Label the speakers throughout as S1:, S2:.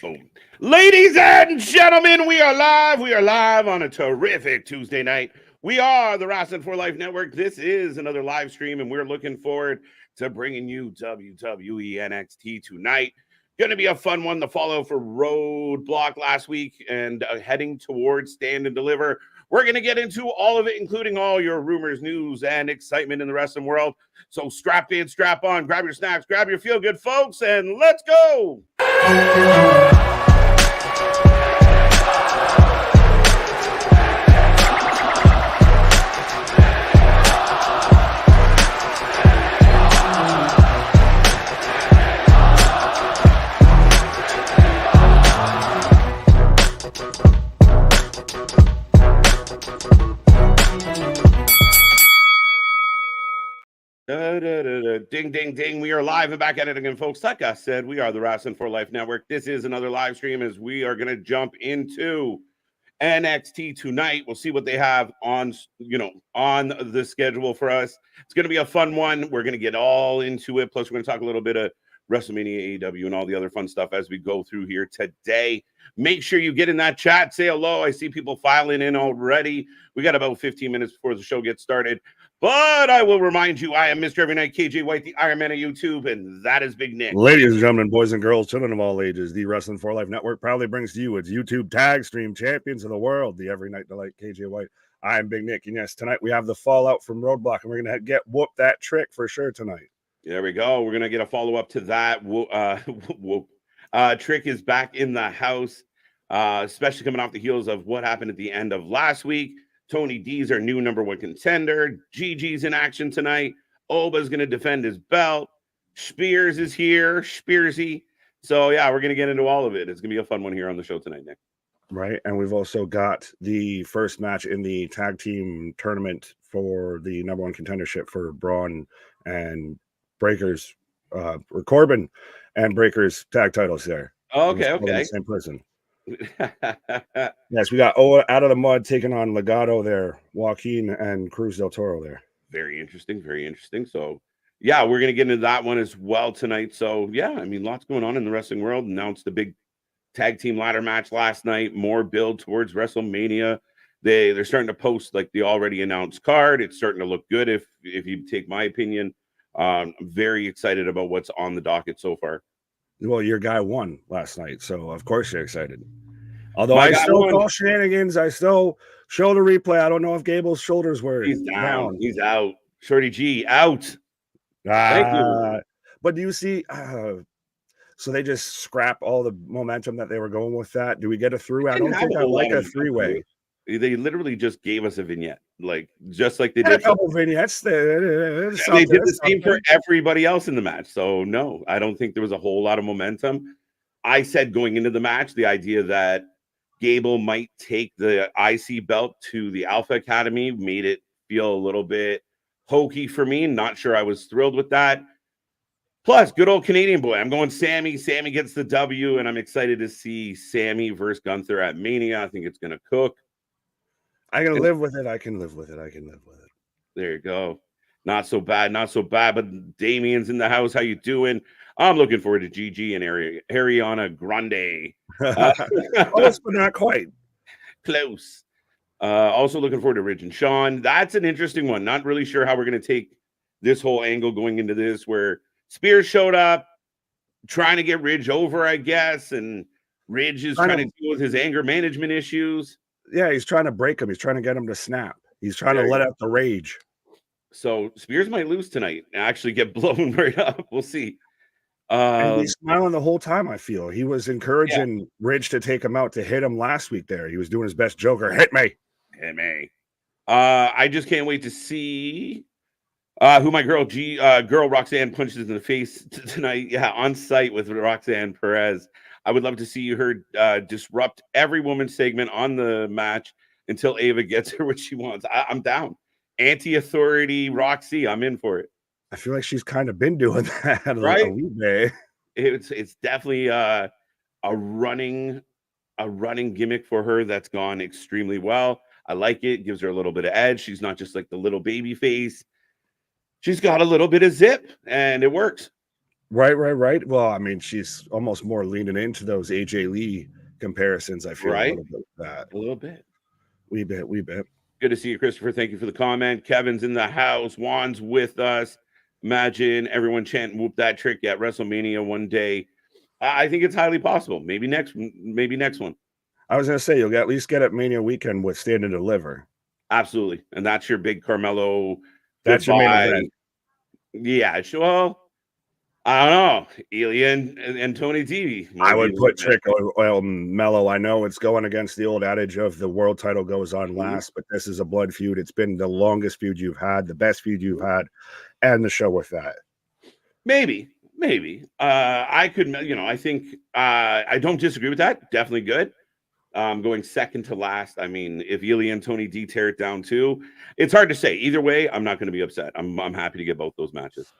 S1: Boom. Ladies and gentlemen, we are live. We are live on a terrific Tuesday night. We are the Wrestling for Life Network. This is another live stream, and we're looking forward to bringing you WWE NXT tonight. Going to be a fun one to follow for Roadblock last week and heading towards Stand and Deliver. We're going to get into all of it, including all your rumors, news, and excitement in the wrestling world. So strap in, strap on, grab your snacks, grab your feel-good, folks, and let's go! Ding, ding, ding. We are live and back at it again, folks. Like I said, we are the Wrestling for Life Network. This is another live stream as we are going to jump into NXT tonight. We'll see what they have on, on the schedule for us. It's going to be a fun one. We're going to get all into it. Plus, we're going to talk a little bit of WrestleMania, AEW, and all the other fun stuff as we go through here today. Make sure you get in that chat. Say hello. I see people filing in already. We got about 15 minutes before the show gets started. But I will remind you, I am Mr. Every Night, KJ White, the Iron Man of YouTube, and that is Big Nick.
S2: Ladies and gentlemen, boys and girls, children of all ages, the Wrestling for Life Network proudly brings to you its YouTube tag stream champions of the world, the Every Night Delight, KJ White. I am Big Nick, and yes, tonight we have the fallout from Roadblock, and we're going to get whoop that trick for sure tonight.
S1: There we go. We're going to get a follow-up to that. Trick is back in the house, especially coming off the heels of what happened at the end of last week. Tony D's our new number one contender. Gigi's in action tonight. Oba's going to defend his belt. Spears is here. Spearsy. So, yeah, we're going to get into all of it. It's going to be a fun one here on the show tonight, Nick.
S2: Right, and we've also got the first match in the tag team tournament for the number one contendership for Braun and Breaker's, or Corbin and Breaker's tag titles there.
S1: Okay.
S2: The same person. Yes, we got Oa out of the mud taking on Legado there, Joaquin and Cruz del Toro there.
S1: Very interesting. So, yeah, we're going to get into that one as well tonight. So, yeah, I mean, lots going on in the wrestling world. Announced the big tag team ladder match last night. More build towards WrestleMania. They're starting to post like the already announced card. It's starting to look good if you take my opinion. I'm very excited about what's on the docket so far.
S2: Well, your guy won last night, so of course you're excited. Although I still call shenanigans, I still show the replay. I don't know if Gable's shoulders were down.
S1: He's out. Shorty G out.
S2: Thank you. But do you see? So they just scrap all the momentum that they were going with that. Do we get a three-way? I don't think I like a three-way.
S1: They literally just gave us a vignette, just like they
S2: did. A couple vignettes.
S1: They did the same for everybody else in the match. So no, I don't think there was a whole lot of momentum. I said going into the match, the idea that Gable might take the IC belt to the Alpha Academy made it feel a little bit hokey for me. Not sure I was thrilled with that. Plus, good old Canadian boy. I'm going Sammy. Sammy gets the W, and I'm excited to see Sammy versus Gunther at Mania. I think it's going to cook.
S2: I can live with it.
S1: There you go. Not so bad. But Damien's in the house. How you doing? I'm looking forward to Gigi and Arianna Grande.
S2: Close, but not quite.
S1: Close. Also looking forward to Ridge and Shawn. That's an interesting one. Not really sure how we're going to take this whole angle going into this, where Spears showed up trying to get Ridge over, I guess, and Ridge is trying to deal with his anger management issues.
S2: Yeah, he's trying to break him. He's trying to get him to snap. He's trying to let out the rage.
S1: So Spears might lose tonight and actually get blown right up. We'll see.
S2: And he's smiling the whole time, I feel. He was encouraging Ridge to take him out, to hit him last week there. He was doing his best Joker. Hit me.
S1: I just can't wait to see who my girl Roxanne punches in the face tonight. Yeah, on site with Roxanne Perez. I would love to see her disrupt every woman's segment on the match until Ava gets her what she wants. I'm down. Anti-authority Roxy, I'm in for it.
S2: I feel like she's kind of been doing that,
S1: right?
S2: A wee bit.
S1: It's definitely a running gimmick for her that's gone extremely well. I like it. Gives her a little bit of edge. She's not just like the little baby face. She's got a little bit of zip, and it works.
S2: Right. Well, I mean, she's almost more leaning into those AJ Lee comparisons. I feel a
S1: Right?
S2: little bit with that.
S1: A little bit.
S2: Wee bit.
S1: Good to see you, Christopher. Thank you for the comment. Kevin's in the house. Juan's with us. Imagine everyone chanting "whoop that trick" at WrestleMania one day. I think it's highly possible. Maybe next one.
S2: I was gonna say you'll at least get it Mania weekend with Stand and Deliver.
S1: Absolutely. And that's your big Carmelo
S2: That's your main
S1: goodbye.
S2: event.
S1: Yeah, well, I don't know. Ilya and Tony T.
S2: I would put Trick or Mello. I know it's going against the old adage of the world title goes on last, but this is a blood feud. It's been the longest feud you've had, the best feud you've had, and the show with that.
S1: Maybe. I could, I think I don't disagree with that. Definitely good. Going second to last. I mean, if Ilya and Tony D tear it down too, it's hard to say. Either way, I'm not going to be upset. I'm happy to get both those matches.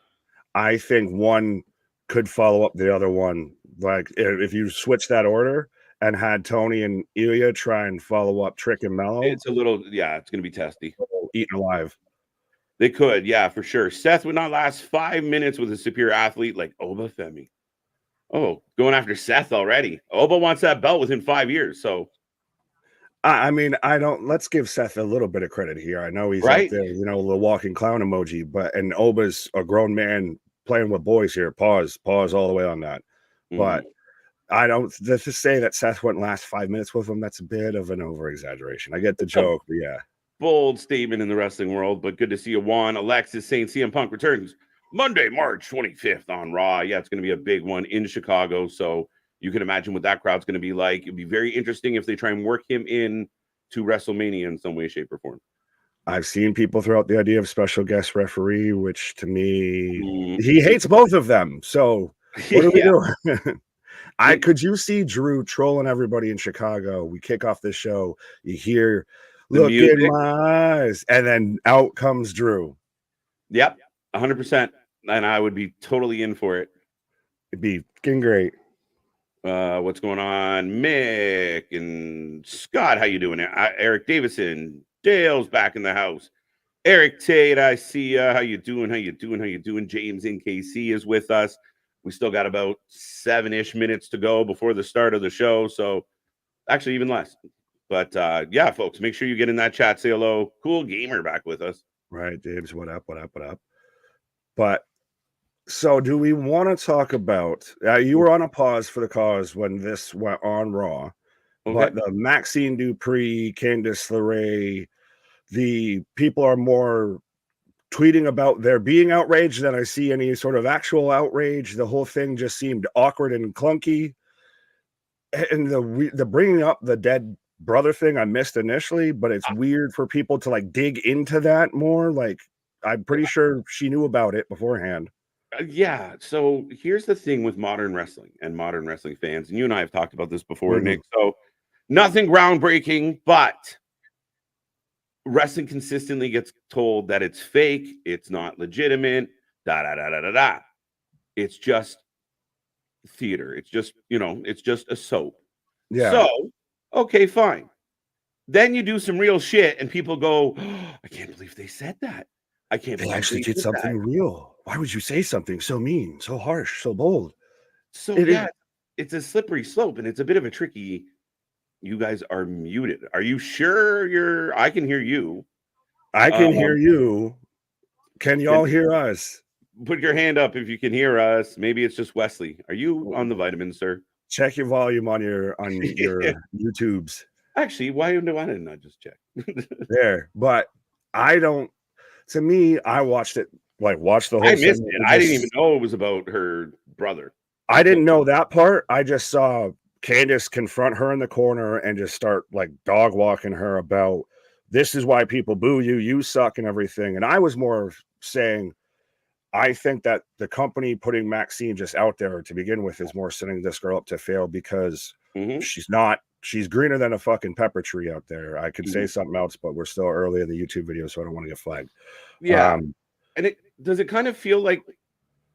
S2: I think one could follow up the other one. Like if you switch that order and had Tony and Ilya try and follow up Trick and Mello,
S1: It's a little, it's going to be testy.
S2: Eaten alive.
S1: They could, yeah, for sure. Seth would not last 5 minutes with a superior athlete like Oba Femi. Oh, going after Seth already. Oba wants that belt within 5 years. So,
S2: I mean, let's give Seth a little bit of credit here. I know he's
S1: right?
S2: out there, the walking clown emoji, and Oba's a grown man playing with boys here. Pause all the way on that. But I don't to say that Seth wouldn't last 5 minutes with him. That's a bit of an over exaggeration. I get the joke, but yeah.
S1: Bold statement in the wrestling world, but good to see you, Juan. Alexis saying CM Punk returns Monday, March 25th on Raw. Yeah, it's going to be a big one in Chicago. So you can imagine what that crowd's going to be like. It'd be very interesting if they try and work him in to WrestleMania in some way, shape, or form. I've
S2: seen people throw out the idea of special guest referee, which to me, he hates both of them. So what are we doing? Could you see Drew trolling everybody in Chicago? We kick off this show. You hear, look in my eyes, and then out comes Drew.
S1: Yep, 100%. And I would be totally in for it.
S2: It'd be fucking great.
S1: What's going on? Mick and Scott, how you doing? Eric Davison, Dale's back in the house. Eric Tate, I see you. How you doing? James in KC is with us. We still got about 7-ish minutes to go before the start of the show. So actually even less. But yeah, folks, make sure you get in that chat. Say hello. Cool Gamer back with us.
S2: Right, James. What up? But so do we want to talk about you were on a pause for the cause when this went on Raw, but the Maxine Dupree, Candice LeRae, the people are more tweeting about their being outraged than I see any sort of actual outrage. The whole thing just seemed awkward and clunky. And the bringing up the dead brother thing I missed initially, but it's weird for people to like dig into that more. Like I'm pretty sure she knew about it beforehand.
S1: Yeah. So here's the thing with modern wrestling and modern wrestling fans, and you and I have talked about this before, Nick. So nothing groundbreaking, but wrestling consistently gets told that it's fake, it's not legitimate, It's just theater. It's just, it's just a soap.
S2: Yeah.
S1: So, okay, fine. Then you do some real shit and people go, oh, I can't believe they said that. I can't believe
S2: they actually did something real. Why would you say something so mean, so harsh, so bold?
S1: So it's a slippery slope and it's a bit of a tricky. You guys are muted. Are you sure I can hear you?
S2: I can hear you. Can y'all hear us?
S1: Put your hand up if you can hear us. Maybe it's just Wesley. Are you on the vitamins, sir?
S2: Check your volume on your YouTubes.
S1: Actually, why didn't I just check?
S2: There, but I don't. To me, I watched it. Watched the whole.
S1: I missed it. I didn't even know it was about her brother.
S2: I didn't know that part. I just saw Candice confront her in the corner and just start dog walking her about this is why people boo you. You suck and everything. And I was more saying, I think that the company putting Maxine just out there to begin with is more setting this girl up to fail because she's not. She's greener than a fucking pepper tree out there. I could say something else, but we're still early in the YouTube video, so I don't want to get flagged.
S1: Yeah. And does it kind of feel like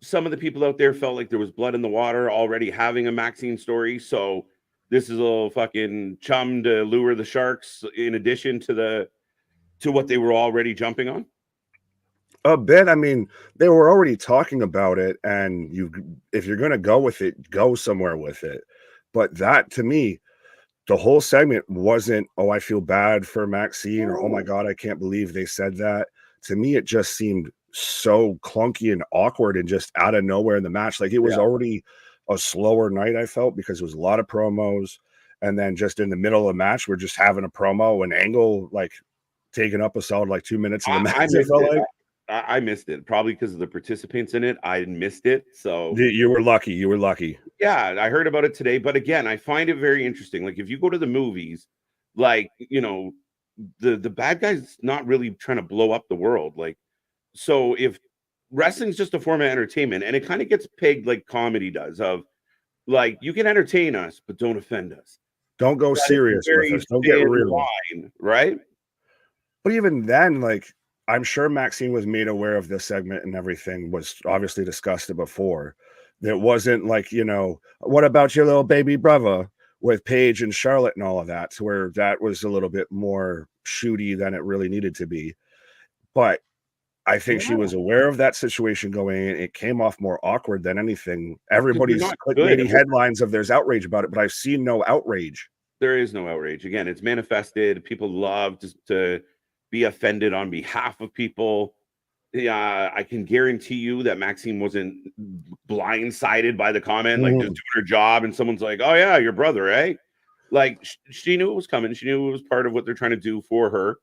S1: some of the people out there felt like there was blood in the water already having a Maxine story? So this is a little fucking chum to lure the sharks in addition to what they were already jumping on?
S2: A bit. I mean, they were already talking about it, and if you're gonna go with it, go somewhere with it. But that to me, the whole segment wasn't, "Oh, I feel bad for Maxine," or, "Oh my
S1: No.
S2: god, I can't believe they said that." To me, it just seemed so clunky and awkward and just out of nowhere in the match. Like, it was
S1: Yeah.
S2: already a slower night, I felt, because it was a lot of promos, and then just in the middle of the match, we're just having a promo and Angle, like, taking up a solid, like, 2 minutes of the match,
S1: I
S2: it
S1: missed
S2: felt
S1: it.
S2: like.
S1: I missed it probably because of the participants in it. I missed it. So
S2: You were lucky, you were lucky.
S1: yeah, I heard about it today. But again, I find it very interesting. Like if you go to the movies, like the bad guy's not really trying to blow up the world. Like so if wrestling's just a form of entertainment and it kind of gets pegged like comedy does of like you can entertain us, but don't offend us.
S2: Don't go
S1: That is a
S2: serious with
S1: very
S2: us, don't get
S1: thin
S2: real.
S1: line, right?
S2: But even then, like, I'm sure Maxine was made aware of this segment and everything, was obviously discussed it before. It wasn't like, "What about your little baby brother?" with Paige and Charlotte and all of that, to where that was a little bit more shooty than it really needed to be. But I think she
S1: Yeah,
S2: was aware of that situation going in. It came off more awkward than anything.
S1: because they're
S2: Everybody's
S1: not good.
S2: clickbaity headlines of there's outrage about it, but I've seen no outrage.
S1: There is no outrage. Again, it's manifested. People love to be offended on behalf of people. Yeah, I can guarantee you that Maxine wasn't blindsided by the comment, like just
S2: Mhm.
S1: doing her job, and someone's like, "Oh yeah, your brother, eh?" Like she knew it was coming. She knew it was part of what they're trying to do for her,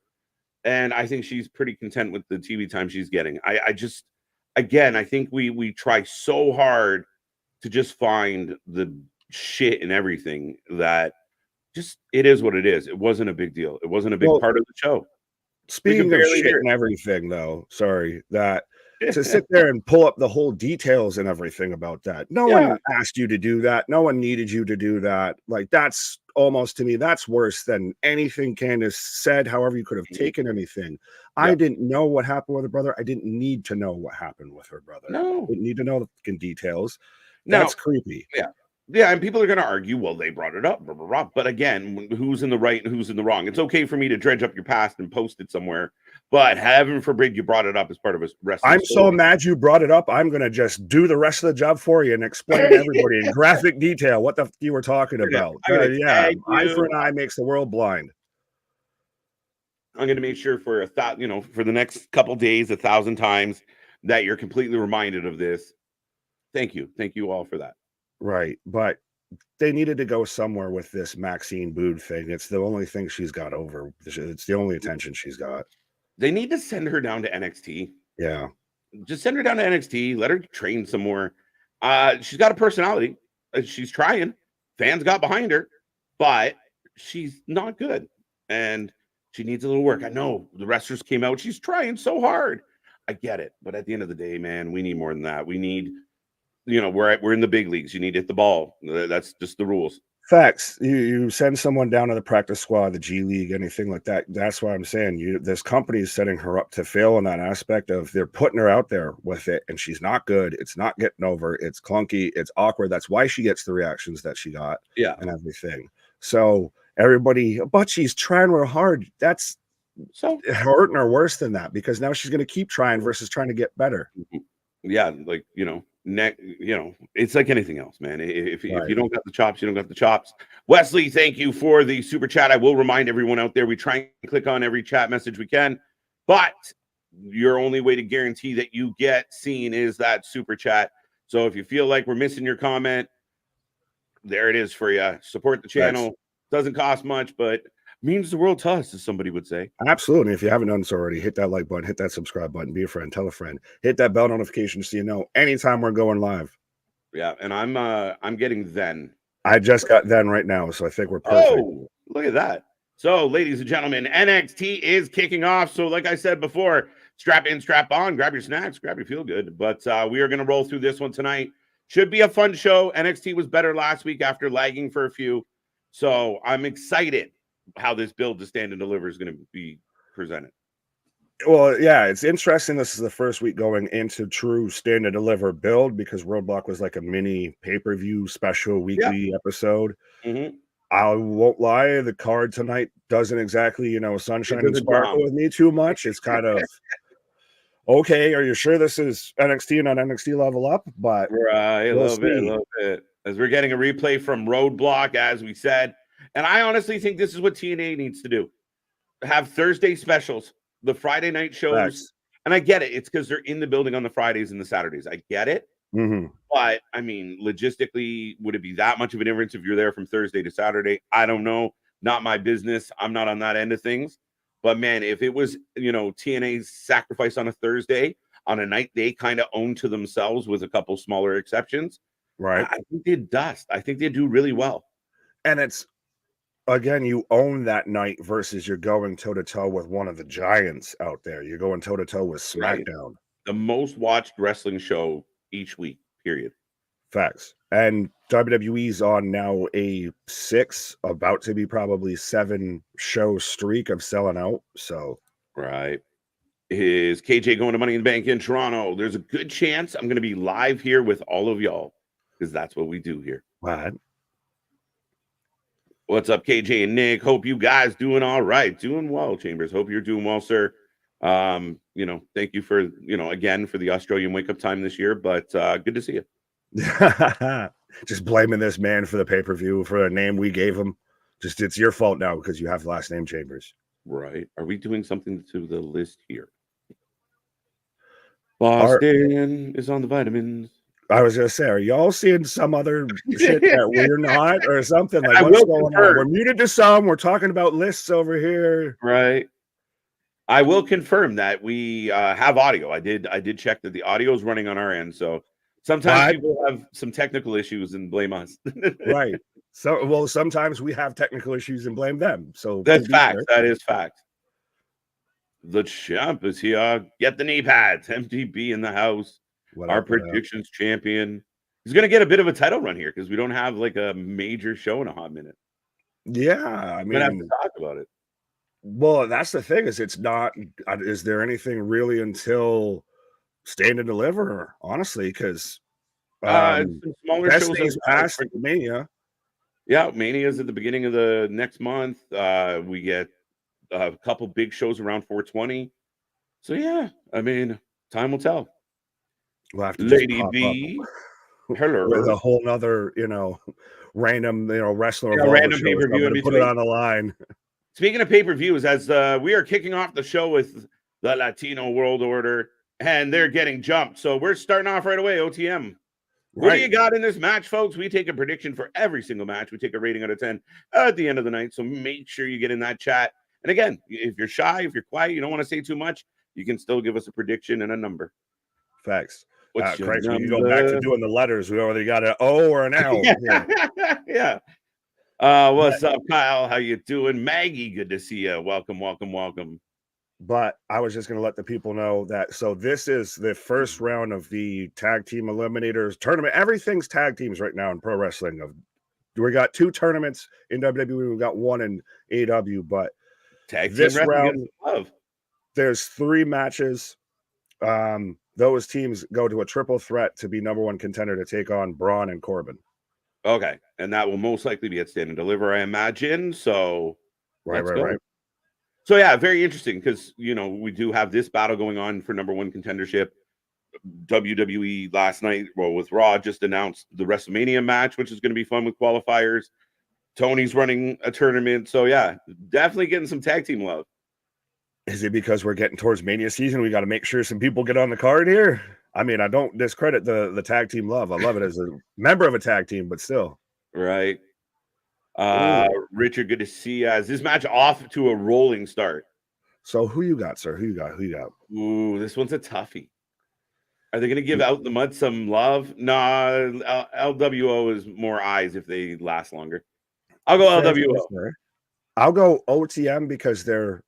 S1: and I think she's pretty content with the TV time she's getting. I just, again, I think we try so hard to just find the shit and everything that just it is what it is. It wasn't a big deal. It wasn't a big
S2: Well,
S1: part of the show. We could
S2: speaking of
S1: barely
S2: shit
S1: hear
S2: and everything, though, sorry, that to
S1: it.
S2: sit there and pull up the whole details and everything about that. No
S1: Yeah.
S2: one asked you to do that. No one needed you to do that. Like, that's almost, to me, that's worse than anything Candace said, however you could have
S1: Mhm.
S2: taken anything. I
S1: Yep.
S2: didn't know what happened with her brother. I didn't need to know what happened with her brother.
S1: No.
S2: Didn't need to know the fucking details.
S1: Now,
S2: That's creepy.
S1: yeah. Yeah, and people are gonna argue, well, they brought it up, blah, blah, blah. But again, who's in the right and who's in the wrong? It's okay for me to dredge up your past and post it somewhere, but heaven forbid you brought it up as part of a wrestling
S2: I'm so
S1: story.
S2: mad you brought it up. I'm gonna just do the rest of the job for you and explain to everybody in graphic detail what the you were talking about.
S1: I'm gonna
S2: Yeah,
S1: tag
S2: eye for
S1: you.
S2: an eye makes the world blind.
S1: I'm gonna make sure for for the next couple days, 1,000 times that you're completely reminded of this. Thank you. Thank you all for that.
S2: Right, but they needed to go somewhere with this Maxine Bood thing. It's the only thing she's got over. It's the only attention she's got.
S1: They need to send her down to NXT.
S2: Yeah,
S1: Just send her down to NXT. Let her train some more. She's got a personality. She's trying. Fans got behind her, but she's not good, and she needs a little work. I know the wrestlers came out. She's trying so hard. I get it, but at the end of the day, man, we need more than that. We need, we're in the big leagues. You need to hit the ball. That's just the rules.
S2: facts. You send someone down to the practice squad, the G League, anything like that. That's why I'm saying this company is setting her up to fail in that aspect of they're putting her out there with it, and she's not good. It's not getting over. It's clunky. It's awkward. That's why she gets the reactions that she got
S1: Yeah.
S2: and everything. So everybody, but she's trying real hard. That's
S1: So
S2: hurting her worse than that because now she's going to keep trying versus trying to get better.
S1: yeah, like it's like anything else, man. If
S2: Right.
S1: you don't got the chops, you don't got the chops. Wesley, thank you for the super chat. I will remind everyone out there, we try and click on every chat message we can, but your only way to guarantee that you get seen is that super chat. So if you feel like we're missing your comment, there it is for you. Support the
S2: Thanks.
S1: channel. Doesn't cost much, but means the world to us, as somebody would say.
S2: Absolutely. If you haven't done so already, hit that like button, hit that subscribe button, be a friend, tell a friend, hit that bell notification so you know anytime we're going live.
S1: Yeah, and I'm getting then.
S2: I just got then right now, so I think we're perfect.
S1: Oh, look at that. So, ladies and gentlemen, NXT is kicking off. So, like I said before, strap in, strap on, grab your snacks, grab your feel good. But we are going to roll through this one tonight. Should be a fun show. NXT was better last week after lagging for a few. So, I'm excited how this build to stand and deliver is going to be presented.
S2: Well, yeah, it's interesting. This is the first week going into true stand and deliver build because Roadblock was like a mini pay-per-view special weekly episode.
S1: Mm-hmm.
S2: I won't lie, the card tonight doesn't exactly, sunshine and sparkle with me too much. It's kind of okay, are you sure this is NXT and not NXT level up? But
S1: Right, a
S2: we'll
S1: little bit, a
S2: see.
S1: little bit. As we're getting a replay from Roadblock, as we said. And I honestly think this is what TNA needs to do. Have Thursday specials, the Friday night shows.
S2: Facts.
S1: And I get it. It's because they're in the building on the Fridays and the Saturdays. I get it.
S2: Mhm.
S1: But I mean, logistically, would it be that much of a difference if you're there from Thursday to Saturday? I don't know. Not my business. I'm not on that end of things. But man, if it was, TNA's sacrifice on a Thursday, on a night they kind of own to themselves with a couple smaller exceptions,
S2: Right.
S1: I think they'd dust. I think they do really well.
S2: And it's, again, you own that night versus you're going toe-to-toe with one of the giants out there. You're going toe-to-toe with
S1: Right.
S2: SmackDown.
S1: The most watched wrestling show each week, period.
S2: Facts. And WWE's on now a 6, about to be probably 7 show streak of selling out. So,
S1: Right. Is KJ going to Money in the Bank in Toronto? There's a good chance I'm going to be live here with all of y'all because that's what we do here.
S2: what?
S1: What's up, KJ and Nick? Hope you guys doing all right. Doing well, Chambers. Hope you're doing well, sir. Thank you for, again, for the Australian wake-up time this year, but good to see you.
S2: Just blaming this man for the pay-per-view for a name we gave him. Just it's your fault now because you have the last name Chambers.
S1: Right. Are we doing something to the list here? Boston is on the vitamins.
S2: I was gonna say, are y'all seeing some other shit that we're not, or something? Like,
S1: I
S2: what's
S1: will
S2: going on?
S1: confirm.
S2: We're muted to some. We're talking about lists over here.
S1: Right. I will confirm that we have audio. I did check that the audio is running on our end. So sometimes people have some technical issues and blame us.
S2: Right. So, well, sometimes we have technical issues and blame them. So
S1: that's fact. That is fact. The champ is here. Get the knee pads. MTB in the house. Our predictions champion. He's going to get a bit of a title run here because we don't have like a major show in a hot minute.
S2: Yeah, I mean,
S1: we're going to have to talk about it.
S2: Well, that's the thing is it's not. Is there anything really until Stand and Deliver? Honestly, because
S1: some smaller shows
S2: days past Mania.
S1: Yeah, Mania is at the beginning of the next month. We get a couple big shows around 420. So yeah, I mean, time will tell.
S2: We'll have to
S1: Lady B,
S2: hello, with a whole nother, random, wrestler,
S1: random pay-per-view,
S2: to put it on the line.
S1: Speaking of pay-per-views, as we are kicking off the show with the Latino World Order, and they're getting jumped, so we're starting off right away. OTM. What do you got in this match, folks? We take a prediction for every single match. We take a rating out of 10 at the end of the night. So make sure you get in that chat. And again, if you're shy, if you're quiet, you don't want to say too much, you can still give us a prediction and a number.
S2: Facts.
S1: What's your
S2: Christ,
S1: number?
S2: when you go back to doing the letters, we already got an O or an L.
S1: Yeah. What's up, Kyle? How you doing? Maggie, good to see you. Welcome, welcome, welcome.
S2: But I was just going to let the people know that. So this is the first round of the tag team eliminators tournament. Everything's tag teams right now in pro wrestling. We got 2 tournaments in WWE. We got 1 in AEW. But
S1: tag
S2: this
S1: team
S2: round, there's 3 matches. Those teams go to a triple threat to be number 1 contender to take on Braun and Corbin.
S1: Okay, and that will most likely be at Stand and Deliver, I imagine. So
S2: right.
S1: So yeah, very interesting because we do have this battle going on for number 1 contendership. WWE last night, with Raw, just announced the WrestleMania match, which is going to be fun with qualifiers. Tony's running a tournament, so yeah, definitely getting some tag team love.
S2: Is it because we're getting towards Mania season? We got to make sure some people get on the card here. I mean, I don't discredit the tag team love. I love it as a member of a tag team, but still.
S1: Right. Richard, good to see you. Is this match off to a rolling start?
S2: So who you got, sir? Who you got?
S1: Ooh, this one's a toughie. Are they going to give Out the Mud some love? Nah, LWO is more eyes if they last longer. I'll go LWO.
S2: I'll go OTM because they're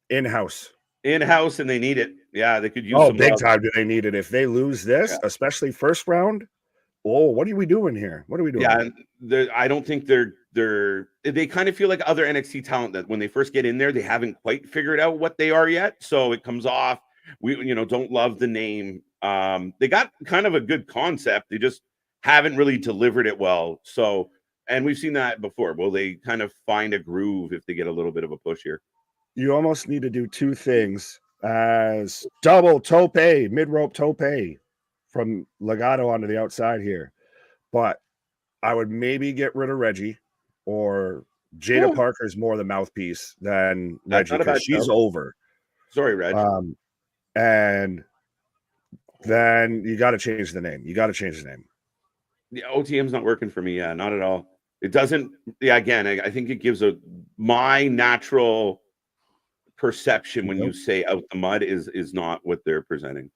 S2: in-house,
S1: and they need it. Yeah, they could use some
S2: big
S1: love.
S2: time. Do they need it? If they lose this, especially first round, what are we doing here? What are we doing?
S1: Yeah, I don't think they kind of feel like other NXT talent that when they first get in there, they haven't quite figured out what they are yet. So it comes off. We don't love the name. They got kind of a good concept. They just haven't really delivered it well. So, and we've seen that before. Will they kind of find a groove if they get a little bit of a push here?
S2: You almost need to do 2 things. as double tope, mid rope tope from Legato onto the outside here. But I would maybe get rid of Reggie, or Jada Parker's more the mouthpiece than Reggie because she's over.
S1: Sorry, Reg.
S2: And then you got to change the name.
S1: The OTM's not working for me. Yeah, not at all. It doesn't. Yeah, again, I think it gives my natural perception when you say out the mud is not what they're presenting.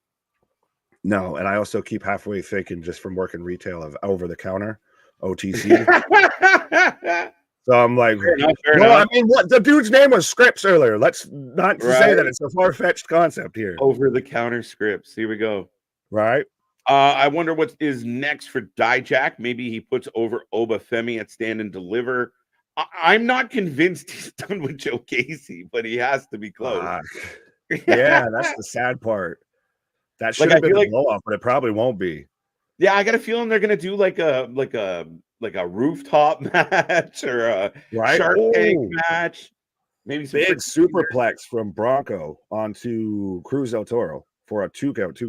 S2: No, and I also keep halfway thinking just from working retail of over the counter, OTC. So I'm like,
S1: fair enough.
S2: I mean, what the dude's name was Scripps earlier. Let's not say that it's a far-fetched concept here.
S1: Over the counter Scripps. Here we go.
S2: Right.
S1: I wonder what is next for Dijak. Maybe he puts over Oba Femi at Stand and Deliver. I'm not convinced he's done with Joe Casey, but he has to be close.
S2: Yeah, that's the sad part. That should have been a blow off, but it probably won't be.
S1: Yeah, I got a feeling they're gonna do like a rooftop match or a Shark Tank match. Maybe some
S2: big superplex from Bronco onto Cruz del Toro for a two count.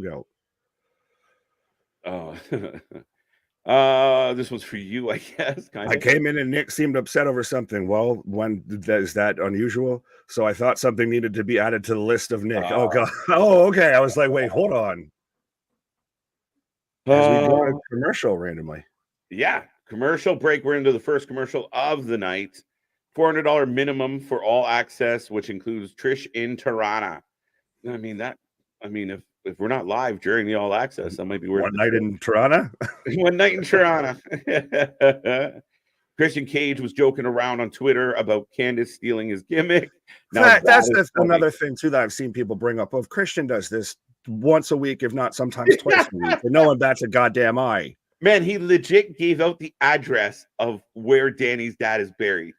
S1: Oh, this one's for you, I guess.
S2: I came in and Nick seemed upset over something. Well, is that unusual? So I thought something needed to be added to the list of Nick. Oh God. Oh, okay. I was like, wait, hold on. As we go to commercial randomly.
S1: Yeah, commercial break. We're into the first commercial of the night. $400 minimum for all access, which includes Trish in Tirana. If we're not live during the all access, that might be worth
S2: one night in Tirana.
S1: One night in Tirana. Christian Cage was joking around on Twitter about Candice stealing his gimmick.
S2: Now, that's another thing too that I've seen people bring up. Of Christian does this once a week, if not sometimes twice a week, and no one bats a goddamn eye.
S1: Man, he legit gave out the address of where Danny's dad is buried.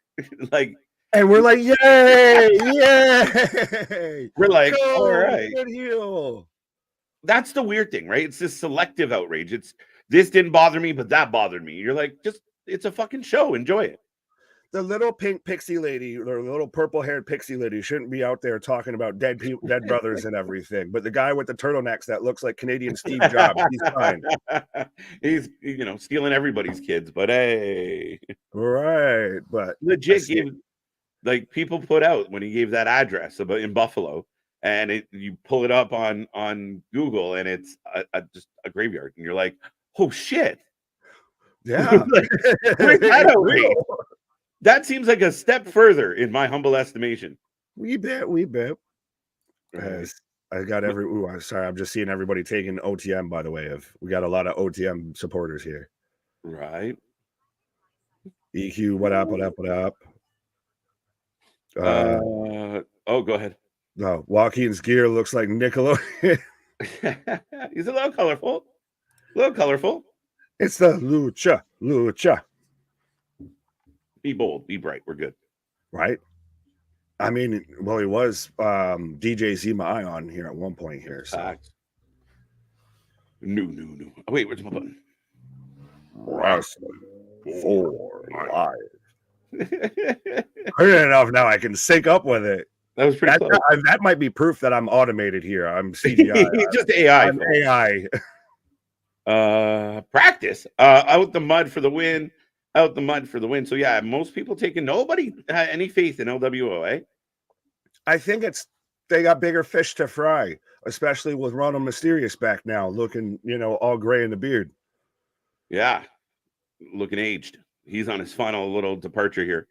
S2: And we're like, yay, yay.
S1: We're like, all right.
S2: Good heel.
S1: That's the weird thing, right? It's this selective outrage. It's this didn't bother me, but that bothered me. You're like, it's a fucking show. Enjoy it.
S2: The little pink pixie lady, or the little purple-haired pixie lady, shouldn't be out there talking about dead people, dead brothers and everything. But the guy with the turtlenecks that looks like Canadian Steve Jobs, he's fine.
S1: He's stealing everybody's kids, but hey,
S2: right? But
S1: legit, people put out when he gave that address in Buffalo. And you pull it up on Google, and it's just a graveyard, and you're like, "Oh shit!"
S2: Yeah,
S1: that seems like a step further in my humble estimation.
S2: We bet. Right. I got I'm sorry. I'm just seeing everybody taking OTM. By the way, we got a lot of OTM supporters here.
S1: Right.
S2: EQ, what up?
S1: Oh, go ahead.
S2: No, Joaquin's gear looks like Nickelodeon.
S1: He's a little colorful.
S2: It's the lucha.
S1: Be bold, be bright. We're good.
S2: Right? I mean, well, he was DJ Zima Ion here at one point here. So.
S1: No. Oh, wait, where's my button?
S2: Wrestling for life. Good enough now. I can sync up with it.
S1: That was pretty close.
S2: That might be proof that I'm automated here. I'm CGI.
S1: Just AI.
S2: I'm AI.
S1: Practice. Out the mud for the win. So yeah, most people taking nobody had any faith in LWO, eh?
S2: I think they got bigger fish to fry, especially with Ronald Mysterious back now, looking, all gray in the beard.
S1: Yeah, looking aged. He's on his final little departure here.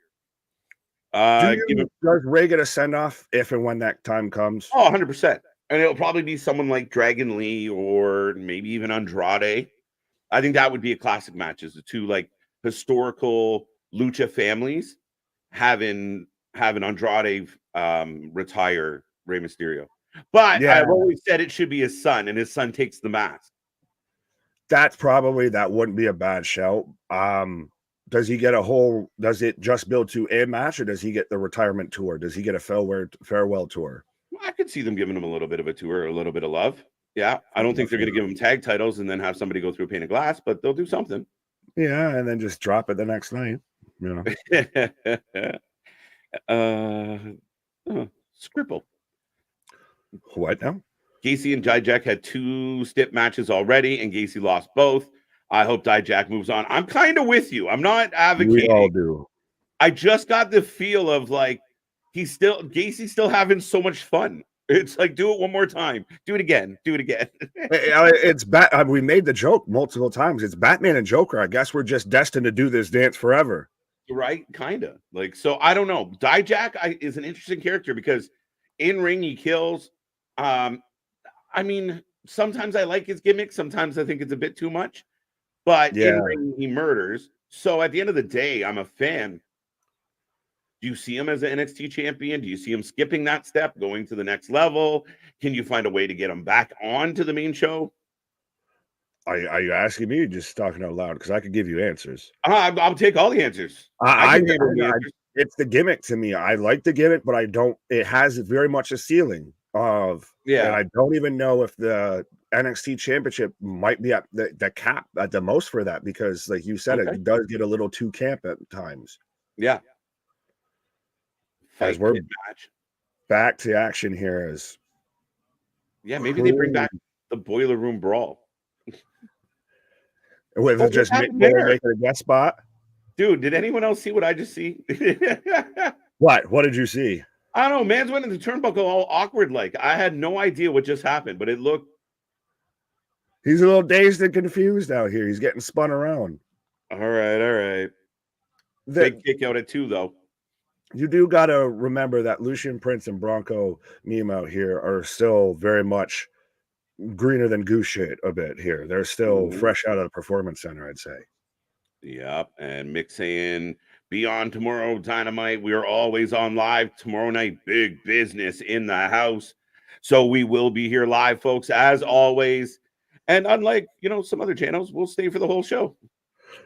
S1: Does
S2: Ray get a send-off if and when that time comes?
S1: Oh, 100%. And it'll probably be someone like Dragon Lee or maybe even Andrade. I think that would be a classic match, is the two historical lucha families having Andrade retire Rey Mysterio. But yeah. I've always said it should be his son, and his son takes the mask.
S2: That wouldn't be a bad shout. Does he get does it just build to a match, or does he get the retirement tour? Does he get a farewell tour?
S1: Well, I could see them giving him a little bit of a tour, a little bit of love. Yeah. I don't think they're going to give him tag titles and then have somebody go through a pane of glass, but they'll do something.
S2: Yeah. And then just drop it the next night.
S1: Scribble.
S2: What now?
S1: Gacy and Dijak had 2 stip matches already, and Gacy lost both. I hope Dijak moves on. I'm kind of with you. I'm not advocating.
S2: We all do.
S1: I just got the feel of like Gacy's still having so much fun. It's like, do it one more time. Do it again. Do it again.
S2: It's we made the joke multiple times. It's Batman and Joker. I guess we're just destined to do this dance forever.
S1: Right? Kind of. Like, so I don't know. Dijak is an interesting character because in ring he kills. I mean, sometimes I like his gimmick. Sometimes I think it's a bit too much. But in ring he murders. So at the end of the day, I'm a fan. Do you see him as an NXT champion? Do you see him skipping that step, going to the next level? Can you find a way to get him back onto the main show?
S2: Are you asking me or just talking out loud? Because I could give you answers.
S1: I'll take all the answers.
S2: It's the gimmick to me. I like the gimmick, but I don't. It has very much a ceiling of. Yeah. And I don't even know if the NXT championship might be at the cap at the most for that, because like you said, it does get a little too camp at times.
S1: Yeah.
S2: As we're back to action here
S1: maybe they bring back the Boiler Room Brawl.
S2: With just making a guest spot.
S1: Dude, did anyone else see what I just see?
S2: What did you see?
S1: I don't know. Man's went in the turnbuckle all awkward. Like, I had no idea what just happened, but it looked.
S2: He's a little dazed and confused out here. He's getting spun around.
S1: All right. Big kick out at 2, though.
S2: You do got to remember that Lucian Prince and Bronco Nemo here are still very much greener than goose shit a bit here. They're still fresh out of the Performance Center, I'd say.
S1: Yep. And Mick saying, be on tomorrow, Dynamite. We are always on live tomorrow night. Big business in the house. So we will be here live, folks, as always. And unlike, some other channels, we'll stay for the whole show.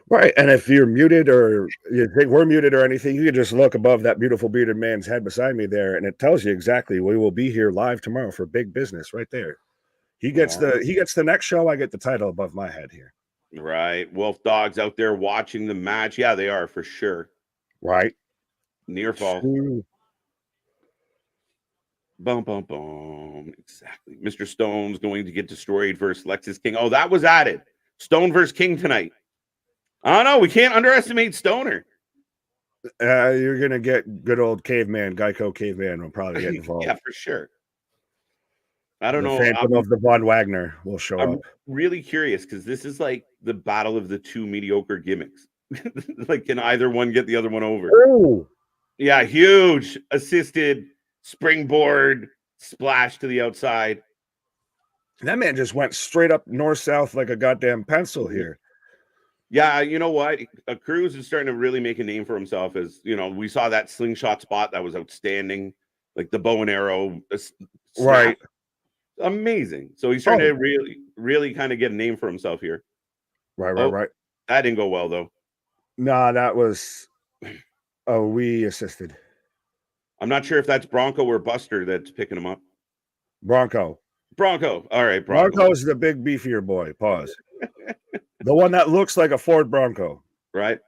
S2: Right. And if you're muted or you think we're muted or anything, you can just look above that beautiful bearded man's head beside me there, and it tells you exactly we will be here live tomorrow for big business right there. He gets the next show. I get the title above my head here.
S1: Right. Wolf Dog's out there watching the match. Yeah, they are for sure.
S2: Right.
S1: Near fall. Boom, boom, boom. Exactly. Mr. Stone's going to get destroyed versus Lexus King. Oh, that was added. Stone versus King tonight. I don't know. We can't underestimate Stoner.
S2: You're going to get good old caveman, Geico caveman will probably get involved.
S1: Yeah, for sure. I don't know.
S2: Phantom of the Von Wagner will show up.
S1: Really curious because this is like the battle of the 2 mediocre gimmicks. Like, can either one get the other one over?
S2: Oh,
S1: yeah, huge assisted springboard splash to the outside.
S2: That man just went straight up north-south like a goddamn pencil here.
S1: Yeah, you know what? Cruz is starting to really make a name for himself. As we saw that slingshot spot that was outstanding, like the bow and arrow.
S2: Right.
S1: Amazing. So he's trying to really, really kind of get a name for himself here.
S2: Right.
S1: That didn't go well, though.
S2: Nah, that was we assisted.
S1: I'm not sure if that's Bronco or Buster that's picking him up.
S2: Bronco.
S1: All right,
S2: Bronco is the big beefier boy. Pause. The one that looks like a Ford Bronco.
S1: Right.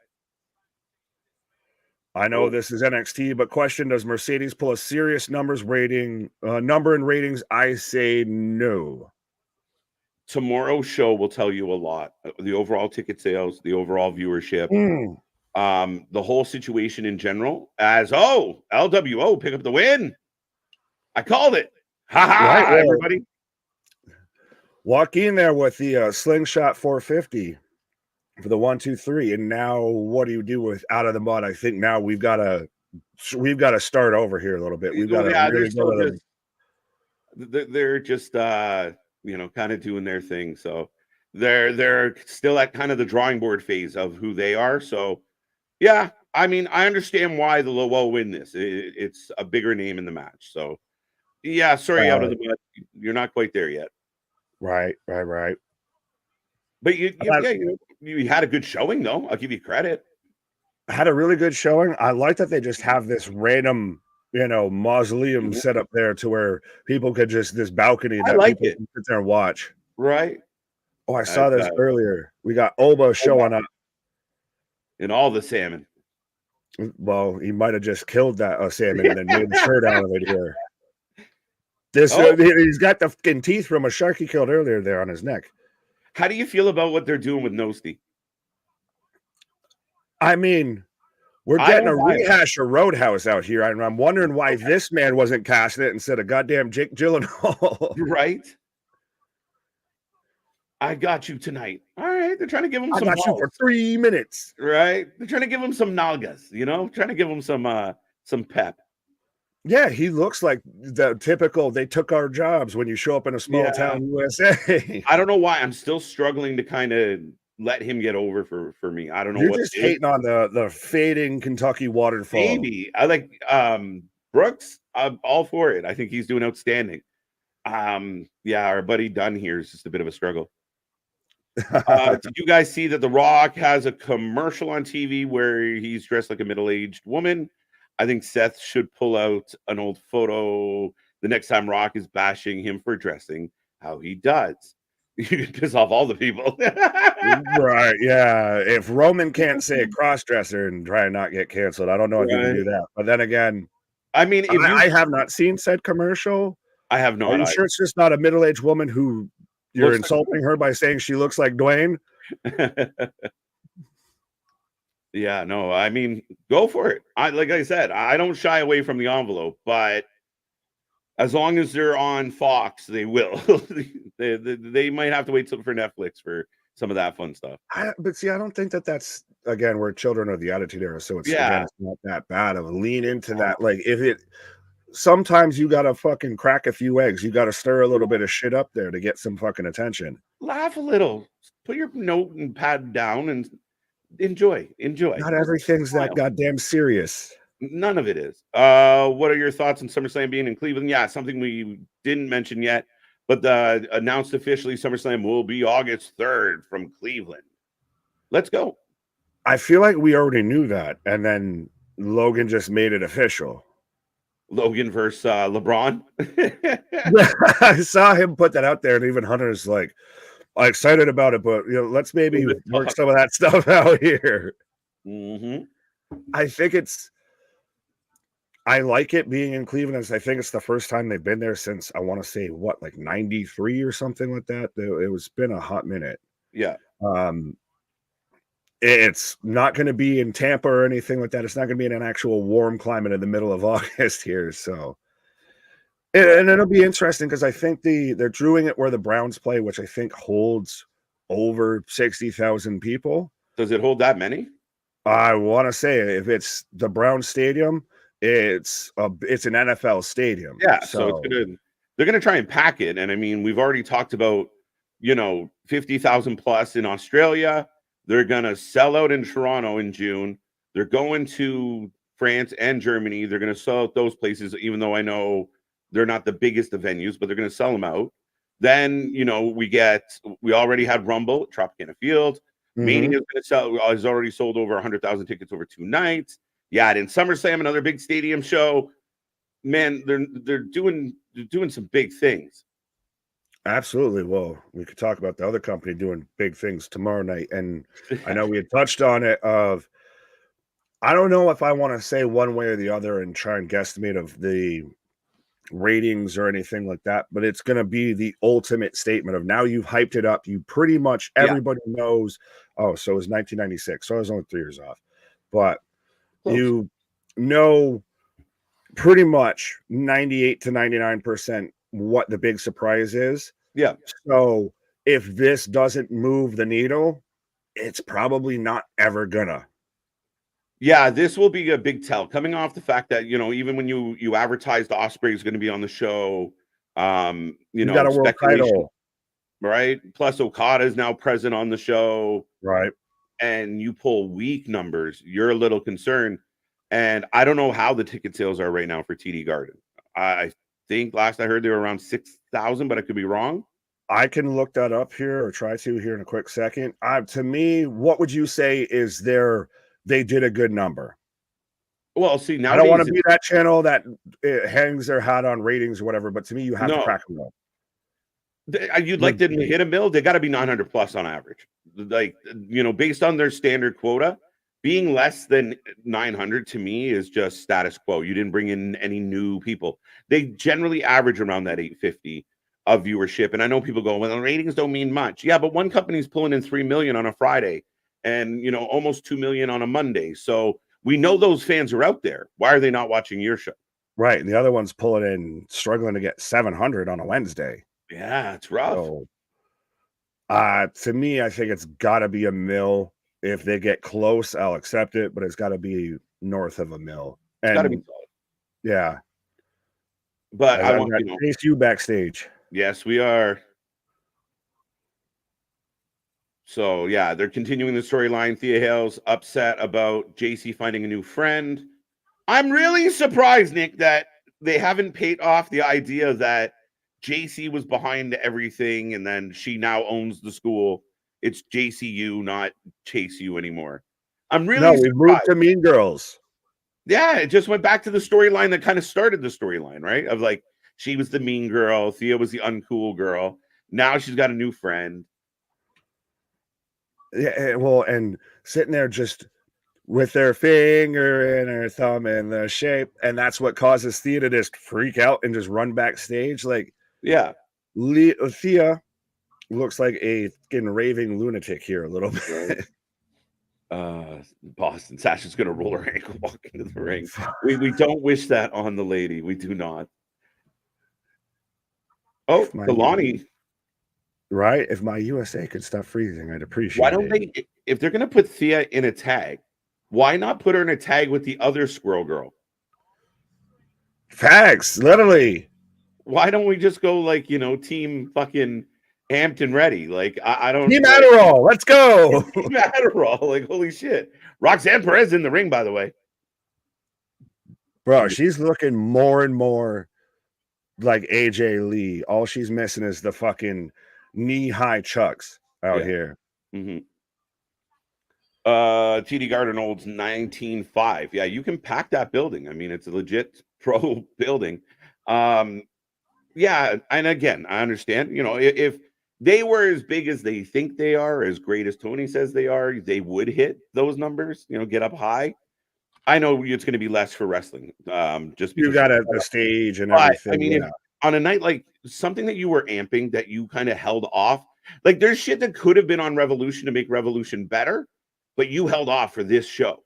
S2: I know this is NXT, but question, does Mercedes pull a serious number in ratings? I say no.
S1: Tomorrow's show will tell you a lot. The overall ticket sales, the overall viewership, the whole situation in general. LWO pick up the win. I called it. Ha, everybody.
S2: Walk in there with the slingshot 450 for the 1, 2, 3, and now what do you do with out of the mud? I think now we've got to start over here a little bit. We've got to
S1: they're just kind of doing their thing. So they're still at kind of the drawing board phase of who they are. So yeah, I mean, I understand why the Lowo win this. It's a bigger name in the match. So yeah, sorry, out of the mud. You're not quite there yet.
S2: Right.
S1: But you had a good showing, though. I'll give you credit.
S2: I had a really good showing. I like that they just have this random, mausoleum set up there to where people could this balcony that people can sit there and watch.
S1: Right.
S2: Oh, I saw this earlier. We got Oba showing up.
S1: In all the salmon.
S2: Well, he might have just killed that salmon and then made a shirt out of it here. He's got the fucking teeth from a shark he killed earlier there on his neck.
S1: How do you feel about what they're doing with Nosti?
S2: I mean, we're getting a rehash of Roadhouse out here, and I'm wondering why this man wasn't casting it instead of goddamn Jake Gyllenhaal.
S1: Right? I got you tonight. All right, they're trying to give him some.
S2: I got you for 3 minutes.
S1: Right? They're trying to give him some nalgas, trying to give him some pep.
S2: Yeah, he looks like the typical they took our jobs when you show up in a small town USA.
S1: I don't know why. I'm still struggling to kind of let him get over for me. I don't know.
S2: You're just hating on the fading Kentucky waterfall.
S1: Maybe. I like Brooks. I'm all for it. I think he's doing outstanding. Our buddy Dunn here is just a bit of a struggle. Did you guys see that The Rock has a commercial on TV where he's dressed like a middle-aged woman? I think Seth should pull out an old photo the next time Rock is bashing him for dressing how he does. You can piss off all the people.
S2: Right, yeah. If Roman can't say cross-dresser and try and not get canceled, I don't know if you can do that. But then again,
S1: I mean,
S2: I have not seen said commercial.
S1: I have not.
S2: Are you sure it's just not a middle-aged woman who you're insulting her by saying she looks like Dwayne?
S1: Yeah, no, I mean, go for it. Like I said, I don't shy away from the envelope, but as long as they're on Fox, they will. they might have to wait for Netflix for some of that fun stuff.
S2: But see, I don't think that's, again, we're children of the Attitude Era, so it's not that bad of a lean into that. Like, sometimes you gotta fucking crack a few eggs. You gotta stir a little bit of shit up there to get some fucking attention.
S1: Laugh a little. Put your note and pad down and enjoy.
S2: Not everything's that goddamn serious.
S1: None of it is. What are your thoughts on SummerSlam being in Cleveland? Yeah, something we didn't mention yet, but announced officially SummerSlam will be August 3rd from Cleveland. Let's go.
S2: I feel like we already knew that, and then Logan just made it official.
S1: Logan versus LeBron.
S2: I saw him put that out there, and even Hunter's like excited about it, but let's maybe work some of that stuff out here.
S1: Mm-hmm.
S2: I like it being in Cleveland. I think it's the first time they've been there since, I want to say, like 93 or something like that. It's been a hot minute.
S1: Yeah.
S2: It's not going to be in Tampa or anything like that. It's not going to be in an actual warm climate in the middle of August here. So, and it'll be interesting because I think they're doing it where the Browns play, which I think holds over 60,000 people.
S1: Does it hold that many?
S2: I want to say if it's the Browns Stadium, it's an NFL stadium.
S1: Yeah, so they're gonna try and pack it. And I mean, we've already talked about 50,000 plus in Australia. They're gonna sell out in Toronto in June. They're going to France and Germany. They're gonna sell out those places, even though I know they're not the biggest of venues, but they're gonna sell them out. Then we already had Rumble at Tropicana Field. Mm-hmm. Mania has already sold over 100,000 tickets over 2 nights. Yeah, and in SummerSlam, another big stadium show. Man, they're doing some big things.
S2: Absolutely. Well, we could talk about the other company doing big things tomorrow night. And I know we had touched on it I don't know if I want to say one way or the other and try and guesstimate of the ratings or anything like that, but it's going to be the ultimate statement of now you've hyped it up. You pretty much, everybody knows. Oh, so it was 1996. So I was only 3 years off. But you know pretty much 98 to 99% what the big surprise is.
S1: Yeah.
S2: So if this doesn't move the needle, it's probably not ever gonna.
S1: Yeah, this will be a big tell coming off the fact that, even when you advertised Ospreay is going to be on the show, you
S2: got a world title,
S1: right? Plus Okada is now present on the show.
S2: Right.
S1: And you pull weak numbers, you're a little concerned. And I don't know how the ticket sales are right now for TD Garden. I think last I heard they were around 6,000, but I could be wrong.
S2: I can look that up here or try to here in a quick second. To me, what would you say is they did a good number?
S1: Well, see, now
S2: I don't want to be that channel that hangs their hat on ratings or whatever, but to me, you have to crack them up.
S1: You'd like to hit a bill, they got to be 900 plus on average. Like, based on their standard quota, being less than 900 to me is just status quo. You didn't bring in any new people. They generally average around that 850 of viewership. And I know people go, well, the ratings don't mean much. Yeah, but one company's pulling in 3 million on a Friday and, you know, almost 2 million on a Monday. So we know those fans are out there. Why are they not watching your show?
S2: Right. And the other one's pulling in, struggling to get 700 on a Wednesday.
S1: Yeah, it's rough.
S2: So, to me, I think it's got to be a mil. If they get close, I'll accept it, but it's got to be north of a mil.
S1: It's got to be solid.
S2: Yeah.
S1: But I want
S2: to chase you backstage.
S1: Yes, we are. So, yeah, they're continuing the storyline. Thea Hale's upset about JC finding a new friend. I'm really surprised, Nick, that they haven't paid off the idea that JC was behind everything and then she now owns the school. It's JCU, not Chase U anymore. I'm really surprised.
S2: We moved to Mean Girls.
S1: Yeah, it just went back to the storyline that kind of started the storyline, right? Of like, she was the mean girl. Thea was the uncool girl. Now she's got a new friend.
S2: Yeah, well, and sitting there just with their finger and her thumb in the shape, and that's what causes Thea to just freak out and just run backstage. Like,
S1: yeah,
S2: Thea looks like a fucking raving lunatic here a little bit.
S1: Boston Sasha's gonna roll her ankle walking into the ring. We don't wish that on the lady. We do not. Oh, Dolin.
S2: Right? If my USA could stop freezing, I'd appreciate it.
S1: Why don't they, if they're gonna put Thea in a tag, why not put her in a tag with the other squirrel girl?
S2: Facts, literally.
S1: Why don't we just go like, you know, team fucking amped and ready? Like, I don't.
S2: Team Adderall, let's go.
S1: Team Adderall, like, holy shit. Roxanne Perez in the ring, by the way.
S2: Bro, she's looking more and more like AJ Lee. All she's missing is the fucking knee-high chucks out here.
S1: Mm-hmm. TD Garden Olds 19.5. Yeah, you can pack that building. I mean, it's a legit pro building. Yeah, and again, I understand, you know, if they were as big as they think they are, as great as Tony says they are, they would hit those numbers, you know, get up high. I know it's going to be less for wrestling. Just because
S2: you got the stage and everything.
S1: I mean, if, on a night like something that you were amping that you kind of held off, like there's shit that could have been on Revolution to make Revolution better, but you held off for this show,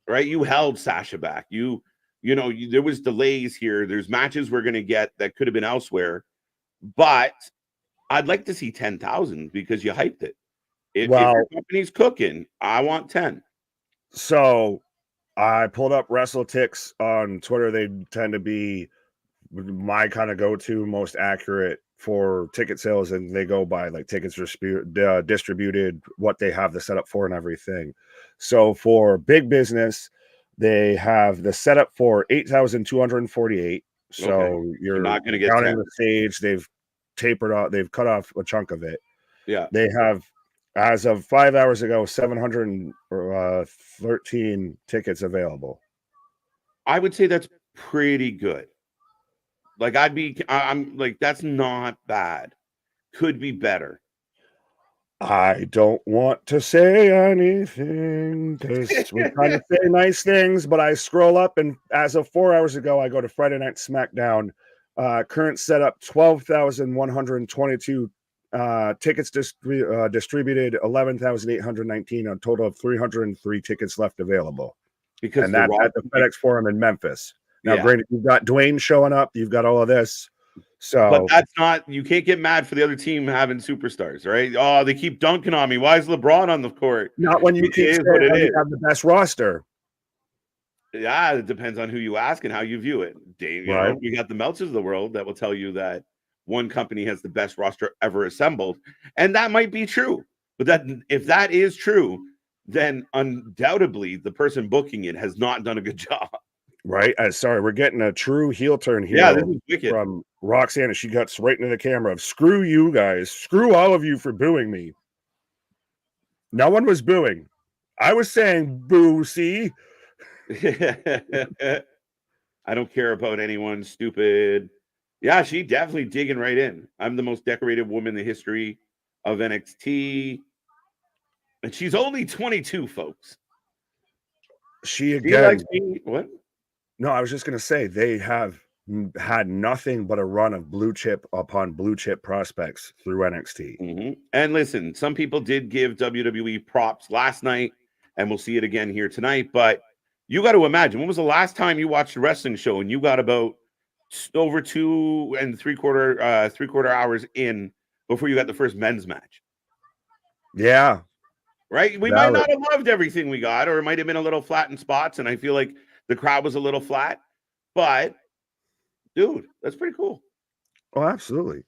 S1: right? You held Sasha back. You know, there was delays here. There's matches we're going to get that could have been elsewhere, but I'd like to see 10,000 because you hyped it. If your company's cooking, I want 10.
S2: So I pulled up WrestleTix on Twitter. They tend to be my kind of go-to, most accurate for ticket sales, and they go by like tickets distributed, what they have the setup for and everything. So for big business, they have the setup for 8,248. So you're not going to get counting the stage. They've tapered off. They've cut off a chunk of it.
S1: Yeah.
S2: They have, as of 5 hours ago, 713 tickets available.
S1: I would say that's pretty good. Like I'm like, that's not bad. Could be better.
S2: I don't want to say anything because we're trying to say nice things, but I scroll up and as of 4 hours ago, I go to Friday Night SmackDown. Current setup, 12,122 tickets distributed, 11,819, a total of 303 tickets left available. And that's at the FedEx Forum in Memphis. Now, granted, you've got Dwayne showing up, you've got all of this. So,
S1: but that's not, you can't get mad for the other team having superstars, right? Oh, they keep dunking on me. Why is LeBron on the court?
S2: Not when you keep saying you have the best roster.
S1: Yeah, it depends on who you ask and how you view it. Dave, you know, we got the Meltzers of the world that will tell you that one company has the best roster ever assembled, and that might be true. But that, if that is true, then undoubtedly the person booking it has not done a good job.
S2: Right. Sorry, we're getting a true heel turn here.
S1: Yeah, this is wicked.
S2: From Roxanne. She cuts right into the camera of screw you guys. Screw all of you for booing me. No one was booing. I was saying boo, see?
S1: I don't care about anyone stupid. Yeah, she definitely digging right in. I'm the most decorated woman in the history of NXT. And she's only 22, folks.
S2: She
S1: She likes
S2: again.
S1: being what?
S2: No, I was just gonna say they have had nothing but a run of blue chip upon blue chip prospects through NXT.
S1: And listen, some people did give WWE props last night, and we'll see it again here tonight. But you got to imagine, when was the last time you watched a wrestling show and you got about over 2 and 3/4 hours in before you got the first men's match?
S2: Yeah,
S1: Right? We might
S2: valid.
S1: not have loved everything we got, or it might have been a little flat in spots, and I feel like the crowd was a little flat. But dude, that's pretty cool.
S2: Oh, absolutely.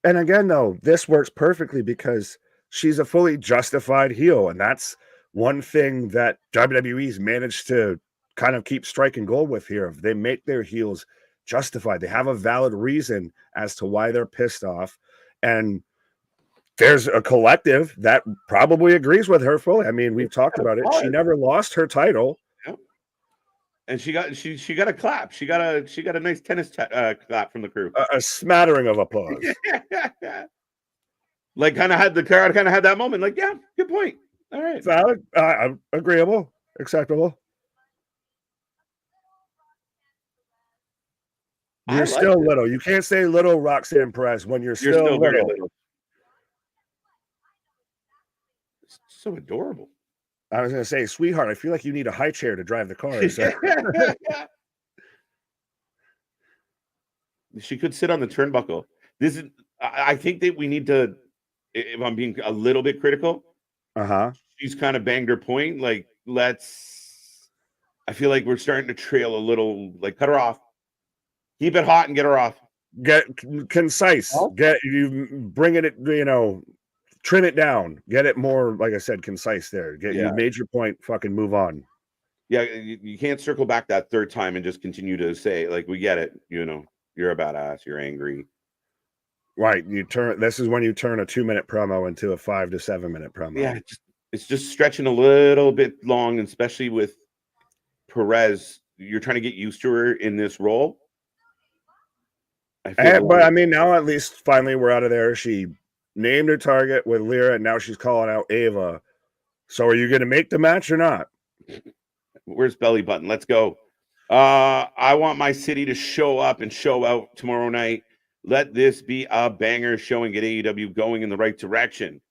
S2: And again, though, this works perfectly because she's a fully justified heel, and that's one thing that WWE's managed to kind of keep striking gold with here. They make their heels justified. They have a valid reason as to why they're pissed off, and there's a collective that probably agrees with her fully. I mean, we've talked about it. She never lost her title.
S1: And she got a clap. She got a nice tennis clap from the crew.
S2: A smattering of applause.
S1: Like the crowd kind of had that moment. Like, yeah, good point. All right,
S2: valid, agreeable, acceptable. You're still little. You can't say little Roxanne Perez when you're still little.
S1: Very little. It's so adorable.
S2: I was going to say, sweetheart, I feel like you need a high chair to drive the car. So.
S1: She could sit on the turnbuckle. I think that we need to, if I'm being a little bit critical, she's kind of banged her point. Like, I feel like we're starting to trail a little, like, cut her off. Keep it hot and get her off.
S2: Get concise. Get you bringing it, trim it down. Get it more, like I said, concise there. You made your point, fucking move on.
S1: Yeah, you can't circle back that third time and just continue to say, like, we get it, you're a badass, you're angry.
S2: Right. This is when you turn a 2-minute promo into a 5 to 7 minute promo.
S1: Yeah, it's just stretching a little bit long, and especially with Perez, you're trying to get used to her in this role.
S2: But I mean, now at least finally we're out of there. She named her target with Lyra, and now she's calling out Ava. So are you going to make the match or not?
S1: Where's Belly Button? Let's go. I want my city to show up and show out tomorrow night. Let this be a banger show and get AEW going in the right direction.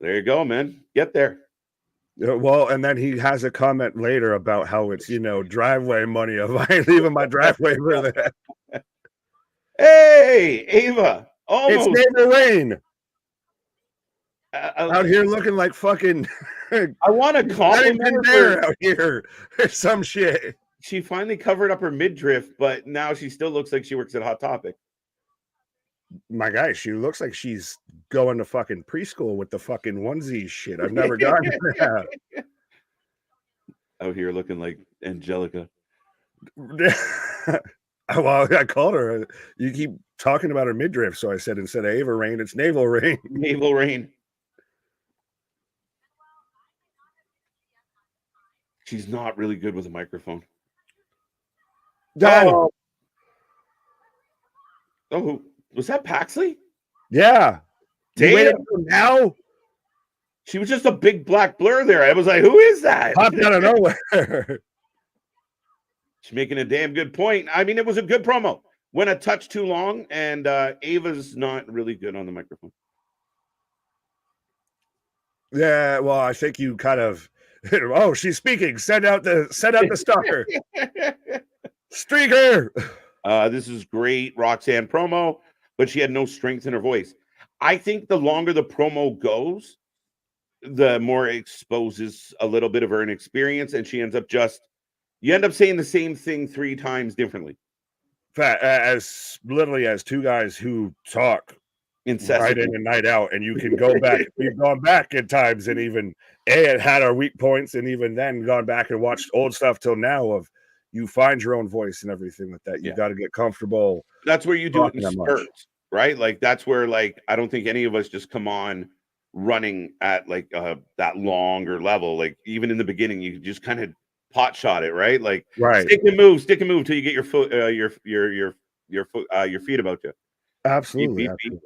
S1: There you go, man. Get there.
S2: Well, and then he has a comment later about how it's, driveway money. If I ain't leaving my driveway for that.
S1: Hey, Ava. Almost.
S2: It's Neighbor Rain. Out here looking like fucking.
S1: I want to compliment
S2: her out here or some shit.
S1: She finally covered up her midriff, but now she still looks like she works at Hot Topic.
S2: My guy, she looks like she's going to fucking preschool with the fucking onesie shit. I've never gotten that.
S1: Out here looking like Angelica.
S2: Well, I called her. You keep talking about her midriff, so I said instead of Ava Rain, it's Navel Rain.
S1: Navel Rain. She's not really good with a microphone. Oh, was that Paxley?
S2: Yeah.
S1: Damn. Now? She was just a big black blur there. I was like, who is that?
S2: Popped out of nowhere.
S1: She's making a damn good point. I mean, it was a good promo. Went a touch too long, and Ava's not really good on the microphone.
S2: Yeah, well, I think you kind of oh, she's speaking. Send out the stalker. Streaker.
S1: This is great Roxanne promo, but she had no strength in her voice. I think the longer the promo goes, the more it exposes a little bit of her inexperience, and she ends up you end up saying the same thing 3 times differently.
S2: As literally as two guys who talk
S1: incessantly
S2: night in and night out, and you can go back. We've gone back at times and even it had our weak points, and even then gone back and watched old stuff till now of you find your own voice and everything like that. You got to get comfortable.
S1: That's where you do it in spurts, right? Like that's where I don't think any of us just come on running at that longer level. Like even in the beginning, you just kind of pot shot it, right? Like stick and move till you get your foot your feet about you.
S2: Absolutely. Absolutely.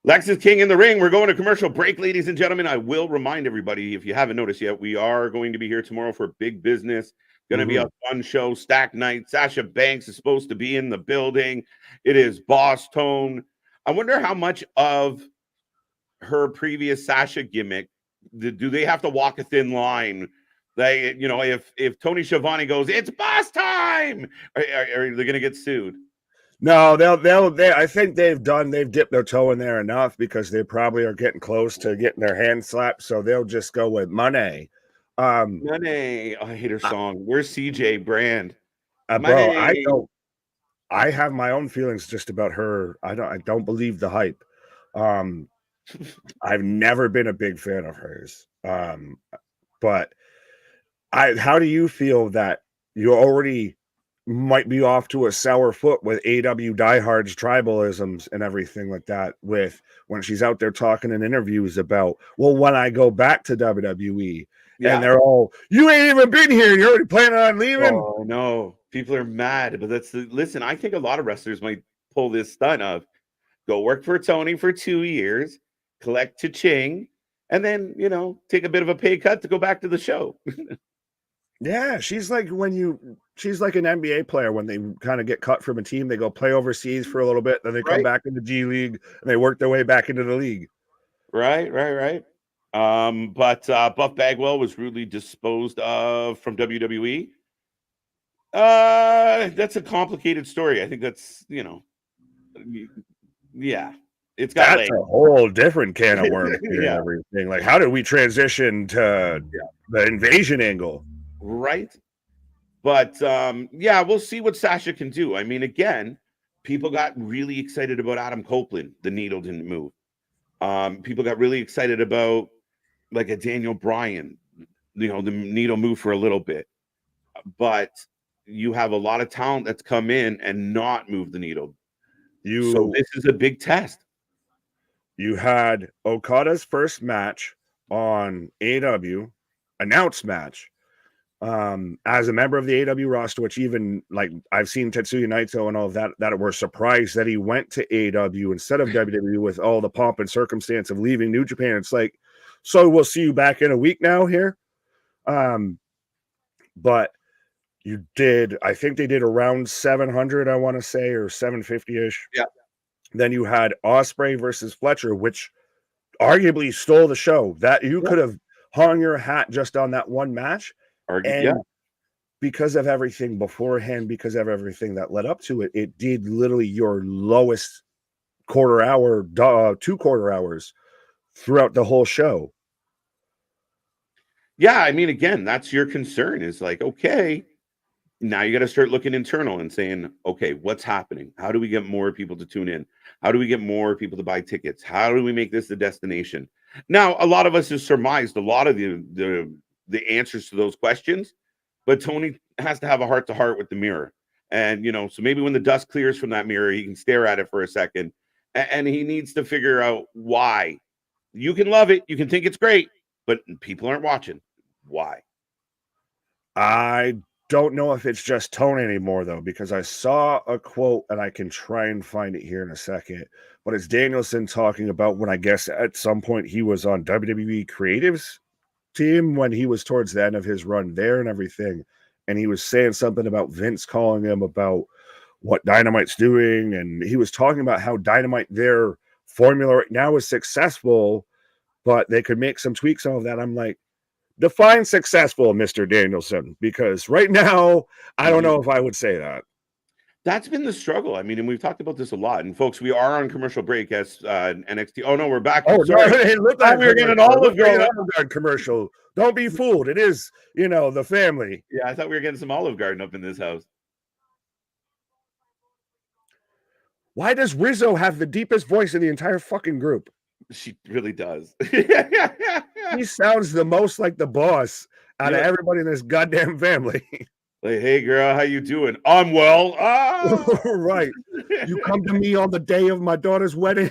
S1: Lex is king in the ring. We're going to commercial break, ladies and gentlemen. I will remind everybody, if you haven't noticed yet, we are going to be here tomorrow for Big Business. Going to be a fun show, stack night. Sasha Banks is supposed to be in the building. It is Boss Tone. I wonder how much of her previous Sasha gimmick do they have to walk a thin line? They, you know, if Tony Schiavone goes, it's boss time, are they going to get sued?
S2: No, I think they've dipped their toe in there enough because they probably are getting close to getting their hand slapped. So they'll just go with money.
S1: Money. Oh, I hate her song. Where's CJ Brand?
S2: Bro, I have my own feelings just about her. I don't believe the hype. I've never been a big fan of hers. But how do you feel that you already might be off to a sour foot with AW diehards, tribalisms, and everything like that, with when she's out there talking in interviews about, well, when I go back to WWE, and they're all, you ain't even been here, and you're already planning on leaving?
S1: Oh, no. People are mad, but listen, I think a lot of wrestlers might pull this stunt of go work for Tony for 2 years, collect cha-ching, and then, you know, take a bit of a pay cut to go back to the show.
S2: Yeah, she's like an NBA player when they kind of get cut from a team, they go play overseas for a little bit, then they come back in the G League and they work their way back into the league.
S1: Right. But Buff Bagwell was rudely disposed of from WWE. That's a complicated story. I think that's, you know, yeah. It's got
S2: a whole different can of worms here and everything. Like, how did we transition to the invasion angle?
S1: Right. But we'll see what Sasha can do. I mean, again, people got really excited about Adam Copeland. The needle didn't move. People got really excited about like a Daniel Bryan. You know, the needle moved for a little bit. But you have a lot of talent that's come in and not moved the needle. So this is a big test.
S2: You had Okada's first match on AEW, announced match, as a member of the AEW roster, which even like I've seen Tetsuya Naito and all of that were surprised that he went to AEW instead of WWE with all the pomp and circumstance of leaving New Japan. It's like, so we'll see you back in a week now here. But you did, I think they did around 700, I want to say, or 750-ish.
S1: Yeah.
S2: Then you had Ospreay versus Fletcher, which arguably stole the show. That you could have hung your hat just on that one match. Because of everything beforehand, because of everything that led up to it, it did literally your lowest quarter hour, 2 quarter hours throughout the whole show.
S1: Yeah, I mean, again, that's your concern is like, okay, now you got to start looking internal and saying, okay, what's happening? How do we get more people to tune in? How do we get more people to buy tickets? How do we make this the destination? Now, a lot of us have surmised a lot of the answers to those questions, but Tony has to have a heart-to-heart with the mirror. And, you know, so maybe when the dust clears from that mirror, he can stare at it for a second, and he needs to figure out why. You can love it. You can think it's great, but people aren't watching. Why?
S2: I don't know if it's just Tony anymore, though, because I saw a quote, and I can try and find it here in a second, but it's Danielson talking about when I guess at some point he was on WWE Creative's team when he was towards the end of his run there and everything, and he was saying something about Vince calling him about what Dynamite's doing, and he was talking about how Dynamite, their formula right now is successful, but they could make some tweaks on that. I'm like, define successful, Mr. Danielson, because right now, I don't know if I would say that.
S1: That's been the struggle. I mean, and we've talked about this a lot. And folks, we are on commercial break as NXT. Oh no, we're back.
S2: Oh, sorry. Hey, look, we
S1: were getting an Olive Garden
S2: commercial. Don't be fooled. It is, you know, the family.
S1: Yeah, I thought we were getting some Olive Garden up in this house.
S2: Why does Rizzo have the deepest voice in the entire fucking group?
S1: She really does.
S2: He sounds the most like the boss out of everybody in this goddamn family.
S1: Like, hey girl, how you doing? I'm well. Ah!
S2: Right. You come to me on the day of my daughter's wedding.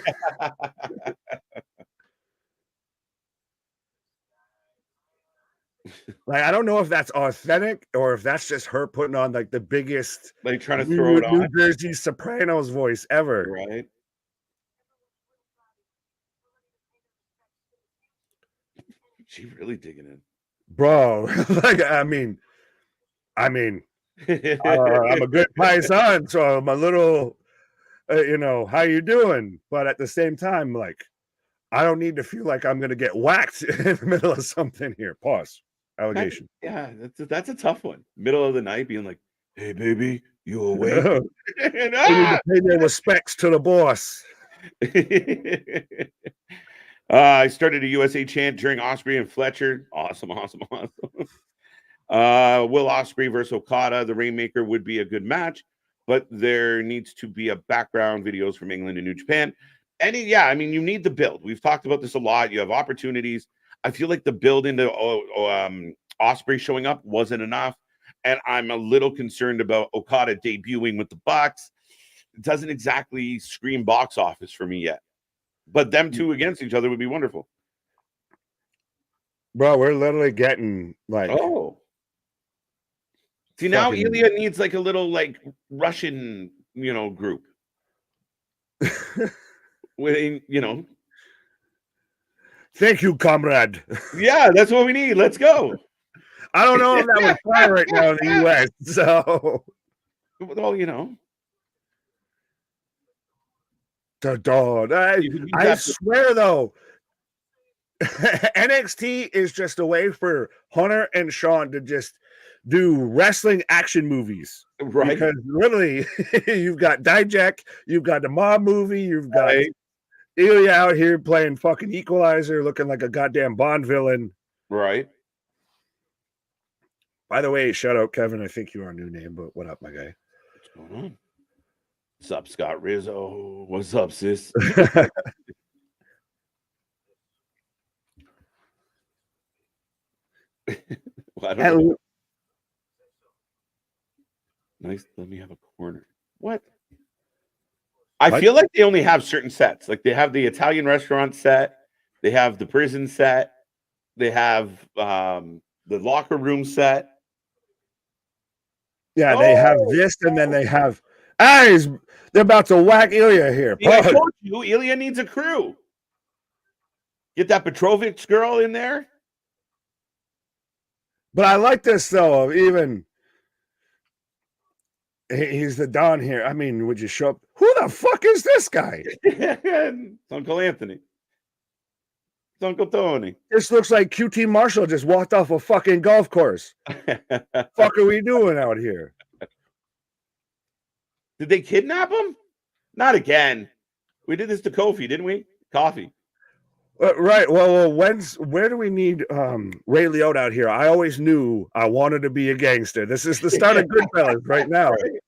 S2: Like, I don't know if that's authentic or if that's just her putting on like the biggest,
S1: like trying to throw it on
S2: New Jersey Sopranos voice ever.
S1: Right. She really digging in,
S2: bro. Like, I mean, I'm a good paisan, so I'm a little, how you doing? But at the same time, like, I don't need to feel like I'm going to get whacked in the middle of something here. Pause. Allegation.
S1: Yeah, that's a tough one. Middle of the night, being like, "Hey, baby, you awake?"
S2: They need to pay their respects to the boss.
S1: I started a USA chant during Osprey and Fletcher. Awesome. Will Osprey versus Okada, the Rainmaker would be a good match, but there needs to be a background videos from England and New Japan. I mean, you need the build. We've talked about this a lot. You have opportunities. I feel like the build into Osprey showing up wasn't enough, and I'm a little concerned about Okada debuting with the Bucks. It doesn't exactly scream box office for me yet, but them two against each other would be wonderful.
S2: Bro, we're literally getting like,
S1: oh, see now Ilya needs like a little like Russian, group. With
S2: thank you, comrade.
S1: Yeah, that's what we need. Let's go.
S2: I don't know if that would fly right now in the US. So,
S1: well,
S2: the dog. I swear though, NXT is just a way for Hunter and Shawn to just do wrestling action movies,
S1: right?
S2: Because literally, you've got Dijak, you've got the mob movie, you've got Ilya out here playing fucking Equalizer, looking like a goddamn Bond villain,
S1: right?
S2: By the way, shout out Kevin. I think you're our new name, but what up, my guy?
S1: What's going on? What's up, Scott Rizzo? What's up, sis? Well, I don't know. Nice. Let me have a corner. What? I feel like they only have certain sets. Like they have the Italian restaurant set, they have the prison set, they have the locker room set.
S2: Yeah, they have this, and then they have eyes. They're about to whack Ilya here.
S1: I told you, Ilya needs a crew. Get that Petrovich girl in there.
S2: But I like this though. Even he's the Don here. I mean, would you show up? Who the fuck is this guy?
S1: It's Uncle Anthony. It's Uncle Tony.
S2: This looks like QT Marshall just walked off a fucking golf course. Fuck are we doing out here?
S1: Did they kidnap him? Not again. We did this to Kofi, didn't we? Coffee.
S2: Right. Well, where do we need Ray Liotta out here? I always knew I wanted to be a gangster. This is the start of Goodfellas right now. Right.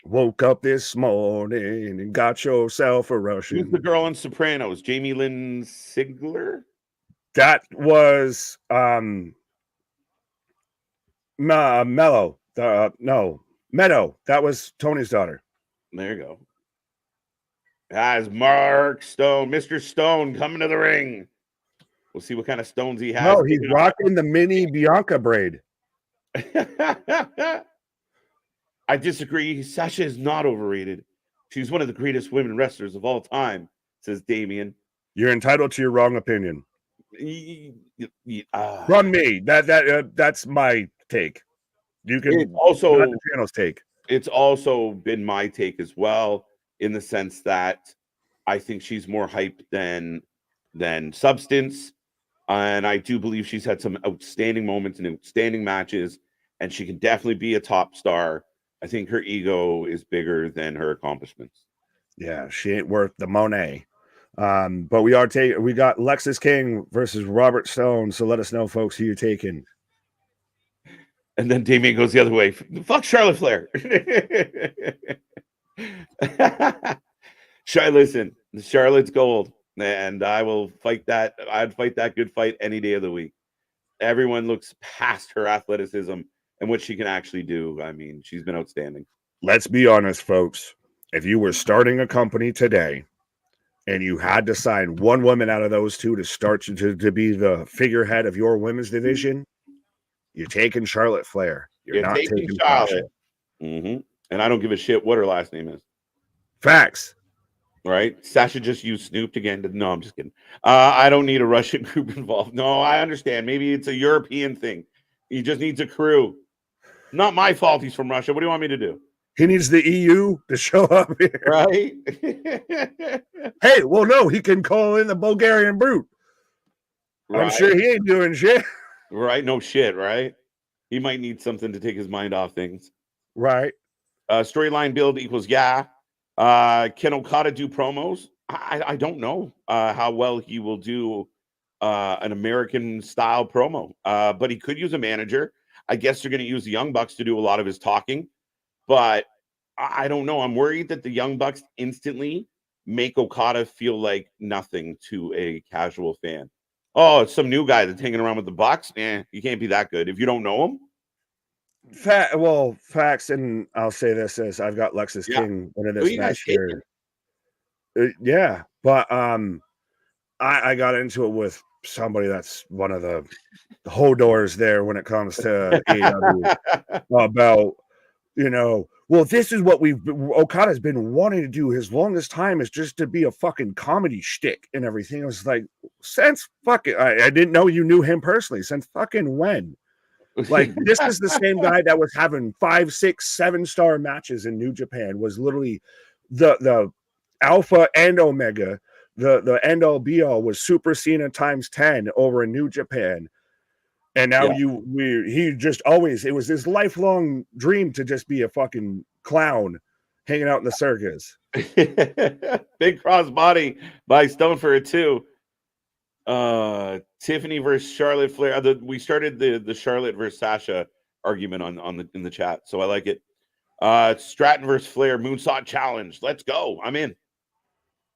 S2: Woke up this morning and got yourself a Russian.
S1: Who's the girl in Sopranos? Jamie Lynn Sigler?
S2: That was Mello. No, Meadow. That was Tony's daughter.
S1: There you go. As Mark Stone, Mr. Stone coming to the ring. We'll see what kind of stones he has.
S2: No, he's rocking the mini Bianca braid.
S1: I disagree. Sasha is not overrated. She's one of the greatest women wrestlers of all time, says Damien.
S2: You're entitled to your wrong opinion. From me. That's my take. You can
S1: also
S2: the channel's take.
S1: It's also been my take as well, in the sense that I think she's more hype than substance. And I do believe she's had some outstanding moments and outstanding matches, and she can definitely be a top star. I think her ego is bigger than her accomplishments.
S2: Yeah, she ain't worth the money. But we got Lexis King versus Robert Stone. So let us know, folks, who you're taking.
S1: And then Damien goes the other way. Fuck Charlotte Flair. Listen, Charlotte's gold, and I will fight that. I'd fight that good fight any day of the week. Everyone looks past her athleticism and what she can actually do. I mean, she's been outstanding.
S2: Let's be honest, folks. If you were starting a company today and you had to sign one woman out of those two to start to be the figurehead of your women's division, you're taking Charlotte Flair. You're not taking Charlotte.
S1: Mm-hmm. And I don't give a shit what her last name is.
S2: Facts.
S1: Right? Sasha just used Snoop again. No, I'm just kidding. I don't need a Russian group involved. No, I understand. Maybe it's a European thing. He just needs a crew. Not my fault he's from Russia. What do you want me to do?
S2: He needs the EU to show up here.
S1: Right?
S2: Hey, well, no, he can call in the Bulgarian brute.
S1: Right.
S2: I'm sure he ain't doing shit.
S1: Right? No shit, right? He might need something to take his mind off things.
S2: Right.
S1: Storyline build equals yeah. Can Okada do promos? I don't know how well he will do an American style promo, but he could use a manager. I guess they're going to use the Young Bucks to do a lot of his talking, but I don't know. I'm worried that the Young Bucks instantly make Okada feel like nothing to a casual fan. Oh, it's some new guy that's hanging around with the Bucks. You can't be that good if you don't know him.
S2: Facts, and I'll say this as I've got Lexus King into this match here. Yeah, but I got into it with somebody that's one of the hodors there when it comes to AEW about, well, this is what Okada's been wanting to do his longest time, is just to be a fucking comedy shtick and everything. I was like, since fucking, I didn't know you knew him personally. Since fucking when? Like, this is the same guy that was having 5, 6, 7-star matches in New Japan, was literally the alpha and omega, the end all be all, was Super Cena times 10 over in New Japan. And now he just always, it was his lifelong dream to just be a fucking clown hanging out in the circus.
S1: Big crossbody by Stone for it too. Tiffany versus Charlotte Flair. We started the Charlotte versus Sasha argument in the chat, so I like it. Stratton versus Flair moonsault challenge. Let's go. I'm in.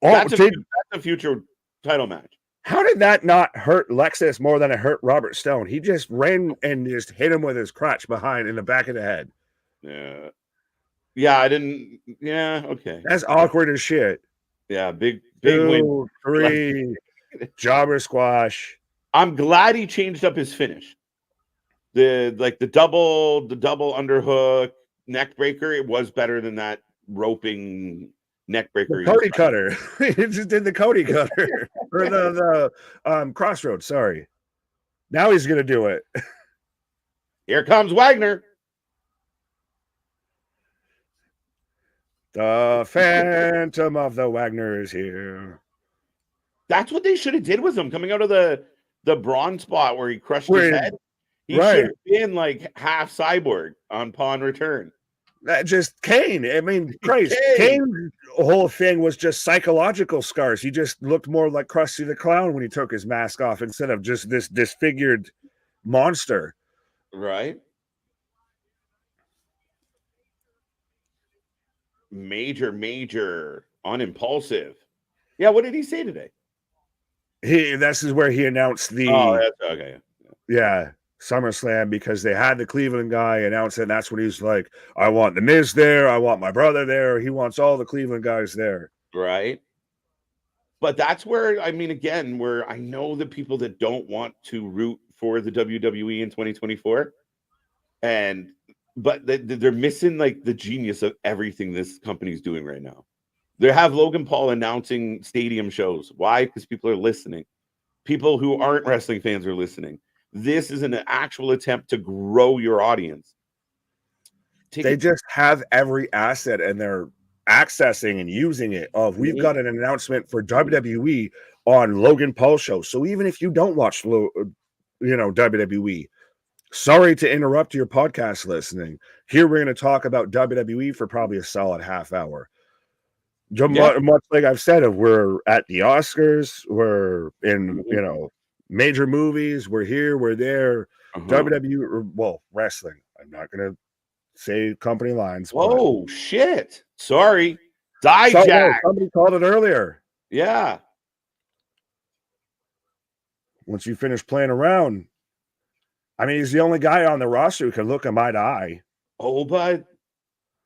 S1: That's a future title match.
S2: How did that not hurt Lexus more than it hurt Robert Stone? He just ran and just hit him with his crotch behind in the back of the head.
S1: Yeah, I didn't. Yeah, okay.
S2: That's awkward as shit.
S1: Yeah, big
S2: 2,
S1: win.
S2: 3, jobber squash.
S1: I'm glad he changed up his finish. The double underhook neck breaker. It was better than that roping neck breaker.
S2: Cody cutter. He just did the Cody cutter or the crossroads. Sorry. Now he's gonna do it.
S1: Here comes Wagner.
S2: The Phantom of the Wagner is here.
S1: That's what they should have did with him coming out of the bronze spot where he crushed his head. He should have been like half cyborg on Pawn Return.
S2: That just Kane. I mean, Christ, Kane's whole thing was just psychological scars. He just looked more like Krusty the Clown when he took his mask off instead of just this disfigured monster.
S1: Right. Major on Impulsive. Yeah, what did he say today?
S2: This is where he announced the
S1: that's okay.
S2: Yeah, SummerSlam, because they had the Cleveland guy announce it, and that's when he's like, I want the Miz there, I want my brother there, he wants all the Cleveland guys there.
S1: Right. But that's where, I mean, again, where I know the people that don't want to root for the WWE in 2024, but they're missing like the genius of everything this company's doing right now. They have Logan Paul announcing stadium shows. Why? Because people are listening. People who aren't wrestling fans are listening. This is an actual attempt to grow your audience.
S2: They just have every asset and they're accessing and using it. We've got an announcement for WWE on Logan Paul's show. So even if you don't watch, WWE, sorry to interrupt your podcast listening. Here we're going to talk about WWE for probably a solid half hour. Much like I've said, we're at the Oscars, we're in major movies, we're here, we're there. WWE, wrestling. I'm not going to say company lines.
S1: Whoa, shit! Sorry, Dijak.
S2: Somebody called it earlier.
S1: Yeah.
S2: Once you finish playing around, I mean, he's the only guy on the roster who can look him eye to eye.
S1: Oba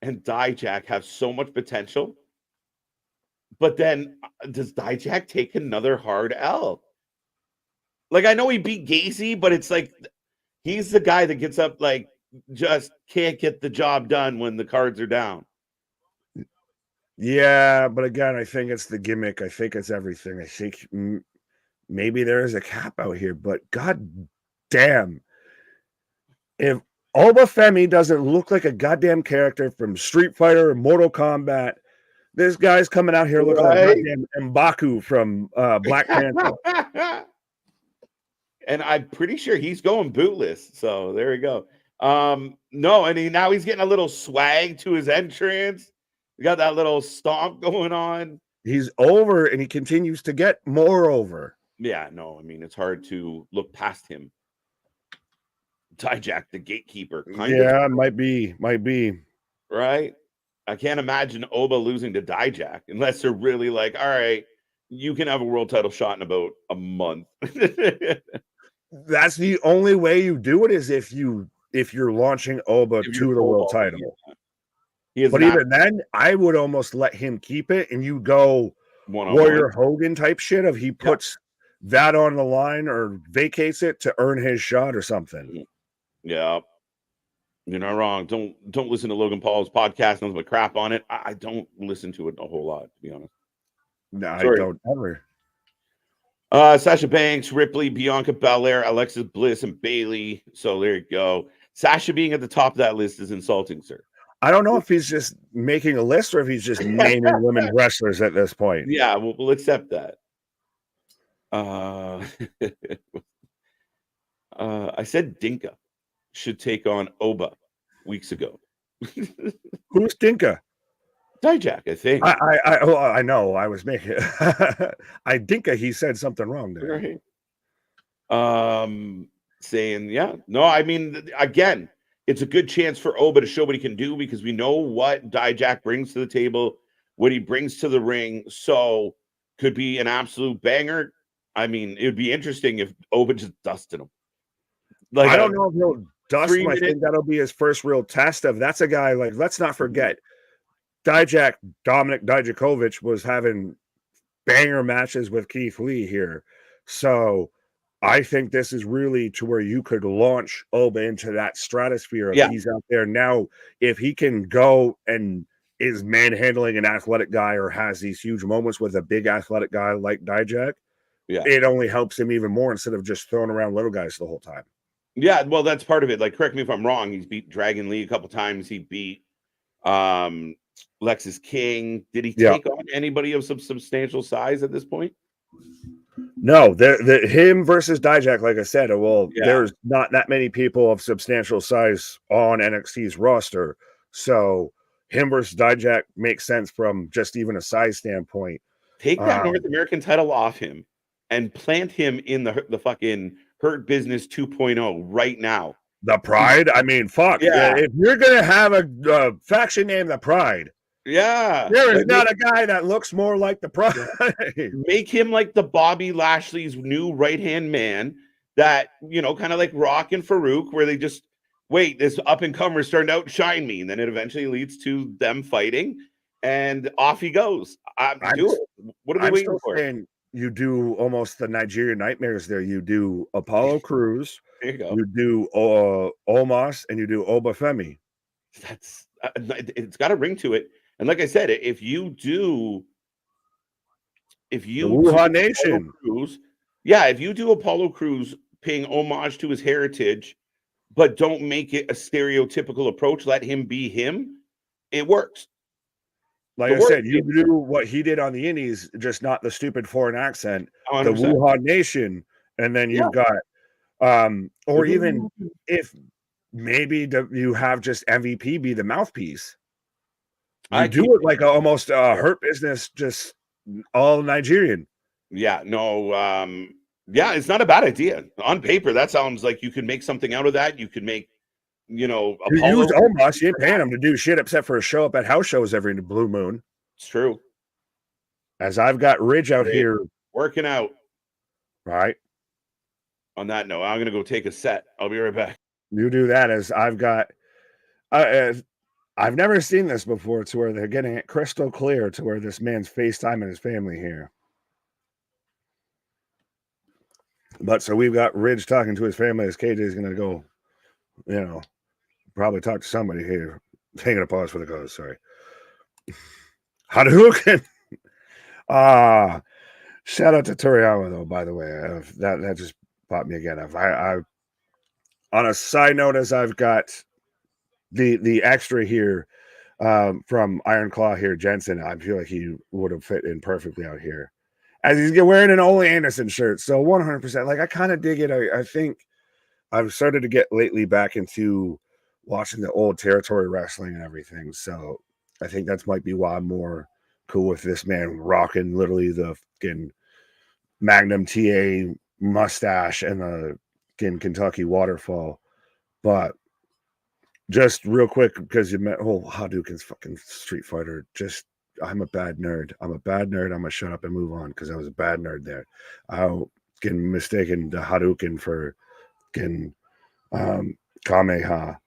S1: and Dijak have so much potential. But then does Dijak take another hard L? Like, I know he beat Gacy, but it's like he's the guy that gets up, like, just can't get the job done when the cards are down.
S2: Yeah, but again, I think it's the gimmick. I think it's everything. I think maybe there is a cap out here, but god damn, if Oba Femi doesn't look like a goddamn character from Street Fighter or Mortal Kombat, this guy's coming out here looking like
S1: Right?
S2: goddamn M'Baku from Black Panther.
S1: And I'm pretty sure he's going bootless. So there we go. No, and now he's getting a little swag to his entrance. We got that little stomp going on.
S2: He's over and he continues to get more over.
S1: Yeah, no, I mean, it's hard to look past him. Dijak, the gatekeeper, kind of.
S2: Might be.
S1: Right? I can't imagine Oba losing to Dijak unless they're really like, all right, you can have a world title shot in about a month.
S2: That's the only way you do it is if you're launching Oba to the world title. But even then, I would almost let him keep it and you go Warrior Hogan type shit of he puts that on the line or vacates it to earn his shot or something.
S1: Yeah. You're not wrong. Don't listen to Logan Paul's podcast, nothing but crap on it. I don't listen to it a whole lot, to be honest.
S2: No, I don't ever.
S1: Sasha Banks, Ripley, Bianca Belair, Alexis Bliss, and Bailey. So there you go. Sasha being at the top of that list is insulting, sir.
S2: I don't know if he's just making a list or if he's just naming women wrestlers at this point.
S1: Yeah, we'll accept that. I said Dinka should take on Oba weeks ago.
S2: Who's Dinka?
S1: Dijak, I think.
S2: I know. I was making. I think he said something wrong there.
S1: Right. Saying no. I mean, again, it's a good chance for Oba to show what he can do because we know what Dijak brings to the table, what he brings to the ring. So could be an absolute banger. I mean, it would be interesting if Oba just dusted him.
S2: Like I don't know if he'll dust him. I think that'll be his first real test of. That's a guy like. Let's not forget. Dijak, Dominic Dijakovic was having banger matches with Keith Lee here. So I think this is really to where you could launch Oba into that stratosphere of he's out there now. If he can go and is manhandling an athletic guy or has these huge moments with a big athletic guy like Dijak, it only helps him even more instead of just throwing around little guys the whole time.
S1: Yeah, well, that's part of it. Like, correct me if I'm wrong. He's beat Dragon Lee a couple times. He beat Lexus King. Did he take on anybody of some substantial size at this point?
S2: No, him versus Dijak, like I said, there's not that many people of substantial size on NXT's roster. So him versus Dijak makes sense from just even a size standpoint.
S1: Take that North American title off him and plant him in the fucking Hurt Business 2.0 right now.
S2: The Pride? I mean, fuck. Yeah. If you're going to have a faction named the Pride, there is not a guy that looks more like the Pride.
S1: Make him like the Bobby Lashley's new right-hand man that, kind of like Rock and Farouk, where they just, wait, this up-and-comer is starting to outshine me. And then it eventually leads to them fighting, and off he goes. Do it. What are we waiting for?
S2: You do almost the Nigerian Nightmares there. You do Apollo Crews.
S1: There you go.
S2: You do Omos, and you do Oba Femi.
S1: That's it's got a ring to it. And like I said, if you do
S2: Wuhan Nation,
S1: Crews, if you do Apollo Crews paying homage to his heritage, but don't make it a stereotypical approach, let him be him, it works.
S2: Like I said, you do what he did on the Indies, just not the stupid foreign accent,
S1: 100%.
S2: The Wuhan Nation, and then you've got, or even if maybe you have just MVP be the mouthpiece. You do it like almost Hurt Business, just all Nigerian.
S1: Yeah, no, it's not a bad idea. On paper, that sounds like you could make something out of that. You could make,
S2: you use Omos, you ain't paying him to do shit except for show up at house shows every blue moon.
S1: It's true.
S2: As I've got Ridge out here
S1: working out.
S2: Right.
S1: On that note, I'm gonna go take a set. I'll be right back.
S2: You do that as I've got. I've never seen this before to where they're getting it crystal clear to where this man's FaceTiming his family here. But so we've got Ridge talking to his family as KJ's going to go, probably talk to somebody here. Taking a pause for the cause, sorry. Hadouken. Shout out to Toriyama though, by the way. That just popped me again. I on a side note, as I've got the extra here from Iron Claw here, Jensen, I feel like he would have fit in perfectly out here. As he's wearing an Ole Anderson shirt. So 100%. Like, I kind of dig it. I think I've started to get lately back into watching the old territory wrestling and everything. So I think that might be why I'm more cool with this man rocking literally the fucking Magnum TA mustache and the fucking Kentucky waterfall. But just real quick, because you met Hadouken's fucking Street Fighter. Just, I'm a bad nerd. I'm gonna shut up and move on because I was a bad nerd there. I getting mistaken the Hadouken for getting Kameha.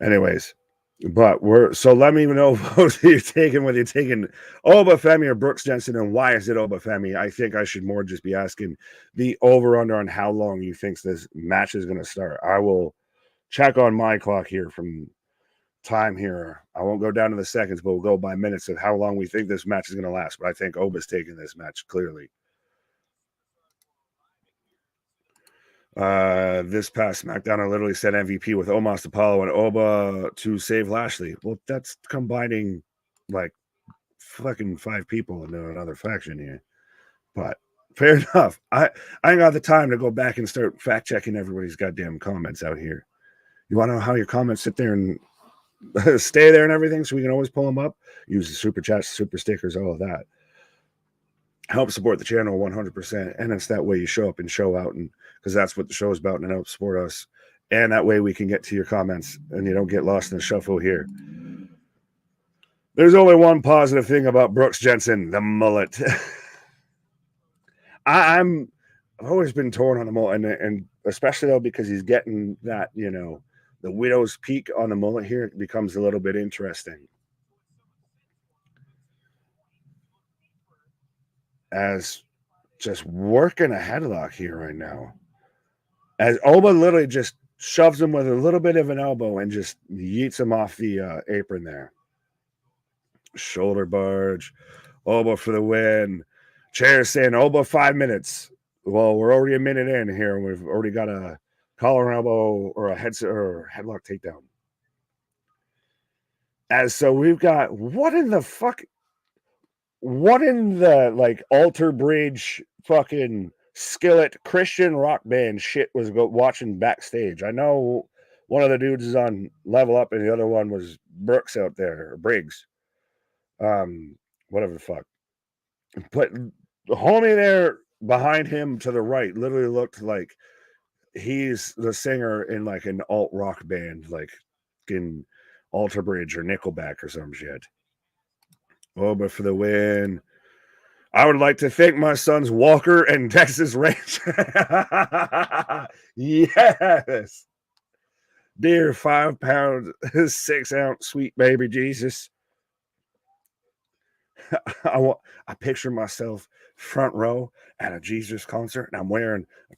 S2: Anyways, but so let me know what you're taking, whether you're taking Oba Femi or Brooks Jensen, and why is it Oba Femi? I think I should more just be asking the over-under on how long you think this match is going to start. I will check on my clock here from time here. I won't go down to the seconds, but we'll go by minutes of how long we think this match is going to last. But I think Oba's taking this match clearly. This past SmackDown, I literally said MVP with Omos Apollo and Oba to save Lashley. Well, that's combining like fucking 5 people into another faction here. But fair enough. I ain't got the time to go back and start fact checking everybody's goddamn comments out here. You want to know how your comments sit there and stay there and everything, so we can always pull them up? Use the super chats, super stickers, all of that. Help support the channel 100%, and it's that way you show up and show out, and because that's what the show is about, and help support us, and that way we can get to your comments and you don't get lost in the shuffle here. There's only one positive thing about Brooks Jensen: the mullet. I've always been torn on the mullet, and especially though because he's getting that, you know, the widow's peak on the mullet here. It becomes a little bit interesting. As just working a headlock here right now. As Oba literally just shoves him with a little bit of an elbow and just yeets him off the apron there. Shoulder barge. Oba for the win. Chair saying Oba 5 minutes. Well, we're already a minute in here, and we've already got a collar elbow or a headlock takedown. As so we've got what in the like Alter Bridge fucking skillet Christian rock band shit was watching Backstage. I know one of the dudes is on Level Up and the other one was Brooks out there, or Briggs. Whatever the fuck. But the homie there behind him to the right literally looked like he's the singer in like an alt rock band, like in Alter Bridge or Nickelback or some shit. Oh, but for the win. I would like to thank my sons Walker and Texas Ranger. Yes. Dear 5 pound, 6 ounce sweet baby Jesus. I picture myself front row at a Jesus concert, and I'm wearing a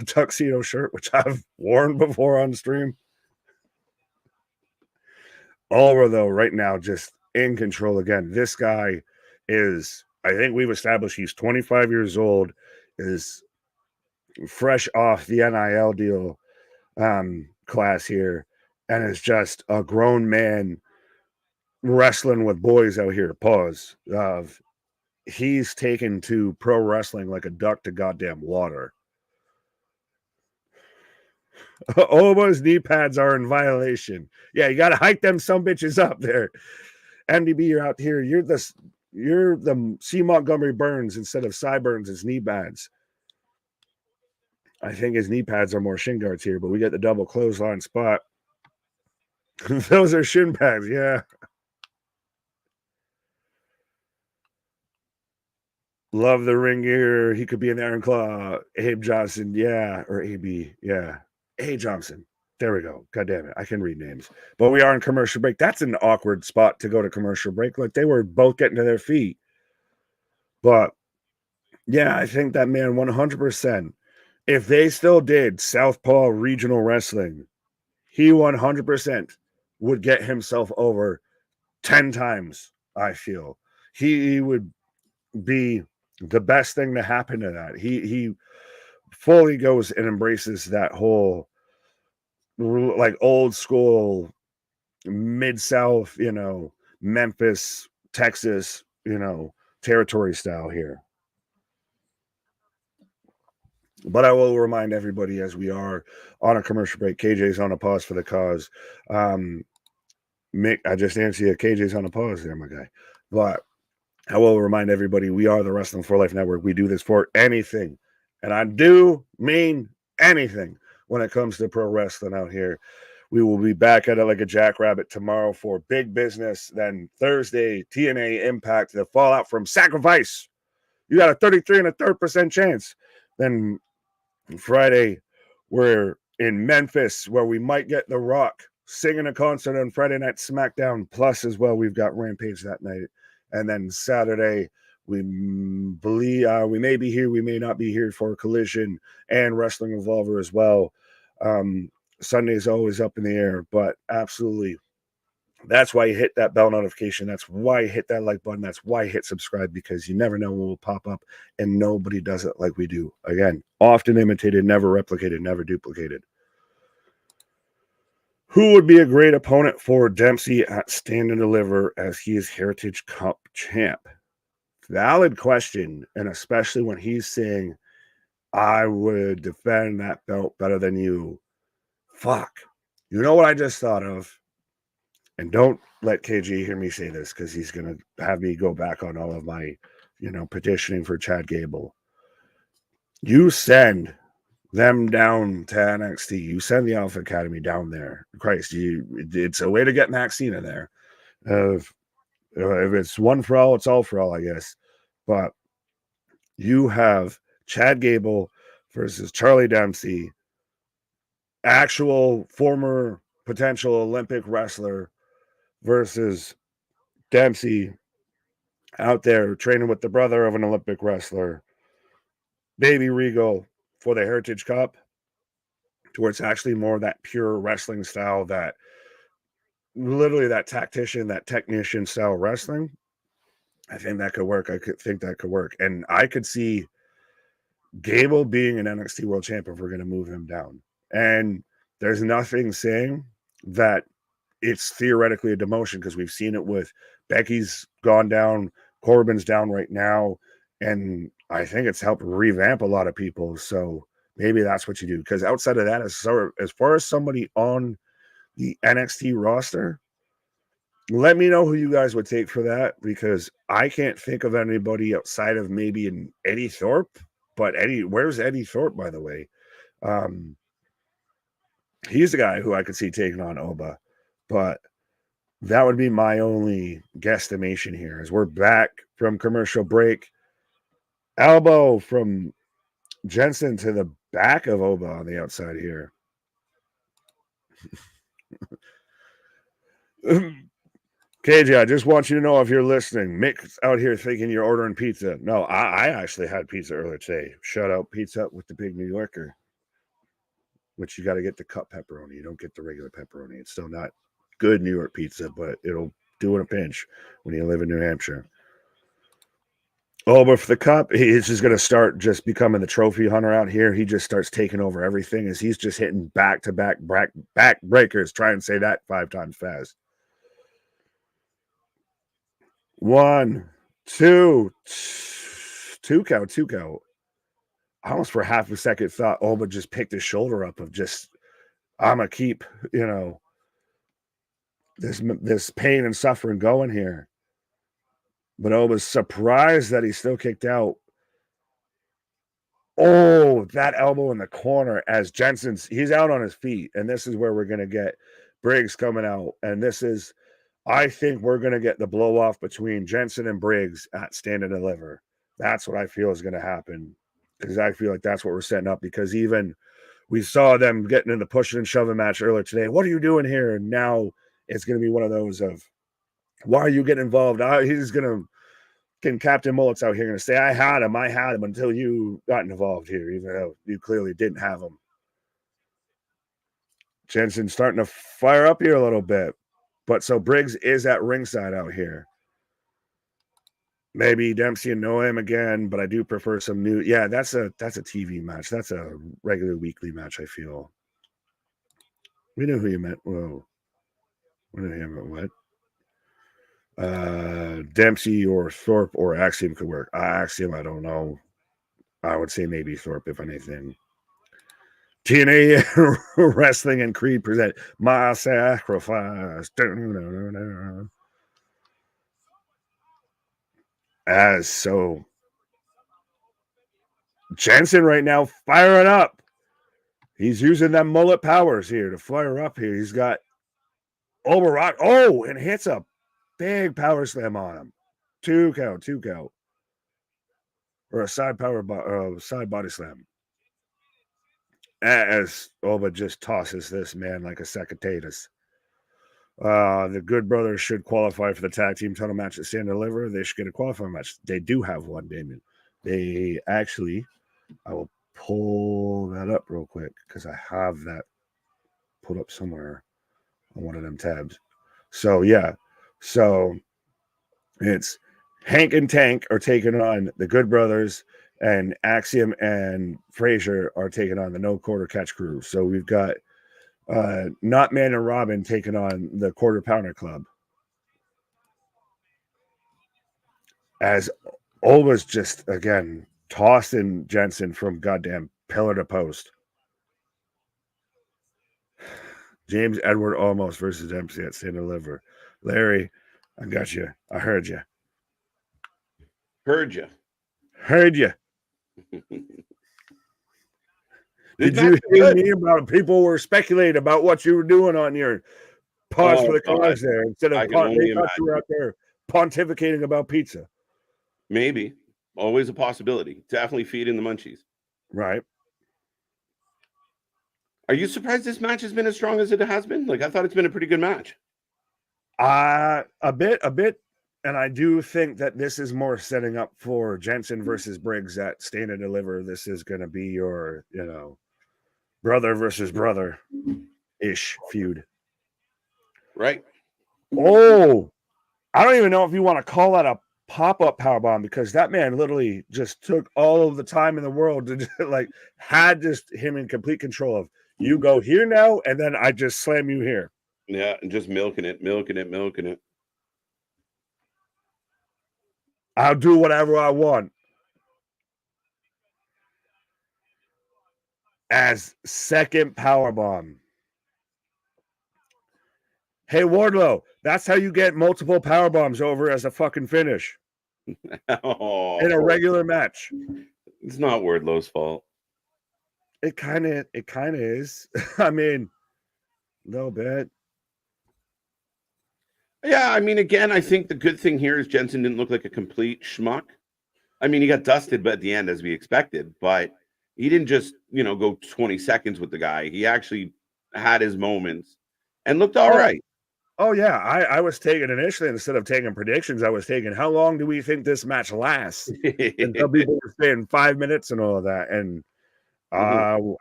S2: tuxedo shirt, which I've worn before on stream. Oliver, though, right now, just in control again. This guy is, I think we've established he's 25 years old, is fresh off the NIL deal class here, and is just a grown man wrestling with boys out here. Pause. He's taken to pro wrestling like a duck to goddamn water. Oba's knee pads are in violation. Yeah, you got to hike them some bitches up there. MDB, you're out here. You're the C. Montgomery Burns instead of Cyburns as knee pads. I think his knee pads are more shin guards here, but we get the double clothesline spot. Those are shin pads, yeah. Love the ring gear. He could be an Aaron Claw. Abe Johnson, yeah. Or AB, yeah. A. Johnson. There we go. God damn it. I can read names. But we are in commercial break. That's an awkward spot to go to commercial break. Like, they were both getting to their feet. But, yeah, I think that man 100%. If they still did Southpaw Regional Wrestling, he 100% would get himself over 10 times, I feel. he would be the best thing to happen to that. He fully goes and embraces that whole like old school Mid-South, Memphis, Texas, territory style here. But I will remind everybody, as we are on a commercial break, KJ's on a pause for the cause. Mick, I just answered you. KJ's on a pause there, my guy. But I will remind everybody, we are the Wrestling for Life Network. We do this for anything. And I do mean anything when it comes to pro wrestling out here. We will be back at it like a jackrabbit tomorrow for Big Business. Then Thursday, TNA Impact, the fallout from Sacrifice. You got a 33 and a third % chance. Then Friday, we're in Memphis, where we might get The Rock singing a concert on Friday Night SmackDown. Plus, as well, we've got Rampage that night. And then Saturday, we believe we may be here, we may not be here for Collision and Wrestling Revolver as well. Sunday's always up in the air, but absolutely, that's why you hit that bell notification. That's why you hit that like button. That's why you hit subscribe, because you never know when will pop up, and nobody does it like we do. Again, often imitated, never replicated, never duplicated. Who would be a great opponent for Dempsey at Stand and Deliver, as he is Heritage Cup champ? Valid question, and especially when he's saying, I would defend that belt better than you. Fuck. You know what I just thought of? And don't let KG hear me say this, because he's going to have me go back on all of my, petitioning for Chad Gable. You send them down to NXT. You send the Alpha Academy down there. Christ, it's a way to get Maxine in there. If it's one for all, it's all for all, I guess. But you have Chad Gable versus Charlie Dempsey, actual former potential Olympic wrestler, versus Dempsey out there training with the brother of an Olympic wrestler, Baby Regal, for the Heritage Cup, to where it's actually more of that pure wrestling style, that literally that tactician, that technician style wrestling. I think that could work. And I could see Gable being an NXT World Champion if we're going to move him down. And there's nothing saying that it's theoretically a demotion, because we've seen it with Becky's gone down, Corbin's down right now, and I think it's helped revamp a lot of people. So maybe that's what you do, because outside of that, as far as somebody on the NXT roster, let me know who you guys would take for that, because I can't think of anybody outside of maybe an Eddie Thorpe. But where's Eddie Thorpe, by the way? He's the guy who I could see taking on Oba. But that would be my only guesstimation here, as we're back from commercial break. Elbow from Jensen to the back of Oba on the outside here. KJ, I just want you to know, if you're listening, Mick's out here thinking you're ordering pizza. No, I actually had pizza earlier today. Shout out Pizza with the Big New Yorker, which you got to get the cut pepperoni. You don't get the regular pepperoni. It's still not good New York pizza, but it'll do in a pinch when you live in New Hampshire. Oh, but for the cup, he's just going to start just becoming the trophy hunter out here. He just starts taking over everything, as he's just hitting back-to-back back breakers. Try and say that 5 times fast. 1, 2 count. I almost for half a second thought Oba just picked his shoulder up of just, I'm going to keep, this pain and suffering going here. But Oba's surprised that he's still kicked out. Oh, that elbow in the corner as he's out on his feet. And this is where we're going to get Briggs coming out. And I think we're going to get the blow off between Jensen and Briggs at Stand and Deliver. That's what I feel is going to happen, because I feel like that's what we're setting up, because even we saw them getting in the pushing and shoving match earlier today. What are you doing here? And now it's going to be one of those of, why are you getting involved? He's going to get Captain Mullet's out here going to say, I had him until you got involved here, even though you clearly didn't have him. Jensen's starting to fire up here a little bit. But so Briggs is at ringside out here. Maybe Dempsey and Noam again, but I do prefer some new. Yeah, that's a TV match. That's a regular weekly match, I feel. We know who you meant. Whoa. What did you meant? What? Dempsey or Thorpe or Axiom could work. Axiom, I don't know. I would say maybe Thorpe, if anything. TNA Wrestling and Creed present My Sacrifice. As so, Jensen right now firing up. He's using them mullet powers here to fire up here. He's got Overrock. Oh, and hits a big power slam on him. 2 count. Or a side side body slam. As Oba just tosses this man like a sack of potatoes. The Good Brothers should qualify for the tag team title match at Stand and Deliver. They should get a qualifying match. They do have one, Damien. They actually, I will pull that up real quick because I have that put up somewhere on one of them tabs. So, yeah. So, it's Hank and Tank are taking on the Good Brothers, and Axiom and Frazier are taking on the No Quarter Catch Crew. So, we've got Not Man and Robin taking on the Quarter Pounder Club. As Olva's just, again, tossing Jensen from goddamn pillar to post. James Edward almost versus Dempsey at Stand and Deliver. Larry, I got you. I heard you.
S1: Heard you.
S2: Did you hear me about people were speculating about what you were doing on your pause for the cause there instead of they thought you were out there pontificating about pizza?
S1: Maybe. Always a possibility. Definitely feeding the munchies.
S2: Right.
S1: Are you surprised this match has been as strong as it has been? Like, I thought it's been a pretty good match.
S2: A bit. And I do think that this is more setting up for Jensen versus Briggs at Stand and Deliver. This is going to be your, brother versus brother-ish feud.
S1: Right.
S2: Oh, I don't even know if you want to call that a pop-up powerbomb because that man literally just took all of the time in the world to had just him in complete control of you go here now, and then I just slam you here.
S1: Yeah, and just milking it.
S2: I'll do whatever I want. As second powerbomb. Hey, Wardlow, that's how you get multiple powerbombs over as a fucking finish. In a regular match.
S1: It's not Wardlow's fault.
S2: It kind of is. I mean, a little bit.
S1: Yeah, I mean, again, I think the good thing here is Jensen didn't look like a complete schmuck. I mean, he got dusted at the end as we expected, but he didn't just, go 20 seconds with the guy. He actually had his moments and looked all right.
S2: Oh, yeah. I was taking initially, instead of taking predictions, I was taking how long do we think this match lasts? And some people were saying 5 minutes and all of that. And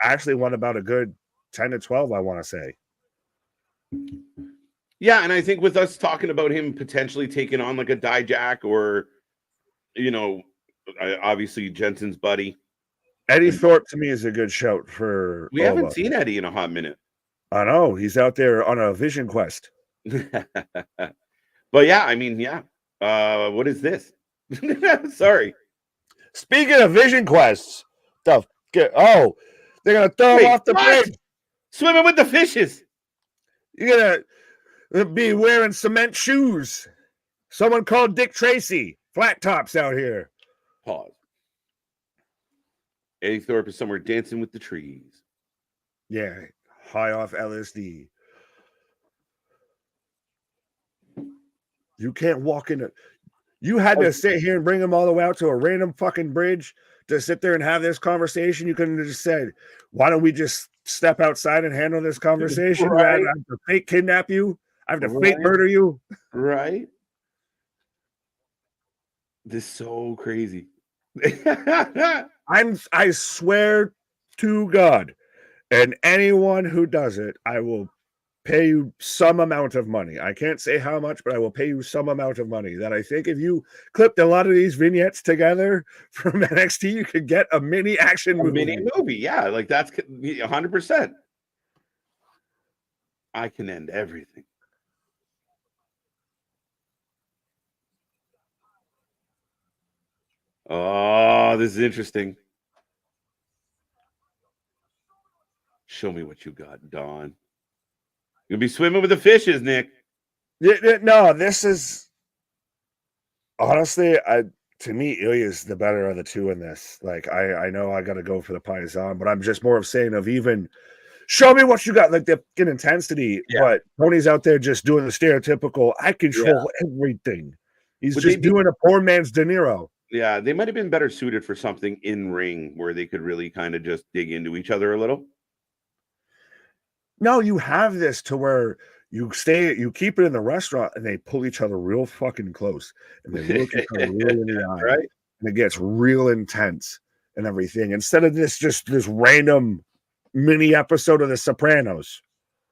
S2: actually won about a good 10 to 12, I want to say.
S1: Yeah, and I think with us talking about him potentially taking on like a Dijak or, obviously Jensen's buddy.
S2: Eddie Thorpe to me is a good shout for.
S1: We haven't seen Eddie in a hot minute.
S2: I know. He's out there on a vision quest.
S1: But yeah, I mean, yeah. What is this? Sorry.
S2: Speaking of vision quests, they're gonna throw him off the bridge.
S1: Swimming with the fishes.
S2: You're gonna be wearing cement shoes. Someone called Dick Tracy. Flat tops out here.
S1: Pause. Eddie Thorpe is somewhere dancing with the trees.
S2: Yeah, high off LSD. You can't walk in. You had to sit here and bring them all the way out to a random fucking bridge to sit there and have this conversation. You couldn't have just said, why don't we just step outside and handle this conversation? Right. I have to fake kidnap you. I have to fake murder you.
S1: Right. This is so crazy.
S2: I swear to God, and anyone who does it, I will pay you some amount of money. I can't say how much, but I will pay you some amount of money that I think if you clipped a lot of these vignettes together from NXT, you could get a mini action movie.
S1: Mini movie, yeah, like that's 100%. I can end everything. Oh, this is interesting. Show me what you got, Don. You'll be swimming with the fishes, Nick.
S2: No, this is honestly, to me, Ilya is the better of the two in this. Like, I know I got to go for the Paisan, but I'm just more of saying of even show me what you got, like the intensity. Yeah. But Tony's out there just doing the stereotypical, I control everything. He's just doing a poor man's De Niro.
S1: Yeah, they might have been better suited for something in ring where they could really kind of just dig into each other a little.
S2: No, you have this to where you keep it in the restaurant and they pull each other real fucking close and they look each other real in the eye,
S1: right?
S2: And it gets real intense and everything. Instead of just this random mini episode of The Sopranos.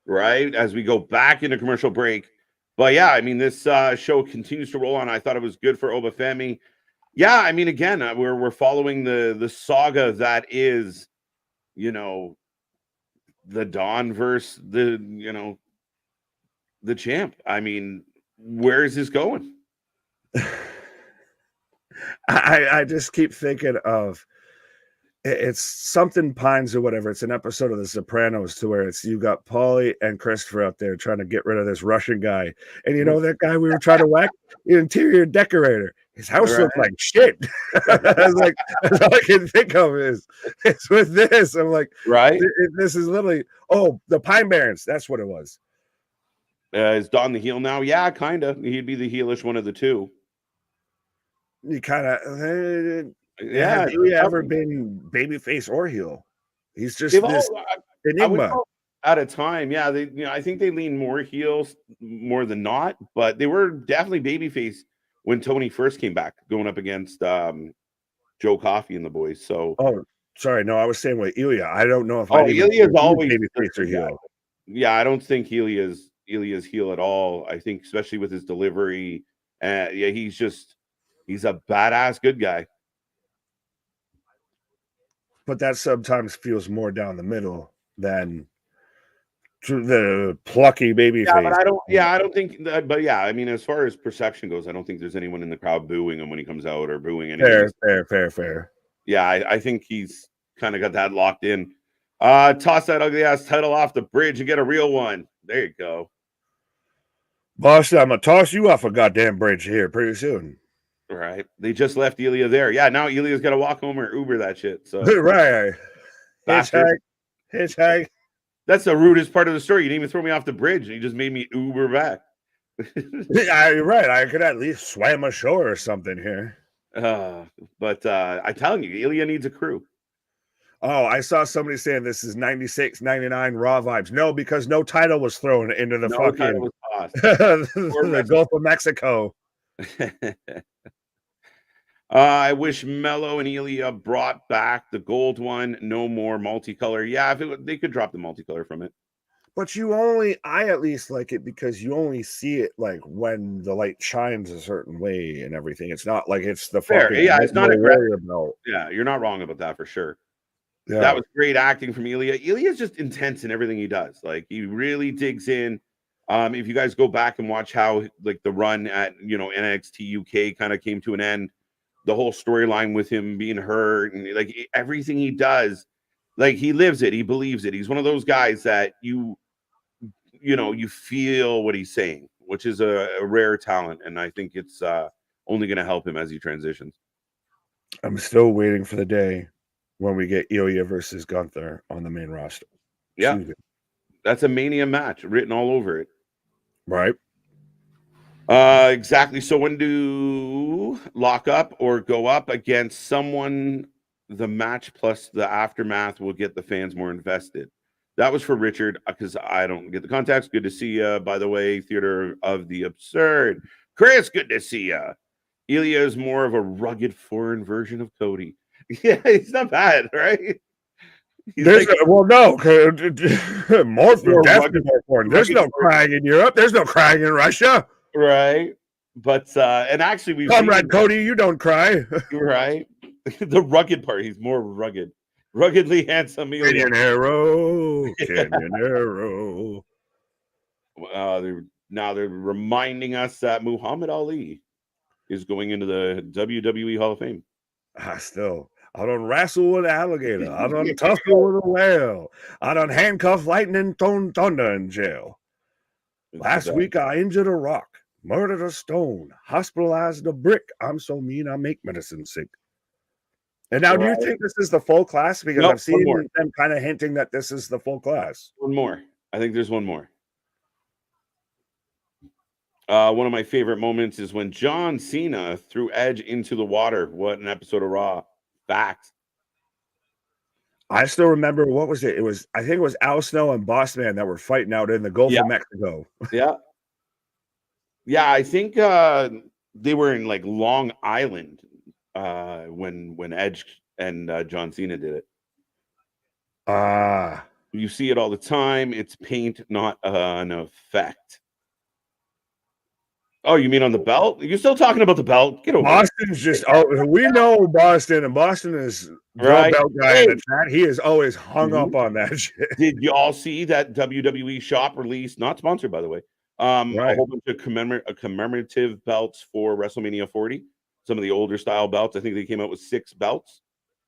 S1: Right, as we go back into commercial break. But yeah, I mean, this show continues to roll on. I thought it was good for Femi. Yeah, I mean, again, we're following the saga that is, you know, the Don versus the champ. I mean, where is this going?
S2: I just keep thinking of it's something Pines or whatever. It's an episode of The Sopranos to where you got Paulie and Christopher out there trying to get rid of this Russian guy. And you know that guy we were trying to whack? The interior decorator. His house looked like shit. I was like, that's all I can think of is it's with this. I'm like,
S1: right.
S2: This is literally the Pine Barrens. That's what it was.
S1: Is Don the heel now? Yeah, kind of. He'd be the heelish one of the two.
S2: You kind of have he ever been babyface or heel? He's just this enigma.
S1: At a time, yeah. I think they lean more heels more than not, but they were definitely babyface when Tony first came back, going up against Joe Coffey and the boys. So,
S2: sorry, no, I was saying with Ilya. I don't know if
S1: Ilya is always
S2: babyface or heel.
S1: Yeah, I don't think Ilya's heel at all. I think, especially with his delivery, he's a badass good guy.
S2: But that sometimes feels more down the middle than the plucky baby face.
S1: I don't think that, but yeah, I mean, as far as perception goes, I don't think there's anyone in the crowd booing him when he comes out or booing anything.
S2: Fair.
S1: Yeah, I think he's kind of got that locked in. Toss that ugly ass title off the bridge and get a real one. There you go.
S2: Boss, I'm gonna toss you off a goddamn bridge here pretty soon.
S1: Right. They just left Ilya there. Yeah, now Ilya's got to walk home or Uber that shit. So
S2: right. Hitchhike.
S1: That's the rudest part of the story. You didn't even throw me off the bridge. You just made me Uber back.
S2: You're right. I could at least swim ashore or something here.
S1: But I'm telling you, Ilya needs a crew.
S2: Oh, I saw somebody saying this is 96, 99 Raw vibes. No, because no title was thrown into the the Gulf of Mexico.
S1: I wish Mello and Ilya brought back the gold one. No more multicolor. Yeah, they could drop the multicolor from it.
S2: But I at least like it because you only see it like when the light shines a certain way and everything. It's not like it's the fucking
S1: it's not a warrior belt. Yeah, you're not wrong about that for sure. Yeah. That was great acting from Ilya. Ilya's just intense in everything he does. Like he really digs in. If you guys go back and watch how like the run at NXT UK kind of came to an end, the whole storyline with him being hurt and like everything he does, like he lives it, he believes it. He's one of those guys that you feel what he's saying, which is a rare talent, and I think it's only going to help him as he transitions.
S2: I'm still waiting for the day when we get Ilya versus Gunther on the main roster.
S1: Yeah, that's a Mania match written all over it.
S2: Right.
S1: Exactly. So when do lock up or go up against someone, the match plus the aftermath will get the fans more invested. That was for Richard because I don't get the context. Good to see you, by the way. Theater of the Absurd. Chris, good to see you. Ilya is more of a rugged foreign version of Cody. Yeah, he's not bad, right?
S2: There's
S1: like,
S2: more
S1: more
S2: definitely
S1: rugged,
S2: more porn. There's no crying in Europe. There's no crying in Russia.
S1: right? But and actually, we've
S2: Comrade
S1: seen
S2: Cody, you don't cry.
S1: right the rugged part. He's more ruggedly handsome.
S2: Canyon Arrow, Canyon Arrow.
S1: They're reminding us that Muhammad Ali is going into the WWE Hall of Fame.
S2: I don't wrestle with an alligator. I don't tussle with a whale. I don't handcuff lightning, thrown thunder in jail. Last week I injured a rock, murdered a stone, hospitalized a brick. I'm so mean I make medicine sick. And now, do you think this is the full class? Because
S1: Nope,
S2: I've seen them kind of hinting that this is the full class.
S1: One more. I think there's one more. One of my favorite moments is when John Cena threw Edge into the water. What an episode of Raw. Facts.
S2: I still remember, what was it? I think it was Al Snow and Boss Man that were fighting out in the Gulf of Mexico.
S1: Yeah. Yeah, I think they were in like Long Island when Edge and John Cena did it. You see it all the time. It's paint, not an effect. Oh, you mean on the belt? You're still talking about the belt? Get over
S2: Boston's just we know Boston, and Boston is the belt guy in the chat. He is always hung up on that shit.
S1: Did you all see that WWE shop released, not sponsored by the way, a whole bunch of commemorative belts for WrestleMania 40? Some of the older style belts. I think they came out with 6 belts.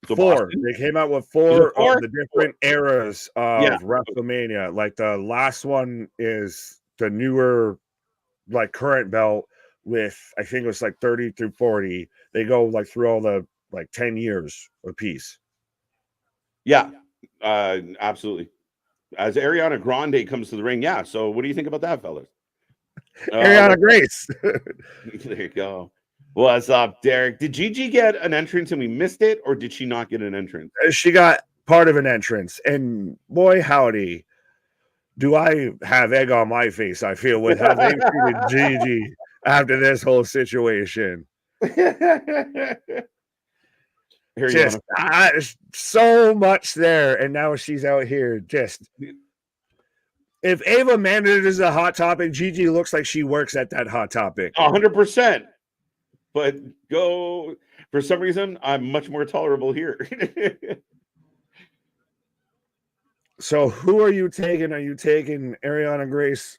S2: So 4. Boston, they came out with 4 of the different eras of WrestleMania. Like the last one is the newer, like current belt with, I think it was like 30 through 40. They go like through all the like 10 years a piece.
S1: Yeah, absolutely. As Arianna Grande comes to the ring, yeah. So what do you think about that, fellas?
S2: Arianna Grace.
S1: There you go. What's up, Derek? Did Gigi get an entrance and we missed it, or did she not get an entrance?
S2: She got part of an entrance, and boy howdy, do I have egg on my face, I feel, with how they treated Gigi after this whole situation. Just so much there, and now she's out here just... If Ava manages a Hot Topic, Gigi looks like she works at that Hot Topic.
S1: 100%. But for some reason, I'm much more tolerable here.
S2: So who are you taking? Are you taking Arianna Grace?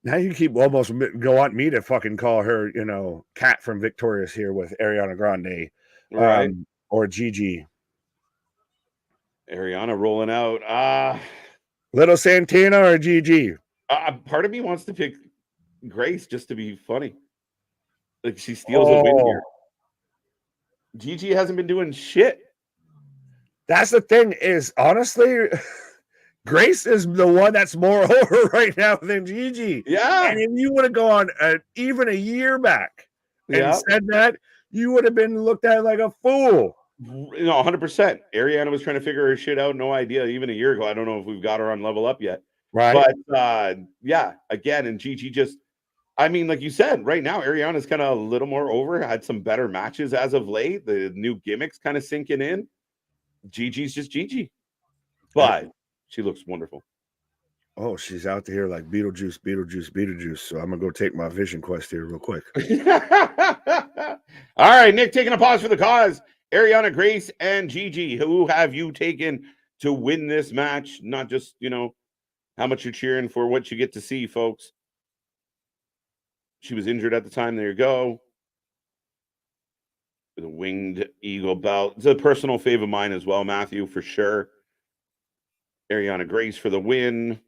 S2: Now you keep almost want me to fucking call her, Kat from Victorious here with Ariana Grande,
S1: right?
S2: Or Gigi.
S1: Arianna rolling out.
S2: Little Santina or Gigi?
S1: Part of me wants to pick Grace just to be funny. Like she steals a win here. Gigi hasn't been doing shit.
S2: That's the thing is, honestly, Grace is the one that's more over right now than Gigi.
S1: Yeah.
S2: And if you would have gone even a year back and said that, you would have been looked at like a fool.
S1: 100%. Arianna was trying to figure her shit out. No idea. Even a year ago, I don't know if we've got her on Level Up yet.
S2: Right.
S1: But again, and Gigi just, I mean, like you said, right now, Arianna's kind of a little more over, had some better matches as of late. The new gimmicks kind of sinking in. Gigi's just Gigi. But she looks wonderful.
S2: Oh, she's out here like Beetlejuice, Beetlejuice, Beetlejuice. So I'm going to go take my vision quest here real quick.
S1: All right, Nick, taking a pause for the cause. Arianna Grace and Gigi, who have you taken to win this match? Not just, how much you're cheering for what you get to see, folks. She was injured at the time. There you go. The winged eagle belt. It's a personal fave of mine as well, Matthew, for sure. Arianna Grace for the win.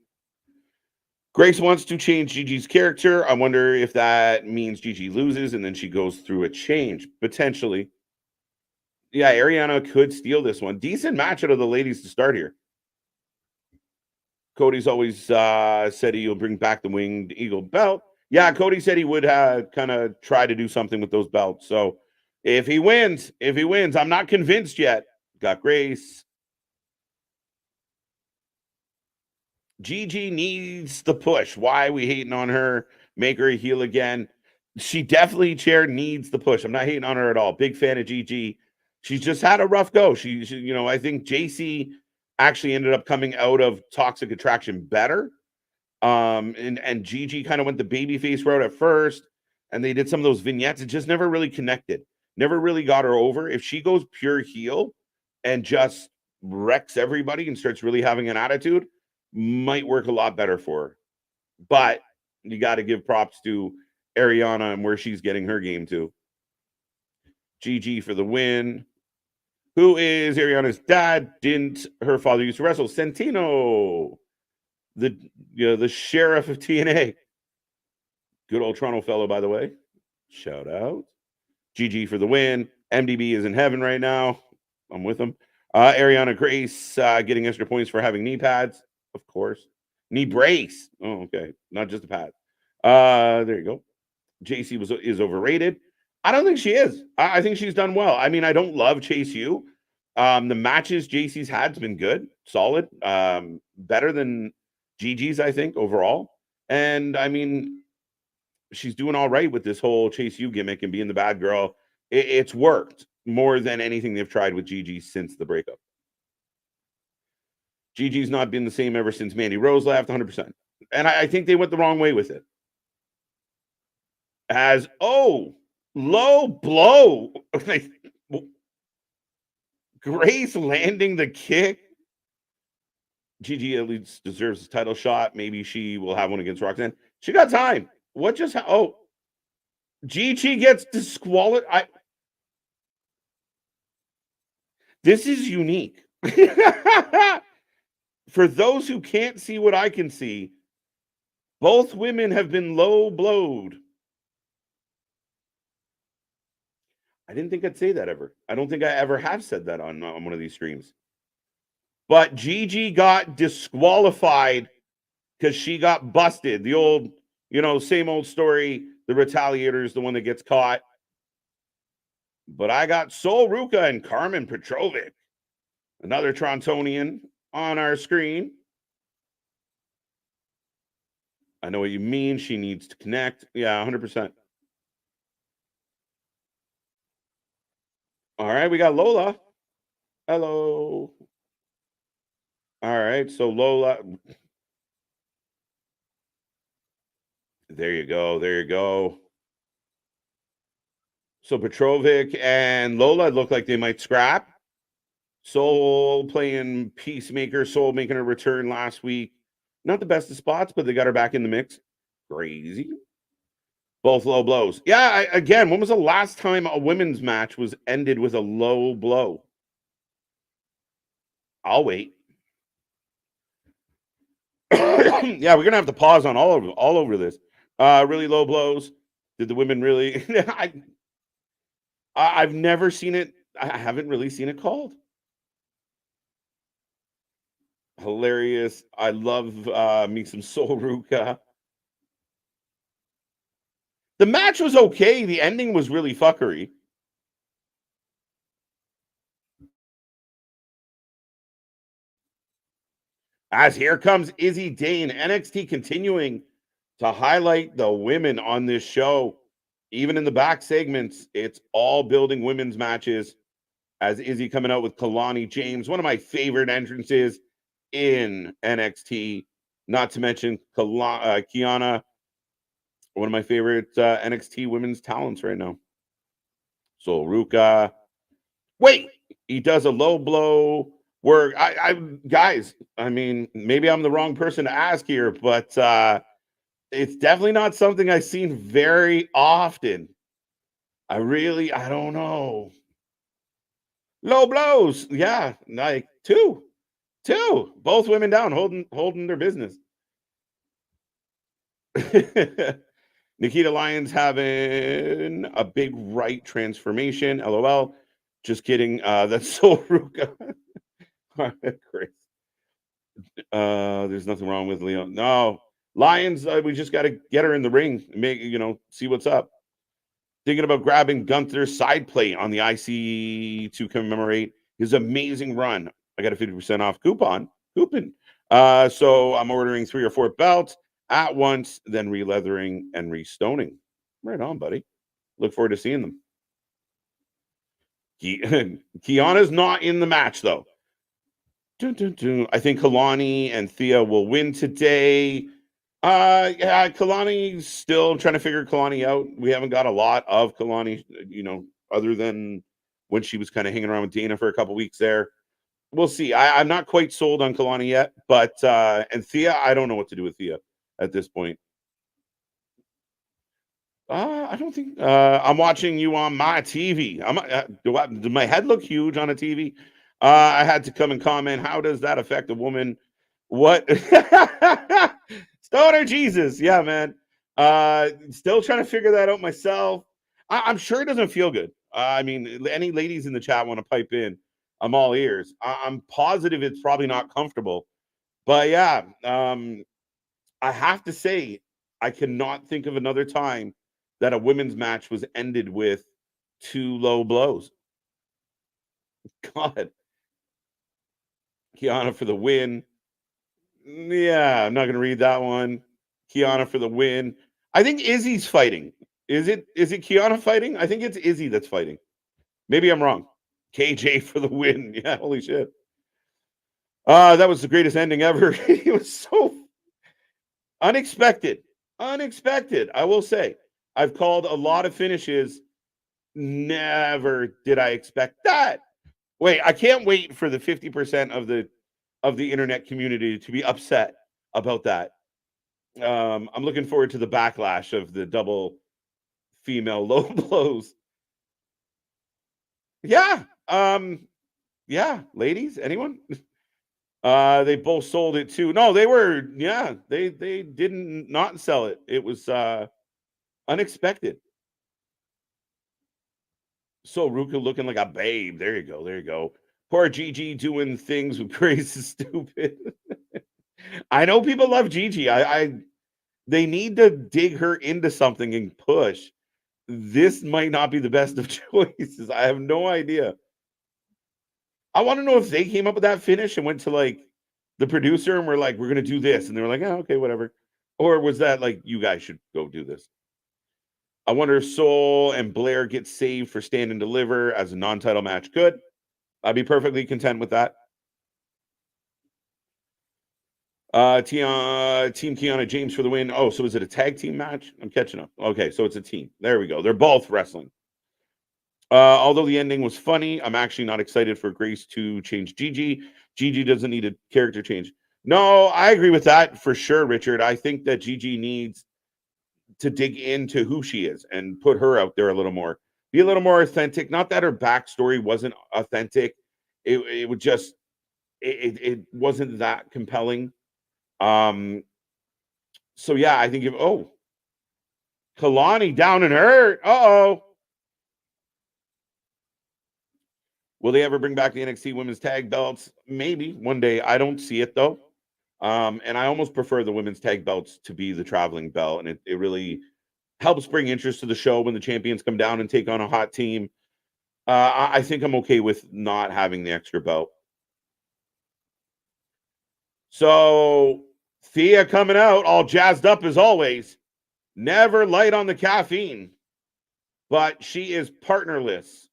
S1: Grace wants to change Gigi's character. I wonder if that means Gigi loses and then she goes through a change. Potentially. Yeah, Arianna could steal this one. Decent match out of the ladies to start here. Cody's always said he'll bring back the winged eagle belt. Yeah, Cody said he would kind of try to do something with those belts. So if he wins, I'm not convinced yet. Got Grace. Gigi needs the push. Why are we hating on her? Make her a heel again. She definitely, needs the push. I'm not hating on her at all. Big fan of Gigi. She's just had a rough go. She I think JC actually ended up coming out of Toxic Attraction better. And Gigi kind of went the babyface route at first, and they did some of those vignettes. It just never really connected, never really got her over. If she goes pure heel and just wrecks everybody and starts really having an attitude, might work a lot better for her. But you got to give props to Arianna and where she's getting her game to. Gigi for the win. Who is Arianna's dad? Didn't her father used to wrestle? Santino, the sheriff of TNA. Good old Toronto fellow, by the way. Shout out. Gigi for the win. MDB is in heaven right now. I'm with him. Arianna Grace getting extra points for having knee pads, of course. Knee brace. Oh, okay. Not just a pad. There you go. JC is overrated. I don't think she is. I think she's done well. I mean, I don't love Chase U. The matches JC's had's been good, solid, better than Gigi's, I think, overall. And I mean, she's doing all right with this whole Chase U gimmick and being the bad girl. It's worked more than anything they've tried with Gigi since the breakup. Gigi's not been the same ever since Mandy Rose left, 100%. And I think they went the wrong way with it. As, low blow. Grace landing the kick. Gigi at least deserves a title shot. Maybe she will have one against Roxanne. She got time. What just Gigi gets disqualified. This is unique. For those who can't see what I can see, both women have been low blowed. I didn't think I'd say that ever. I don't think I ever have said that on one of these streams. But Gigi got disqualified because she got busted. The old, same old story. The retaliator is the one that gets caught. But I got Sol Ruca and Carmen Petrovic, another Torontonian, on our screen. I know what you mean. She needs to connect. Yeah, 100%. All right, we got Lola. Hello. All right, so Lola. There you go. There you go. So Petrovic and Lola look like they might scrap. Sol playing Peacemaker. Sol making a return last week. Not the best of spots, but they got her back in the mix. Crazy. Both low blows. Yeah, again, when was the last time a women's match was ended with a low blow? I'll wait. Yeah, we're going to have to pause on all over this. Really low blows. Did the women really? I've never seen it. I haven't really seen it called. Hilarious. I love me some Sol Ruca. The match was okay. The ending was really fuckery. As here comes Izzy Dane. NXT continuing to highlight the women on this show. Even in the back segments, it's all building women's matches. As Izzy coming out with Kalani James, one of my favorite entrances in NXT. Not to mention Kiana, one of my favorite NXT women's talents right now. Sol Ruca. Wait, he does a low blow work. Guys, I mean, maybe I'm the wrong person to ask here, but it's definitely not something I've seen very often. I don't know. Low blows. Yeah, like two. Both women down, holding their business. Nikita Lyons having a big right transformation. LOL. Just kidding. That's Sol Ruca. Chris. There's nothing wrong with Leon. No. Lyons, we just got to get her in the ring and make, see what's up. Thinking about grabbing Gunther's side plate on the IC to commemorate his amazing run. I got a 50% off coupon. So I'm ordering 3 or 4 belts at once, then re-leathering and restoning. Right on, buddy. Look forward to seeing them. Kiana's not in the match, though. I think Kalani and Thea will win today. Yeah, Kalani's still trying to figure Kalani out. We haven't got a lot of Kalani, other than when she was kind of hanging around with Dana for a couple weeks there. We'll see. I'm not quite sold on Kalani yet, but and Thea, I don't know what to do with Thea at this point. I don't think I'm watching you on my TV. Does my head look huge on a TV? I had to come and comment. How does that affect a woman? What? Stoner Jesus. Yeah, man. Still trying to figure that out myself. I'm sure it doesn't feel good. I mean, any ladies in the chat want to pipe in? I'm all ears. I'm positive it's probably not comfortable. But yeah, I have to say, I cannot think of another time that a women's match was ended with 2 low blows. God. Kiana for the win. Yeah, I'm not going to read that one. Kiana for the win. I think Izzy's fighting. Is it Kiana fighting? I think it's Izzy that's fighting. Maybe I'm wrong. KJ for the win. Yeah, holy shit. That was the greatest ending ever. It was so unexpected. Unexpected, I will say. I've called a lot of finishes. Never did I expect that. Wait, I can't wait for the 50% of the internet community to be upset about that. I'm looking forward to the backlash of the double female low blows. Yeah. Yeah, ladies, anyone? They both sold it too. No, they were, yeah, they didn't not sell it. It was unexpected. So Ruka looking like a babe. There you go. There you go. Poor Gigi doing things with Grace is stupid. I know people love Gigi. They need to dig her into something and push. This might not be the best of choices. I have no idea. I want to know if they came up with that finish and went to like the producer and were like, we're gonna do this. And they were like, oh, okay, whatever. Or was that like, you guys should go do this? I wonder if Soul and Blair get saved for Stand and Deliver as a non-title match. Good. I'd be perfectly content with that. Team Kiana James for the win. Oh, so is it a tag team match? I'm catching up. Okay, so it's a team. There we go. They're both wrestling. Although the ending was funny, I'm actually not excited for Grace to change Gigi. Gigi doesn't need a character change. No, I agree with that for sure, Richard. I think that Gigi needs to dig into who she is and put her out there a little more. Be a little more authentic. Not that her backstory wasn't authentic. It would just it wasn't that compelling. So yeah, I think Kalani down and hurt. Uh-oh. Will they ever bring back the NXT women's tag belts? Maybe one day. I don't see it though. And I almost prefer the women's tag belts to be the traveling belt. And it really helps bring interest to the show when the champions come down and take on a hot team. I think I'm okay with not having the extra belt. So Thea coming out all jazzed up as always. Never light on the caffeine. But she is partnerless.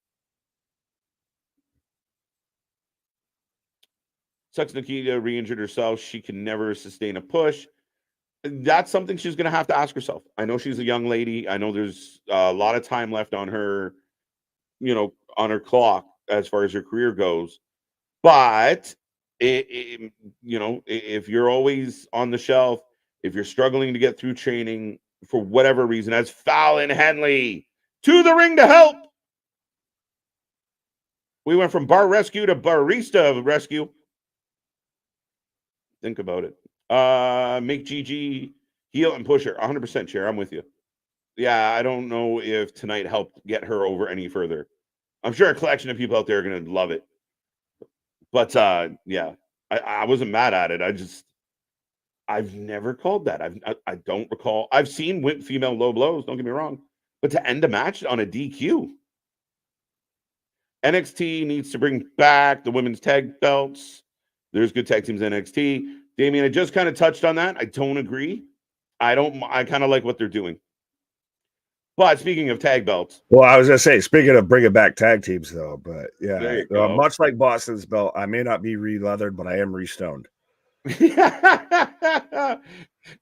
S1: Sucks Nikita re-injured herself. She can never sustain a push. That's something she's going to have to ask herself. I know she's a young lady. I know there's a lot of time left on her, on her clock as far as her career goes. But, if you're always on the shelf, if you're struggling to get through training for whatever reason, as Fallon Henley to the ring to help. We went from bar rescue to barista rescue. Think about it. Make Gigi heel and push her. 100% Chair. I'm with you. Yeah, I don't know if tonight helped get her over any further. I'm sure a collection of people out there are going to love it. But yeah, I wasn't mad at it. I've never called that. I don't recall. I've seen female low blows. Don't get me wrong. But to end a match on a DQ. NXT needs to bring back the women's tag belts. There's good tag teams in NXT. Damien, I just kind of touched on that. I don't agree. I kind of like what they're doing. But speaking of tag belts,
S2: well, I was gonna say, speaking of bringing back tag teams, though, but
S1: there
S2: yeah,
S1: you go.
S2: much like Boston's belt, I may not be re-leathered, but I am re-stoned.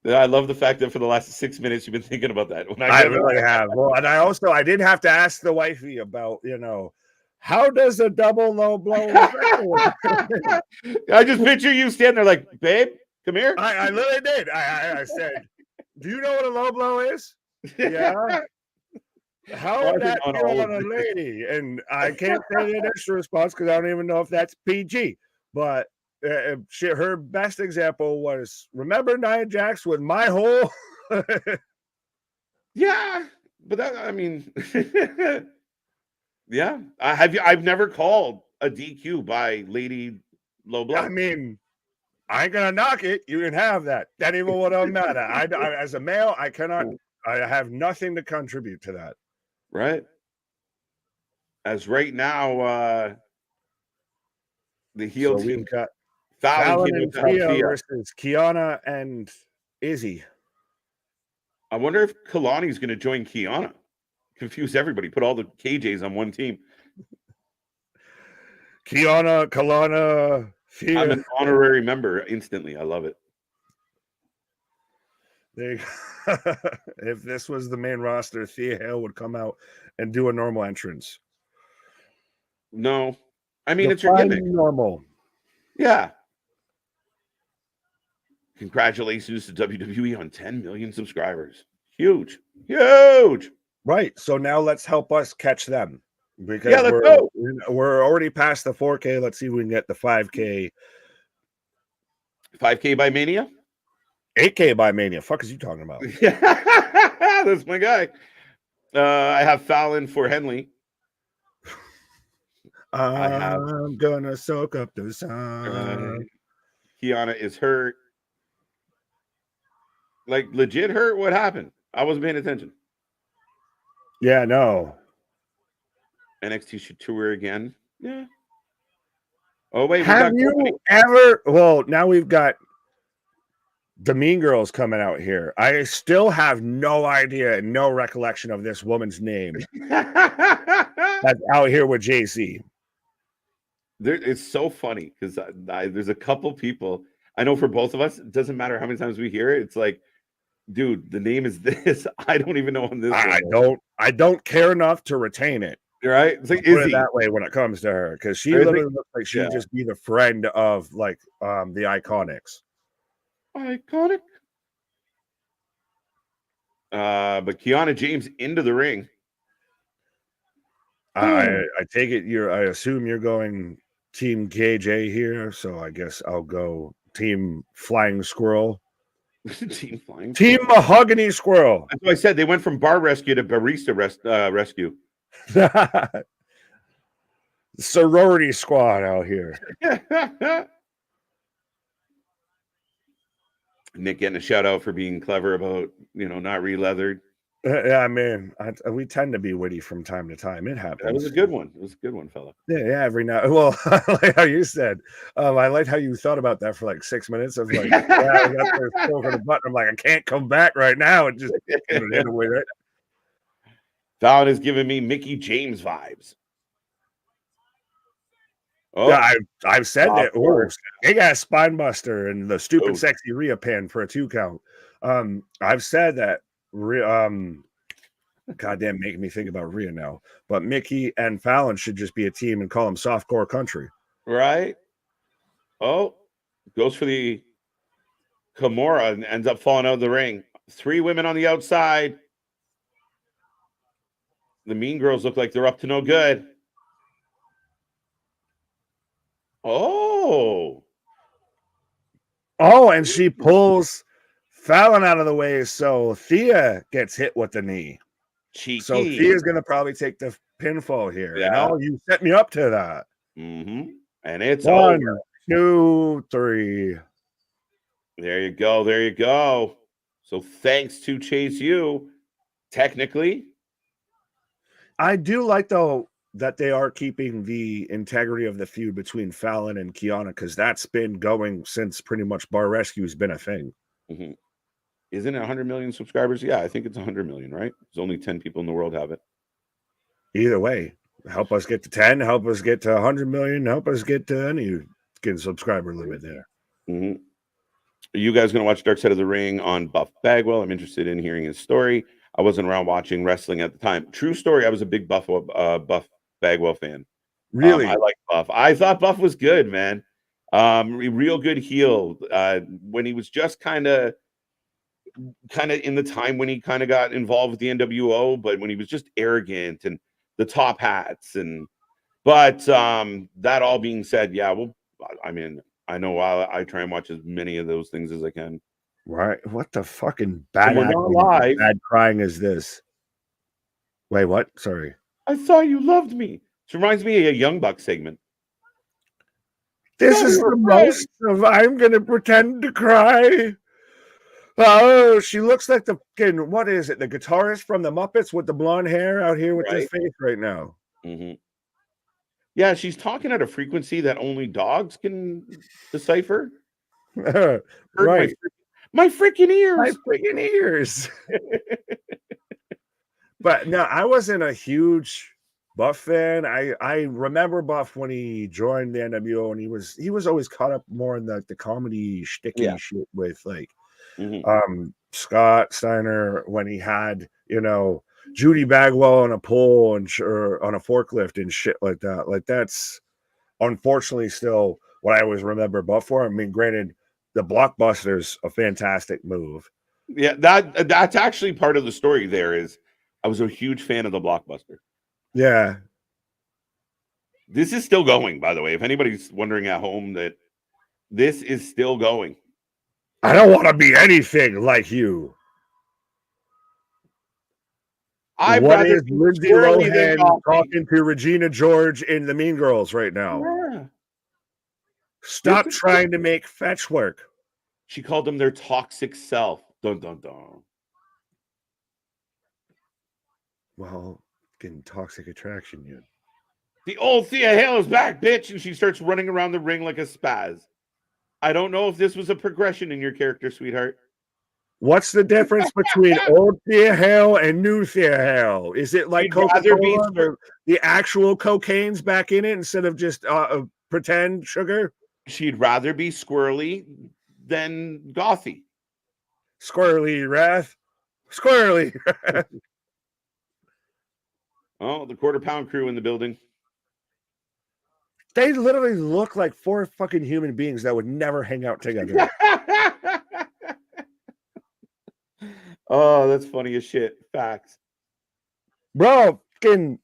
S1: I love the fact that for the last 6 minutes you've been thinking about that. When
S2: I really have. Well, and I did have to ask the wifey about, how does a double low blow work?
S1: I just picture you standing there like, babe, come here.
S2: I literally did. I said, do you know what a low blow is? Yeah. How would that feel on a lady? And I can't say the extra response because I don't even know if that's PG. But her best example was, remember Nia Jax with my hole?
S1: Yeah, but yeah. I've never called a DQ by Lady Low Blow.
S2: I mean, I ain't gonna knock it. You can have that. That even what I'm mad at. I as a male, I cannot. I have nothing to contribute to that.
S1: Right. As right now, the heel team
S2: we've got
S1: Fallon
S2: and Thea versus Kiana and Izzy.
S1: I wonder if Kalani's going to join Kiana. Confuse everybody. Put all the KJs on one team.
S2: Kiana, Kalana, Thea.
S1: I'm an honorary member instantly. I love it.
S2: If this was the main roster, Thea Hale would come out and do a normal entrance.
S1: No. I mean, it's your gimmick.
S2: Normal.
S1: Yeah. Congratulations to WWE on 10 million subscribers. Huge. Huge.
S2: Right. So now let's help us catch them. Because
S1: let's go.
S2: We're already past the 4K. Let's see if we can get the 5K.
S1: 5K by Mania?
S2: 8K by Mania. Fuck is you talking about?
S1: That's my guy. I have Fallon for Henley.
S2: I'm gonna soak up the sun.
S1: Kiana is hurt. Like legit hurt? What happened? I wasn't paying attention.
S2: Yeah, no.
S1: NXT should tour again. Yeah. Oh, wait.
S2: Have you ever? Well, now we've got the Mean Girls coming out here. I still have no idea and no recollection of this woman's name. That's out here with JC.
S1: It's so funny because there's a couple people I know for both of us. It doesn't matter how many times we hear it. It's like, dude, the name is this. I don't even know on this.
S2: I don't care enough to retain it.
S1: Right? It's like,
S2: put it that way when it comes to her, because she literally looks like she'd just be the friend of like the Iconics.
S1: Iconic. But Kiana James into the ring.
S2: I take it I assume you're going Team KJ here, so I guess I'll go Team Flying Squirrel. Team Mahogany Squirrel.
S1: That's what I said. They went from bar rescue to barista rescue.
S2: Sorority squad out here.
S1: Nick getting a shout out for being clever about, not re-leathered.
S2: Yeah, man, we tend to be witty from time to time. It happens.
S1: That was a good one. It was a good one, fella.
S2: Yeah, every now. Well, I like how you said. I liked how you thought about that for like 6 minutes. Of like, I got this stroke on the button. I'm like, I can't come back right now and just hit with it.
S1: Fallon is giving me Mickey James vibes.
S2: Oh, yeah, I've said that. Oh, they got a spine buster and the stupid sexy Rhea pin for a 2 count. I've said that. Goddamn, making me think about Rhea now. But Mickey and Fallon should just be a team and call them Softcore Country.
S1: Right. Oh, goes for the Kimura and ends up falling out of the ring. 3 women on the outside. The Mean Girls look like they're up to no good. Oh,
S2: and she pulls Fallon out of the way, so Thea gets hit with the knee.
S1: Cheeky.
S2: So Thea's going to probably take the pinfall here.
S1: Yeah.
S2: You set me up to that.
S1: Mm-hmm. And it's
S2: 1, 2, 3.
S1: There you go. There you go. So thanks to Chase U, technically.
S2: I do like, though, that they are keeping the integrity of the feud between Fallon and Kiana, because that's been going since pretty much Bar Rescue's been a thing.
S1: Mm-hmm. Isn't it 100 million subscribers? Yeah, I think it's 100 million, right? There's only 10 people in the world have it.
S2: Either way, help us get to 10, help us get to 100 million, help us get to any subscriber limit there.
S1: Mm-hmm. Are you guys going to watch Dark Side of the Ring on Buff Bagwell? I'm interested in hearing his story. I wasn't around watching wrestling at the time. True story, I was a big Buff Bagwell fan.
S2: Really?
S1: I like Buff. I thought Buff was good, man. Real good heel. When he was just kind of in the time when he kind of got involved with the NWO, but when he was just arrogant and the top hats but that all being said, yeah, well, I mean, I know I try and watch as many of those things as I can.
S2: Right? What the fucking bad
S1: We're not live.
S2: bad crying is this? Wait, what? Sorry.
S1: I thought you loved me. This reminds me of a Young Buck segment.
S2: This is the most of I'm gonna pretend to cry. Oh, she looks like the fucking, what is it? The guitarist from the Muppets with the blonde hair out here with this face right now.
S1: Mm-hmm. Yeah, she's talking at a frequency that only dogs can decipher.
S2: Right.
S1: My freaking ears.
S2: My freaking ears. But no, I wasn't a huge Buff fan. I remember Buff when he joined the NWO, and he was always caught up more in the comedy shticky shit with like Scott Steiner when he had, you know, Judy Bagwell on a pole and or on a forklift and shit like that. Like that's unfortunately still what I always remember Buff for. I mean, granted, the Blockbuster's a fantastic move.
S1: Yeah, that's actually part of the story. There is, I was a huge fan of the Blockbuster.
S2: Yeah,
S1: this is still going. By the way, if anybody's wondering at home, that this is still going.
S2: I don't want to be anything like you. What is Lindsay Lohan talking to Regina George in The Mean Girls right now?
S1: Yeah.
S2: Stop trying to make fetch work.
S1: She called them their toxic self. Dun dun dun.
S2: Well, getting toxic attraction, you.
S1: The old Thea Hale is back, bitch, and she starts running around the ring like a spaz. I don't know if this was a progression in your character, sweetheart.
S2: What's the difference between old Thea Hale and new Thea Hale? Is it like Coca-Cola, the actual cocaine's back in it instead of just pretend sugar?
S1: She'd rather be squirrely than gothy.
S2: Squirrely wrath. Squirrely.
S1: Oh, the Quarter Pound crew in the building.
S2: They literally look like four fucking human beings that would never hang out together.
S1: Oh, that's funny as shit. Facts.
S2: Bro, fucking,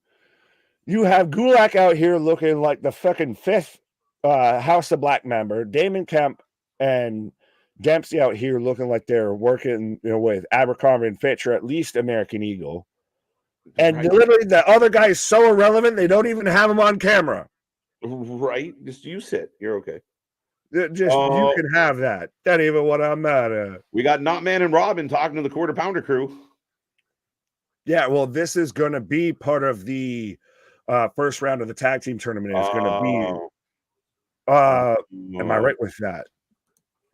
S2: you have Gulak out here looking like the fucking fifth House of Black member. Damon Kemp and Dempsey out here looking like they're working, you know, with Abercrombie and Fitch or at least American Eagle. And literally the other guy is so irrelevant, they don't even have him on camera.
S1: Right? Just you sit. You're okay.
S2: Just you can have that. That ain't even what I'm mad at.
S1: We got Knotman and Robin talking to the Quarter Pounder crew.
S2: Yeah, well, this is going to be part of the first round of the tag team tournament. It's going to be. Am I right with that?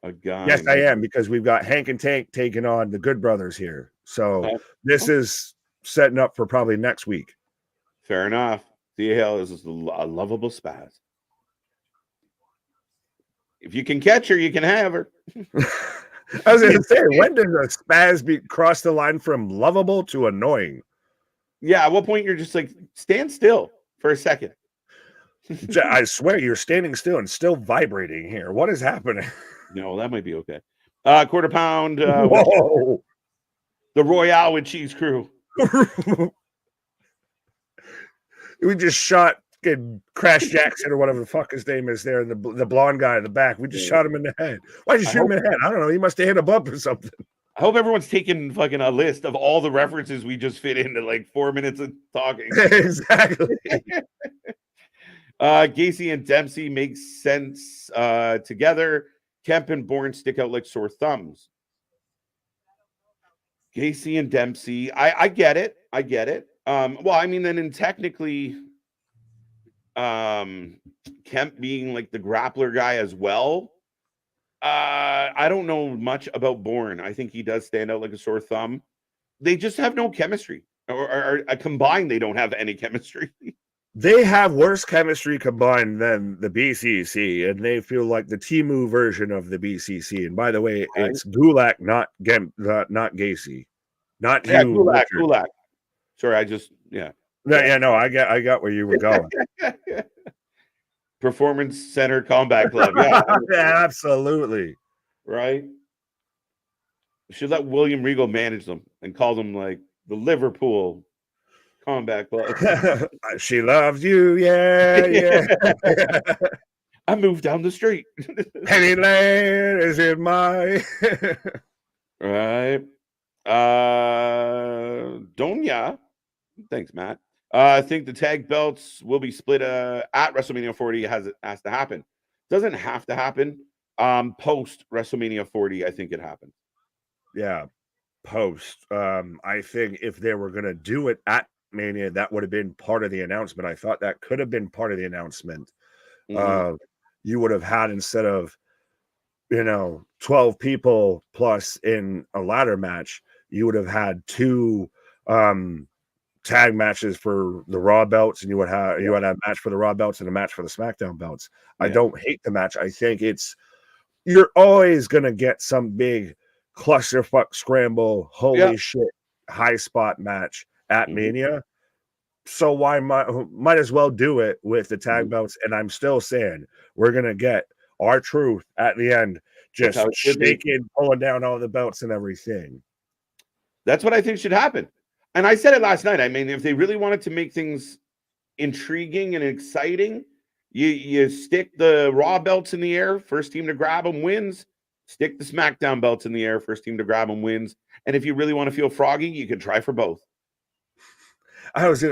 S1: A guy.
S2: Yes, I am, because we've got Hank and Tank taking on the Good Brothers here. So this is setting up for probably next week.
S1: Fair enough. Thea Hale is a lovable spaz. If you can catch her, you can have her.
S2: I was going to say, when does a spaz cross the line from lovable to annoying?
S1: Yeah, at what point you're just like, stand still for a second.
S2: I swear you're standing still and still vibrating here. What is happening?
S1: No, that might be okay. Quarter Pound. The Royale with Cheese crew.
S2: We just shot Crash Jackson or whatever the fuck his name is there, and the blonde guy in the back. We just shot him in the head. Why'd you shoot him in the head? I don't know. He must have hit a bump or something.
S1: I hope everyone's taking fucking a list of all the references we just fit into like 4 minutes of talking.
S2: Exactly.
S1: Gacy and Dempsey make sense together. Kemp and Bourne stick out like sore thumbs. Gacy and Dempsey, I get it. I get it. Well, I mean, then technically, Kemp being like the grappler guy as well, I don't know much about Bourne. I think he does stand out like a sore thumb. They just have no chemistry, or combined, they don't have any chemistry.
S2: They have worse chemistry combined than the BCC, and they feel like the Timu version of the BCC. And by the way, it's Gulak, not Gacy, not Hugh.
S1: Gulak. Sorry, I just
S2: I got where you were going.
S1: Performance Center Combat Club. Yeah,
S2: yeah, absolutely.
S1: Right. Should let William Regal manage them and call them like the Liverpool Combat Club.
S2: She loves you, yeah.
S1: I moved down the street.
S2: Penny Lane is in my
S1: right. Donya. Thanks, Matt. I think the tag belts will be split at WrestleMania 40 has to happen. Doesn't have to happen. Post WrestleMania 40, I think it happens.
S2: Yeah, post. I think if they were gonna do it at Mania, that would have been part of the announcement. I thought that could have been part of the announcement.
S1: Mm-hmm.
S2: You would have had, instead of 12 people plus in a ladder match, you would have had 2 tag matches for the Raw belts, and you had a match for the Raw belts and a match for the SmackDown belts. I don't hate the match. I think you're always gonna get some big clusterfuck scramble, holy shit, high spot match at Mania. So why might as well do it with the tag belts? And I'm still saying we're gonna get our truth at the end, just shaking, pulling down all the belts and everything.
S1: That's what I think should happen. And I said it last night. I mean, if they really wanted to make things intriguing and exciting, you stick the Raw belts in the air. First team to grab them wins. Stick the SmackDown belts in the air. First team to grab them wins. And if you really want to feel froggy, you can try for both.
S2: I was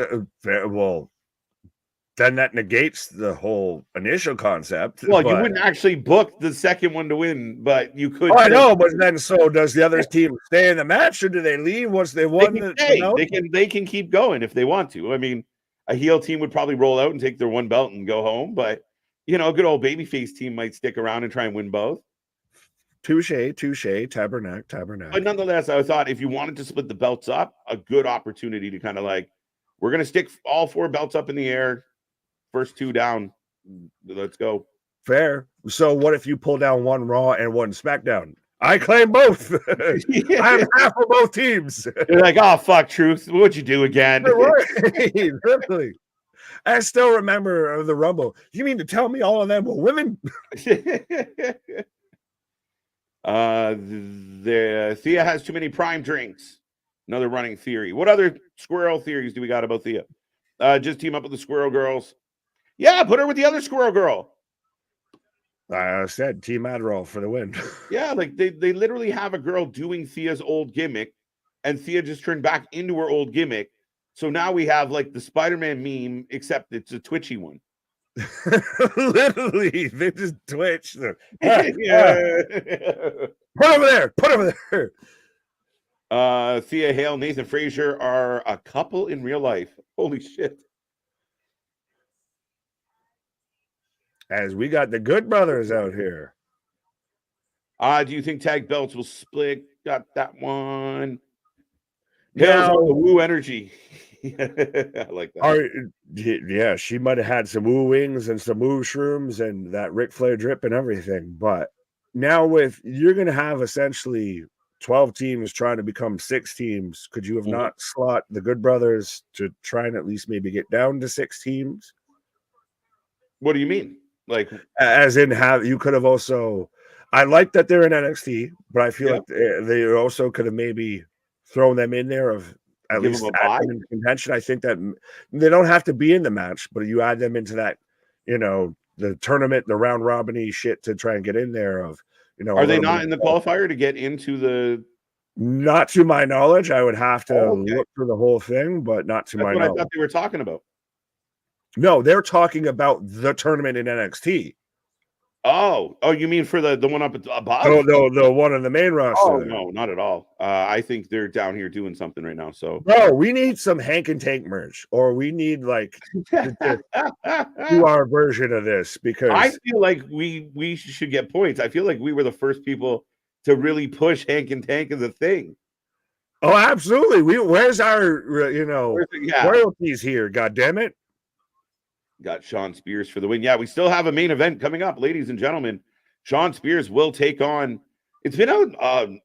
S2: then that negates the whole initial concept.
S1: Well, you wouldn't actually book the second one to win, but you could.
S2: Oh, I know, but then so does the other team stay in the match, or do they leave once they won?
S1: They can keep going if they want to. I mean, a heel team would probably roll out and take their one belt and go home, but a good old babyface team might stick around and try and win both.
S2: Touche, tabernacle.
S1: But nonetheless, I thought if you wanted to split the belts up, a good opportunity to kind of like, we're going to stick all 4 belts up in the air. First 2 down. Let's go.
S2: Fair. So what if you pull down 1 Raw and 1 SmackDown? I claim both. I'm half of both teams.
S1: You're like, oh, fuck, Truth. What'd you do again?
S2: Really? I still remember the Rumble. You mean to tell me all of them were women?
S1: Thea has too many prime drinks. Another running theory. What other squirrel theories do we got about Thea? Just team up with the Squirrel Girls. Yeah, put her with the other Squirrel Girl.
S2: I said Team Adderall for the win.
S1: Yeah, like they literally have a girl doing Thea's old gimmick, and Thea just turned back into her old gimmick. So now we have like the Spider-Man meme, except it's a twitchy one.
S2: Literally, they just twitch.
S1: Yeah.
S2: Put over there.
S1: Thea Hale, Nathan Frazier are a couple in real life. Holy shit.
S2: As we got the Good Brothers out here.
S1: Do you think tag belts will split? Got that one. Yeah, the woo energy. I like that.
S2: Yeah, she might have had some woo wings and some woo shrooms and that Ric Flair drip and everything. But now you're going to have essentially 12 teams trying to become 6 teams. Could you have not slot the Good Brothers to try and at least maybe get down to 6 teams?
S1: What do you mean? Like,
S2: as in, you could have also. I like that they're in NXT, but I feel like they also could have maybe thrown them in there of at least in contention. I think that they don't have to be in the match, but you add them into that, the tournament, the round robin-y shit to try and get in there. Are
S1: they not in the qualifier to get into the?
S2: Not to my knowledge. I would have to look through the whole thing, but not to my knowledge.
S1: I thought they were talking about.
S2: No, they're talking about the tournament in NXT.
S1: Oh, you mean for the one up above?
S2: No, the one on the main roster.
S1: Oh
S2: There.
S1: no, not at all. I think they're down here doing something right now. So,
S2: Bro, we need some Hank and Tank merch, or we need like to do our version of this
S1: I
S2: because
S1: feel like we should get points. I feel like we were the first people to really push Hank and Tank as a thing.
S2: oh, absolutely. Where's our
S1: Yeah,
S2: royalties here? God damn it!
S1: got Shawn Spears for the win. Yeah, we still have a main event coming up, ladies and gentlemen. Shawn Spears will take on. It's been a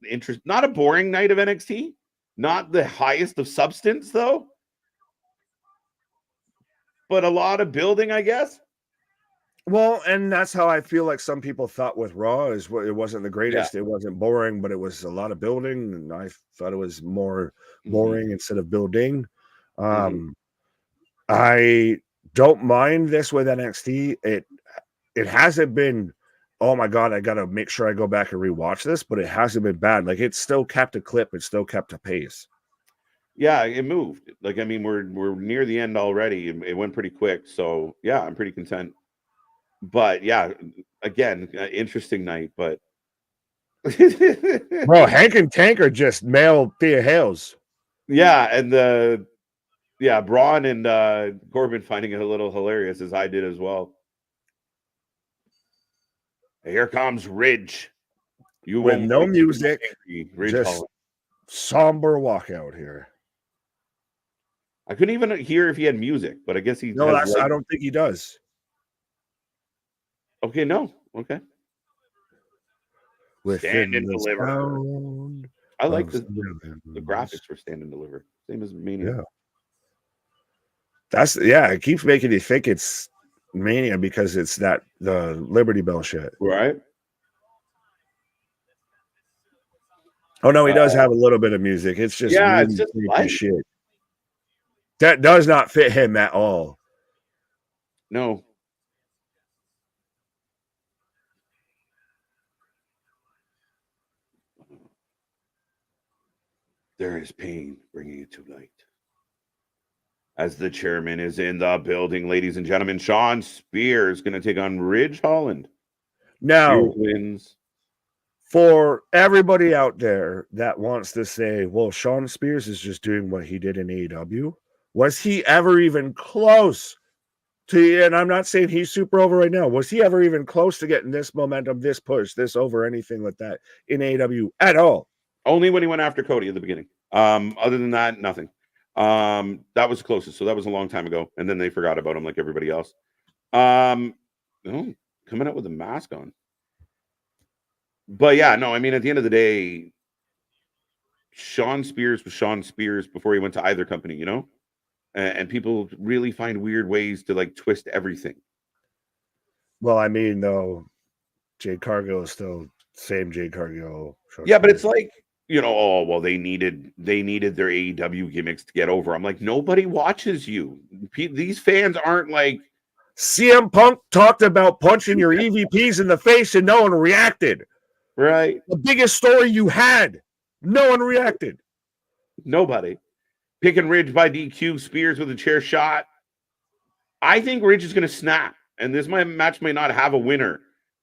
S1: not a boring night of NXT, not the highest of substance though, but a lot of building, I guess.
S2: Well, and that's how I feel like some people thought with Raw is it wasn't the
S1: Yeah.
S2: greatest. It wasn't boring, but it was a lot of building, and I thought it was more
S1: Mhm.
S2: boring instead of building.
S1: Mhm.
S2: I don't mind this with NXT. It hasn't been, oh my god, I gotta make sure I go back and rewatch this, but it hasn't been bad. Like it still kept a clip, it still kept a pace.
S1: Yeah, it moved. Like I mean, we're near the end already, and it went pretty quick. So yeah, I'm pretty content. But yeah, again, interesting night. But
S2: Bro, Hank and Tank are just male Thea Hales.
S1: yeah, and Braun and Corbin finding it a little hilarious as I did as well. Here comes Ridge. You
S2: With
S1: won't
S2: no
S1: make me
S2: music,
S1: angry, Ridge
S2: just
S1: Holland.
S2: somber walkout here.
S1: I couldn't even hear if he had music, but I guess he
S2: No,
S1: has.
S2: I don't think he does.
S1: Okay, no, okay. Stand and deliver. I like the graphics for stand and deliver. Same as Mania.
S2: Yeah. It keeps making you think it's Mania because it's the Liberty Bell shit.
S1: Right.
S2: Oh no, he does have a little bit of music. It's just
S1: it's just light.
S2: shit. That does not fit him at all.
S1: No. There is pain bringing it to light. As the chairman is in the building, ladies and gentlemen, Shawn Spears going to take on Ridge Holland.
S2: Now,
S1: wins.
S2: For everybody out there that wants to say, well, Shawn Spears is just doing what he did in AEW, was he ever even close to, and I'm not saying he's super over right now, was he ever even close to getting this momentum, this push, this over, anything like that in AEW at all?
S1: Only when he went after Cody at the beginning. Other than that, nothing. That was the closest. So that was a long time ago. And then they forgot about him like everybody else. Coming out with a mask on. But yeah, no, I mean, at the end of the day, Shawn Spears was Shawn Spears before he went to either company, you know? And people really find weird ways to like twist everything.
S2: Well, I mean, though, Jade Cargill is still same Jade Cargill.
S1: Yeah, but it's like, you know, oh well, they needed their AEW gimmicks to get over. I'm like, nobody watches you. These fans aren't like
S2: CM Punk talked about punching your EVPs in the face and no one reacted.
S1: Right.
S2: The biggest story you had, no one reacted.
S1: Nobody. Picking Ridge by DQ, Spears with a chair shot. I think Ridge is going to snap, and this match may not have a winner.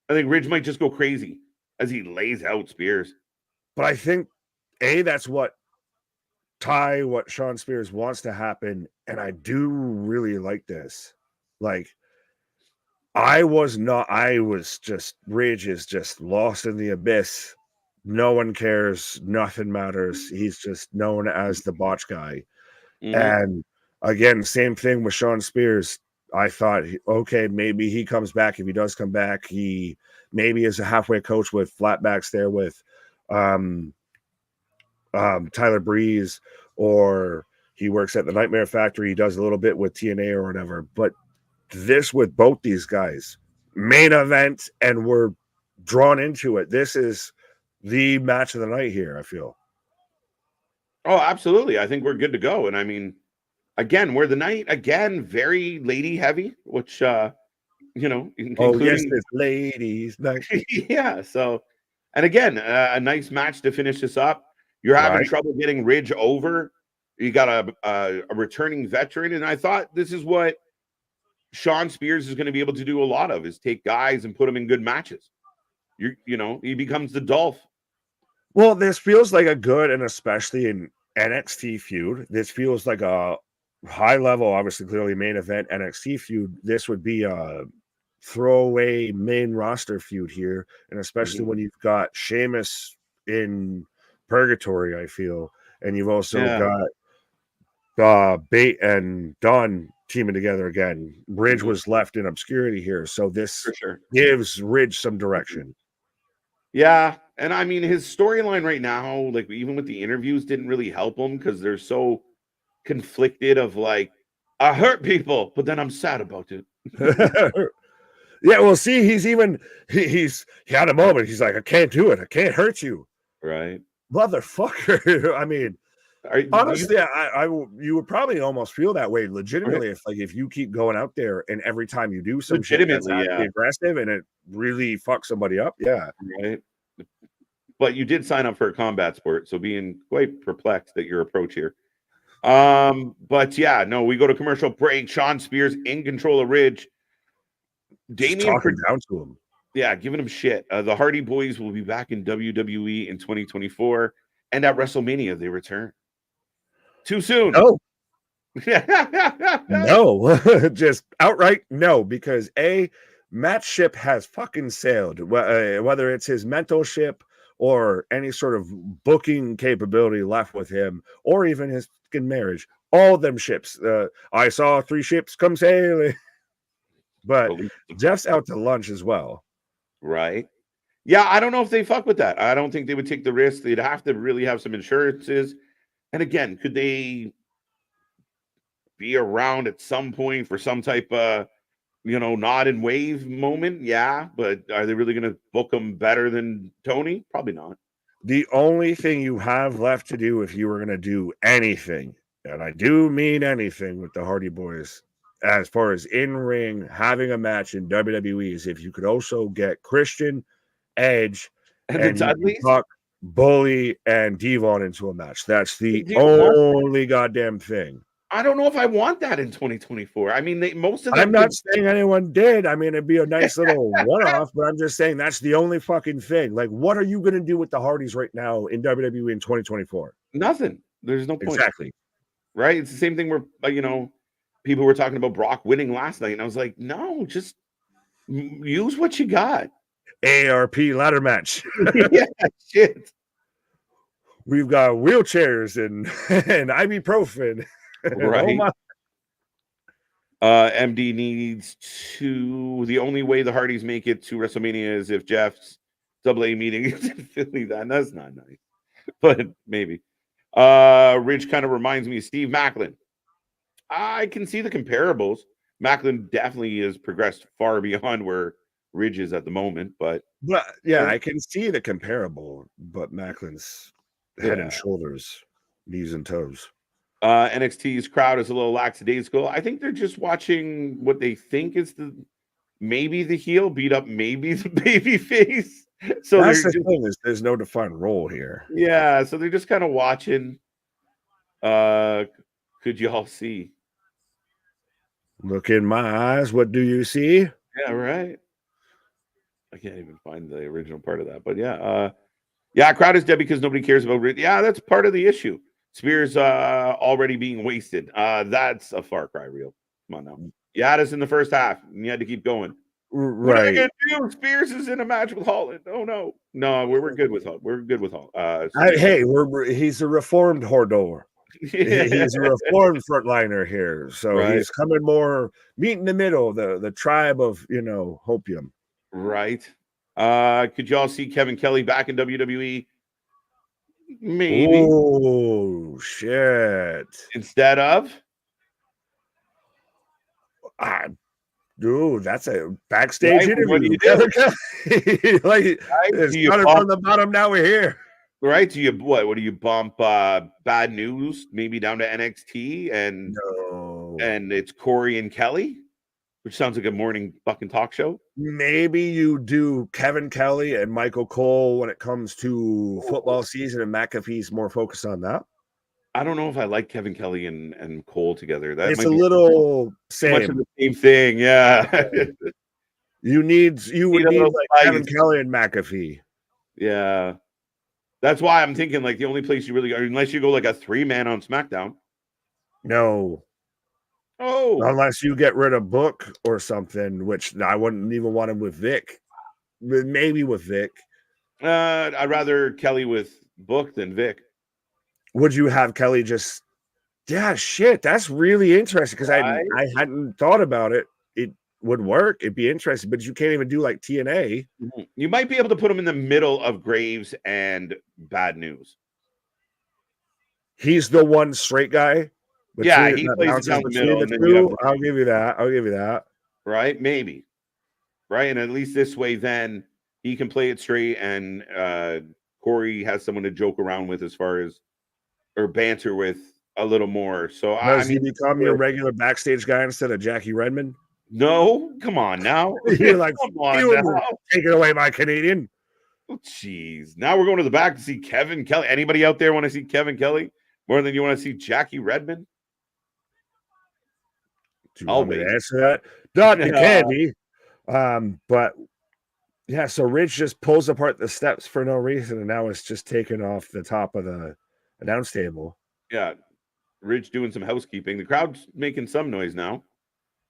S1: I think Ridge might just go crazy as he lays out Spears.
S2: But I think, that's what Shawn Spears wants to happen, and I do really like this. Like, Ridge is just lost in the abyss. No one cares. Nothing matters. He's just known as the botch guy. Mm-hmm. And again, same thing with Shawn Spears. I thought, okay, maybe he comes back. If he does come back, he maybe is a halfway coach with flatbacks there with Tyler Breeze, or he works at the Nightmare Factory. He does a little bit with TNA or whatever. But this with both these guys, main event, and we're drawn into it. This is the match of the night here, I feel.
S1: Oh, absolutely. I think we're good to go. And I mean, again, we're the night, again, very lady heavy, which, including...
S2: Oh, yes, it's ladies night.
S1: Yeah. So, and again, a nice match to finish this up. You're having trouble getting Ridge over. You got a returning veteran. And I thought this is what Shawn Spears is going to be able to do a lot of is take guys and put them in good matches. He becomes the Dolph.
S2: Well, this feels like a good, and especially in NXT feud, this feels like a high level, obviously clearly main event NXT feud. This would be a throwaway main roster feud here, and especially when you've got Sheamus in purgatory, I feel, and you've also got Bate and Dunn teaming together again. Ridge was left in obscurity here, so this gives Ridge some direction.
S1: Yeah, and I mean his storyline right now, like even with the interviews, didn't really help him because they're so conflicted of like, I hurt people, but then I'm sad about it.
S2: Yeah, well, see, he had a moment. He's like, I can't do it. I can't hurt you.
S1: Right.
S2: Motherfucker. I mean, honestly, you would probably almost feel that way legitimately if you keep going out there and every time you do some shit that's actually aggressive and it really fucks somebody up. Yeah.
S1: Right. But you did sign up for a combat sport, so being quite perplexed at your approach here. But yeah, no, we go to commercial break. Shawn Spears in control of Ridge.
S2: Damien talking down to him.
S1: Yeah, giving him shit. The Hardy Boys will be back in WWE in 2024, and at WrestleMania they return. Too soon?
S2: No. No, just outright no, because Matt's ship has fucking sailed. Whether it's his mental ship or any sort of booking capability left with him, or even his fucking marriage, all them ships. I saw 3 ships come sailing. But Jeff's out to lunch as well.
S1: Right. Yeah, I don't know if they fuck with that. I don't think they would take the risk. They'd have to really have some insurances. And again, could they be around at some point for some type of, nod and wave moment? Yeah, but are they really going to book them better than Tony? Probably not.
S2: The only thing you have left to do if you were going to do anything, and I do mean anything with the Hardy Boys, as far as in-ring, having a match in WWE, is if you could also get Christian, Edge, and Bully and Devon into a match. That's the only goddamn thing.
S1: I don't know if I want that in 2024. I mean, most of them.
S2: I'm not saying anyone did. I mean, it'd be a nice little one-off, but I'm just saying that's the only fucking thing. Like, what are you going to do with the Hardys right now in WWE in 2024?
S1: Nothing. There's no point.
S2: Exactly.
S1: Right? It's the same thing where, people were talking about Brock winning last night, and I was like, no, just use what you got.
S2: ARP ladder match.
S1: Yeah, shit.
S2: We've got wheelchairs and ibuprofen.
S1: Right. MD needs to. The only way the Hardys make it to WrestleMania is if Jeff's AA meeting is in Philly. That's not nice, but maybe. Ridge kind of reminds me of Steve Macklin. I can see the comparables. Macklin definitely has progressed far beyond where Ridge is at the moment, but
S2: yeah, I can see the comparable, but Macklin's head and shoulders, knees and toes.
S1: NXT's crowd is a little lackadaisical. I think they're just watching what they think is maybe the heel beat up maybe the baby face. So
S2: that's the thing is there's no defined role here.
S1: Yeah, so they're just kind of watching. Could you all see?
S2: Look in my eyes. What do you see?
S1: Yeah, right. I can't even find the original part of that, but yeah, crowd is dead because nobody cares about it. Yeah, that's part of the issue. Spears already being wasted. That's a far cry reel. Come on now. You had us in the first half, and you had to keep going.
S2: Right.
S1: What are they gonna do? Spears is in a match with Holland. Oh no, we're good with Holland. We're good with Holland.
S2: He's a reformed Hordor. He's a reformed frontliner here, so he's coming more meet in the middle, the tribe of hopium.
S1: Right. Could y'all see Kevin Kelly back in WWE? Maybe.
S2: Oh shit!
S1: Instead of,
S2: dude, that's a backstage interview.
S1: What do you do?
S2: It's coming from the bottom. Now we're here.
S1: Right? Do you what do you bump bad news maybe down to NXT and it's Corey and Kelly, which sounds like a morning fucking talk show.
S2: Maybe you do Kevin Kelly and Michael Cole when it comes to football season, and McAfee's more focused on that.
S1: I don't know if I like Kevin Kelly and Cole together. That
S2: It's
S1: might
S2: a
S1: be
S2: little
S1: too much of
S2: same.
S1: the same thing. Yeah.
S2: You would
S1: Need a
S2: need
S1: little
S2: like
S1: spice.
S2: Kevin Kelly and McAfee.
S1: Yeah. That's why I'm thinking like the only place you really are, unless you go like a 3-man on SmackDown.
S2: No.
S1: Oh,
S2: Unless you get rid of Book or something, which I wouldn't even want him with Vic. Maybe with Vic.
S1: I'd rather Kelly with Book than Vic.
S2: Would you have Kelly just? Yeah, shit. That's really interesting because
S1: Right?
S2: I hadn't thought about it. It would work. It'd be interesting, but you can't even do like TNA.
S1: You might be able to put him in the middle of Graves and Bad News.
S2: He's the one straight guy.
S1: Yeah, he plays it down the middle, and then you have
S2: I'll give you that. I'll give you that.
S1: Right? Maybe. Right? And at least this way, then he can play it straight, and Corey has someone to joke around with as far as or banter with a little more. So
S2: Does he become your regular backstage guy instead of Jackie Redmond?
S1: No, come on now.
S2: You're like,
S1: come on now.
S2: Taking away my Canadian.
S1: Oh, jeez. Now we're going to the back to see Kevin Kelly. Anybody out there want to see Kevin Kelly more than you want to see Jackie Redmond?
S2: Do you want me to answer that? Not the candy. But yeah, so Ridge just pulls apart the steps for no reason, and now it's just taken off the top of the announce table.
S1: Yeah, Ridge doing some housekeeping. The crowd's making some noise now.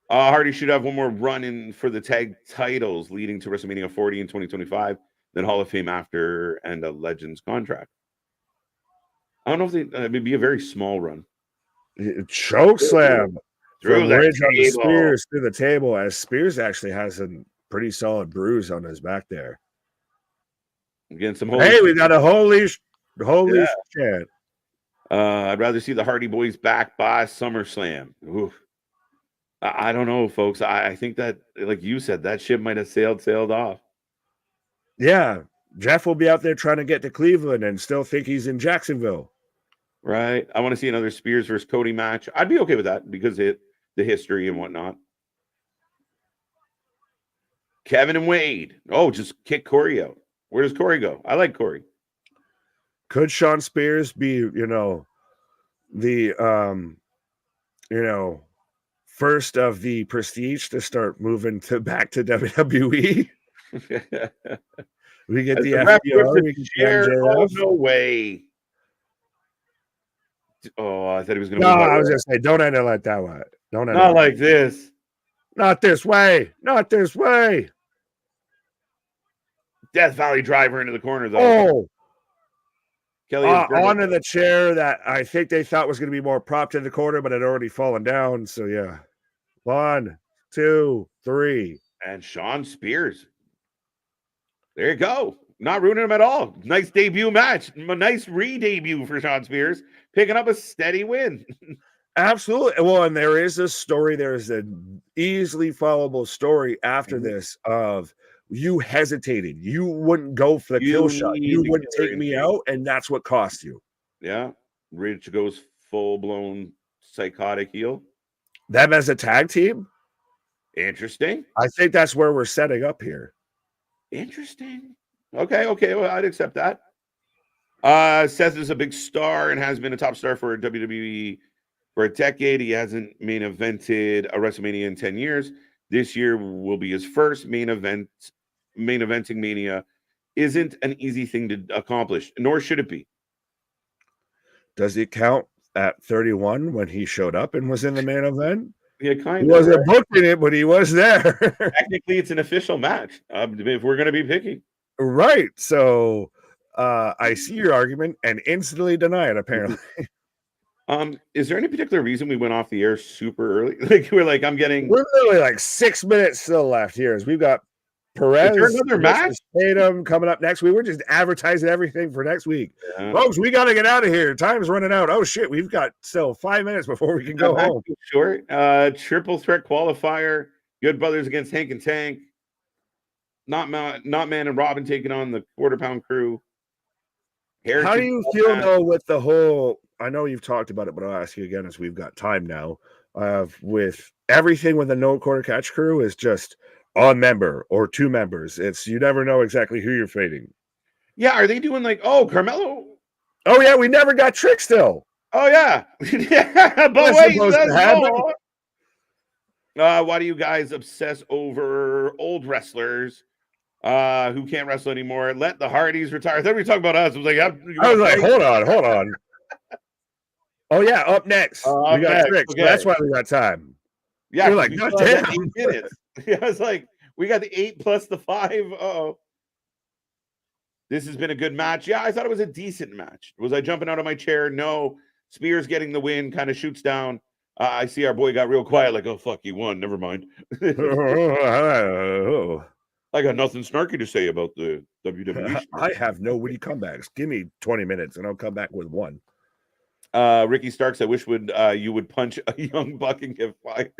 S1: Hardy should have one more run in for the tag titles leading to WrestleMania 40 in 2025, then Hall of Fame after, and a Legends contract. I don't know if it would be a very small run.
S2: Choke slam
S1: through
S2: the Ridge on the Spears through the table, as Spears actually has a pretty solid bruise on his back there.
S1: Again, some
S2: hey, we got a holy chant.
S1: I'd rather see the Hardy Boys back by SummerSlam. Oof. I don't know, folks. I think that, like you said, that ship might have sailed off.
S2: Yeah, Jeff will be out there trying to get to Cleveland and still think he's in Jacksonville.
S1: Right. I want to see another Spears versus Cody match. I'd be okay with that because the history and whatnot. Kevin and Wade. Oh, just kick Corey out. Where does Corey go? I like Corey.
S2: Could Shawn Spears be, the first of the prestige to start moving back to WWE? We get the FDR, we get the
S1: oh, no way. Oh, I thought he was going to.
S2: No, I was going to say, don't end it like that way. Don't end
S1: not like this.
S2: Not this way. Not this way.
S1: Death Valley driver into the corner, though.
S2: Oh.
S1: Kelly
S2: onto the chair that I think they thought was going to be more propped in the corner, but had already fallen down. So, yeah. 1, 2, 3.
S1: And Shawn Spears. There you go. Not ruining him at all. Nice debut match. Nice re-debut for Shawn Spears. Picking up a steady win.
S2: Absolutely. Well, and there is a story. There is an easily followable story after this of you hesitated. You wouldn't go for the kill shot. You wouldn't take me out, and that's what cost you.
S1: Yeah. Ridge goes full-blown psychotic heel.
S2: Them as a tag team?
S1: Interesting.
S2: I think that's where we're setting up here.
S1: Interesting. Okay. Well, I'd accept that. Seth is a big star and has been a top star for WWE for a decade. He hasn't main evented a WrestleMania in 10 years. This year will be his first main eventing Mania. Isn't an easy thing to accomplish, nor should it be.
S2: Does it count at 31 when he showed up and was in the main event?
S1: Yeah, kind of.
S2: He wasn't booked in it, but he was there.
S1: Technically, it's an official match. If we're going to be picky.
S2: Right. So I see your argument and instantly deny it, apparently.
S1: Is there any particular reason we went off the air super early? We're
S2: literally like 6 minutes still left here as we've got Perez
S1: another match
S2: Tatum coming up next week. We're just advertising everything for next week. Folks, we got to get out of here. Time's running out. Oh shit, we've got still 5 minutes before we can go home.
S1: Short. Triple threat qualifier. Good Brothers against Hank and Tank. Not Man and Robin taking on the Quarter Pound Crew.
S2: How do you feel though with the whole? I know you've talked about it, but I'll ask you again as we've got time now. With everything with the No Quarter Catch Crew is just a member or 2 members. You never know exactly who you're fading.
S1: Yeah, are they doing Carmelo?
S2: Oh yeah, we never got Trick still.
S1: Oh yeah, yeah. But
S2: That's
S1: wait,
S2: supposed to
S1: there's
S2: happen.
S1: more. Why do you guys obsess over old wrestlers who can't wrestle anymore? Let the Hardys retire. I thought we were talking about us. I was like,
S2: I was like, hold on. Oh yeah, up next we
S1: up
S2: got
S1: next.
S2: Tricks.
S1: Okay.
S2: That's why we got time.
S1: Yeah,
S2: You're like,
S1: we
S2: God
S1: still have that
S2: damn.
S1: 8 minutes. Yeah, I was like, we got the 8 plus the 5. Uh-oh. This has been a good match. Yeah, I thought it was a decent match. Was I jumping out of my chair? No. Spears getting the win, kind of shoots down. I see our boy got real quiet, like, oh, fuck, he won. Never mind. I got nothing snarky to say about the WWE.
S2: I have no witty comebacks. Give me 20 minutes and I'll come back with one.
S1: Ricky Starks, I wish you would punch a young buck and get fired.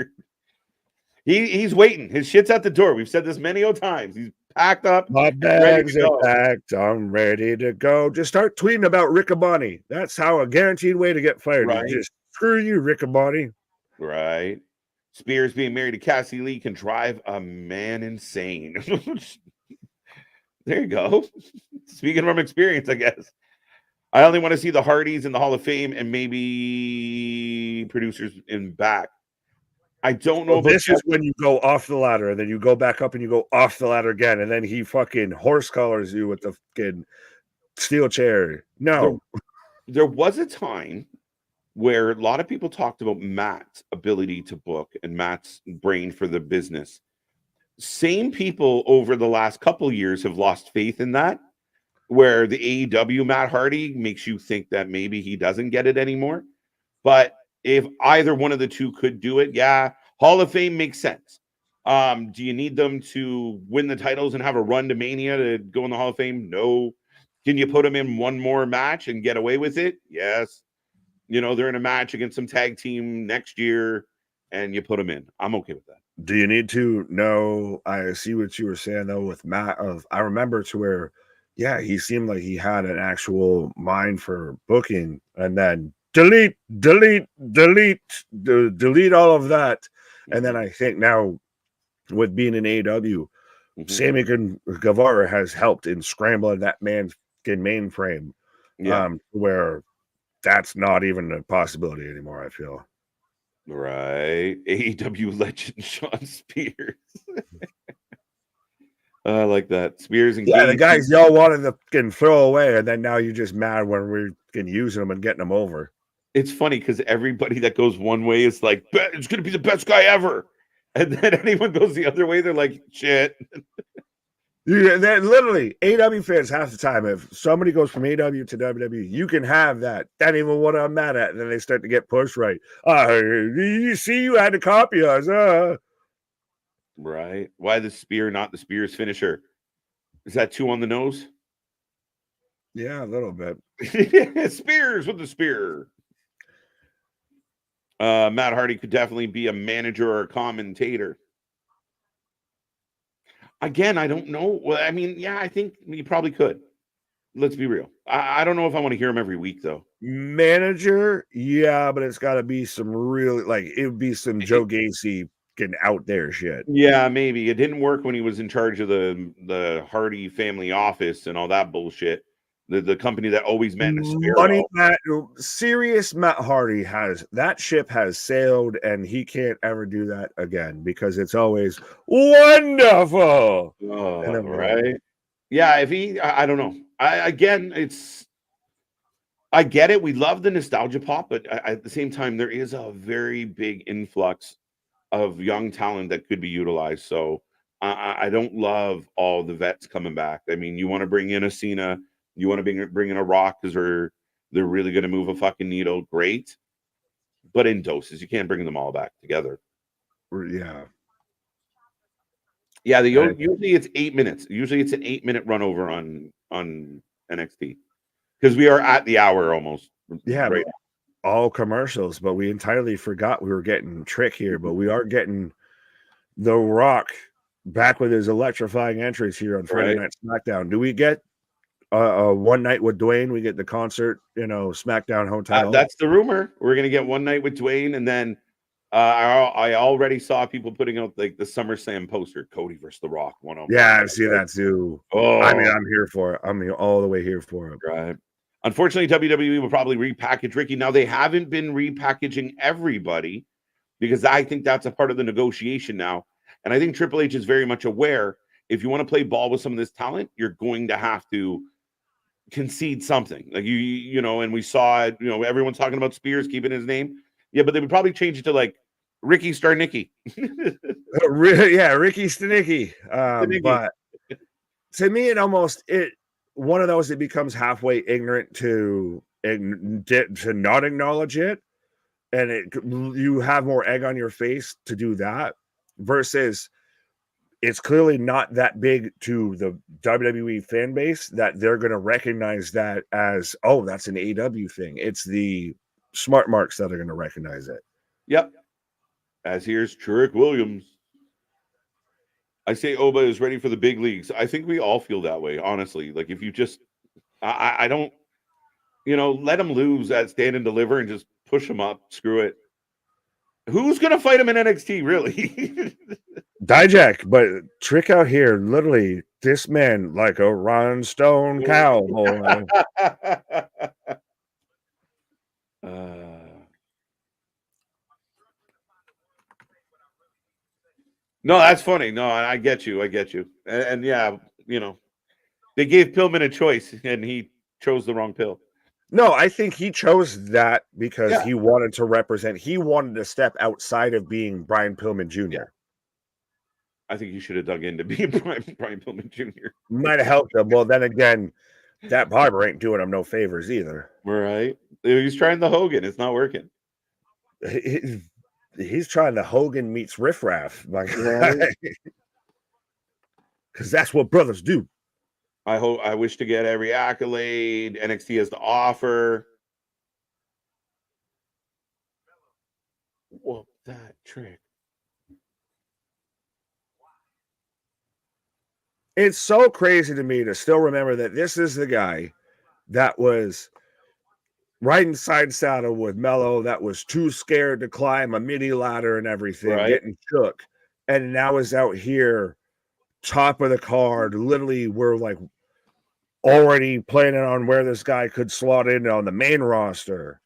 S1: He's waiting. His shit's at the door. We've said this many times. He's packed up.
S2: My bags are packed. I'm ready to go. Just start tweeting about Riccaboni. That's how a guaranteed way to get fired.
S1: Right.
S2: Just screw you, Riccaboni.
S1: Right. Spears being married to Cassie Lee can drive a man insane. There you go. Speaking from experience, I guess. I only want to see the Hardys in the Hall of Fame and maybe producers in back. I don't know.
S2: This is when you go off the ladder and then you go back up and you go off the ladder again. And then he fucking horse collars you with the fucking steel chair. No.
S1: There was a time where a lot of people talked about Matt's ability to book and Matt's brain for the business. Same people over the last couple years have lost faith in that, where the AEW Matt Hardy makes you think that maybe he doesn't get it anymore. But if either one of the two could do it, yeah, Hall of Fame makes sense. Do you need them to win the titles and have a run to Mania to go in the Hall of Fame? No. Can you put them in one more match and get away with it? Yes. You know, they're in a match against some tag team next year and you put them in. I'm okay with that.
S2: Do you need to know? I see what you were saying though with Matt. I remember to where, yeah, he seemed like he had an actual mind for booking, and then delete all of that. And then I think now with being in AEW, Sammy Guevara has helped in scrambling that man's mainframe, where that's not even a possibility anymore, I feel.
S1: Right. AEW legend Shawn Spears. I like that. Spears and
S2: the guys y'all wanted to can throw away, and then now you're just mad when we're using them and getting them over.
S1: It's funny because everybody that goes one way is like, it's going to be the best guy ever. And then anyone goes the other way, they're like, shit.
S2: Yeah, literally, AEW fans half the time, if somebody goes from AEW to WWE, you can have that. That ain't even what I'm mad at. And then they start to get pushed right. You see, you had to copy us.
S1: Right. Why the spear, not the Spears finisher? Is that too on the nose?
S2: Yeah, a little bit.
S1: Spears with the spear. Matt Hardy could definitely be a manager or a commentator. Again, I don't know. Well, I mean, yeah, I think you probably could. Let's be real. I don't know if I want to hear him every week, though.
S2: Manager, yeah, but it's got to be some really, like, it would be some Joe Gacy getting out there shit.
S1: Yeah, maybe. It didn't work when he was in charge of the Hardy family office and all that bullshit. The company that always met in a sparrow.
S2: Serious Matt Hardy that ship has sailed, and he can't ever do that again because it's always wonderful.
S1: Oh, right. Yeah, if he, I don't know. I get it. We love the nostalgia pop, but at the same time, there is a very big influx of young talent that could be utilized. So I don't love all the vets coming back. I mean, you want to bring in a Cena. You want to bring in a Rock because they're really going to move a fucking needle. Great. But in doses. You can't bring them all back together.
S2: Yeah.
S1: Yeah, usually it's 8 minutes. Usually it's an 8-minute run over on NXT. Because we are at the hour almost.
S2: Yeah, right. All commercials, but we entirely forgot we were getting Trick here, but we are getting The Rock back with his electrifying entrance here on Friday Night SmackDown. Do we get one night with Dwayne? We get the concert, SmackDown Hotel.
S1: That's the rumor. We're gonna get one night with Dwayne, and then I already saw people putting out like the SummerSlam poster, Cody versus The Rock.
S2: Yeah, I see that too. Oh, I mean, I'm here for it. I'm all the way here for it.
S1: Right. Unfortunately, WWE will probably repackage Ricky. Now, they haven't been repackaging everybody because I think that's a part of the negotiation now. And I think Triple H is very much aware if you want to play ball with some of this talent, you're going to have to concede something. Like you know, and we saw it, you know, everyone's talking about Spears keeping his name. Yeah, but they would probably change it to like Ricky Star Nicky.
S2: Yeah, Ricky Stanicky. But to me, it one of those that becomes halfway ignorant to not acknowledge it, and you have more egg on your face to do that versus it's clearly not that big to the WWE fan base that they're going to recognize that as, oh, that's an AEW thing. It's the smart marks that are going to recognize it.
S1: Yep. As here's Trick Williams. I say Oba is ready for the big leagues. I think we all feel that way, honestly. Like if you just, I don't, you know, let him lose at Stand and Deliver and just push him up. Screw it. Who's going to fight him in NXT, really?
S2: Dijak, but Trick out here, literally, this man like a rhinestone cowboy.
S1: No, that's funny. No, I get you. I get you. And yeah, you know, they gave Pillman a choice and he chose the wrong pill.
S2: No, I think he chose that because he wanted to represent, he wanted to step outside of being Brian Pillman Jr.
S1: Yeah. I think you should have dug into being Brian Pillman Jr.
S2: Might have helped him. Well, then again, that barber ain't doing him no favors either.
S1: Right. He's trying the Hogan. It's not working.
S2: He's trying the Hogan meets Riff Raff. Like, because that's what brothers do.
S1: I wish to get every accolade NXT has to offer. Whoop that trick.
S2: It's so crazy to me to still remember that this is the guy that was riding side saddle with Mello, that was too scared to climb a mini ladder and everything, getting shook, and now is out here, top of the card. Literally, we're like already planning on where this guy could slot in on the main roster,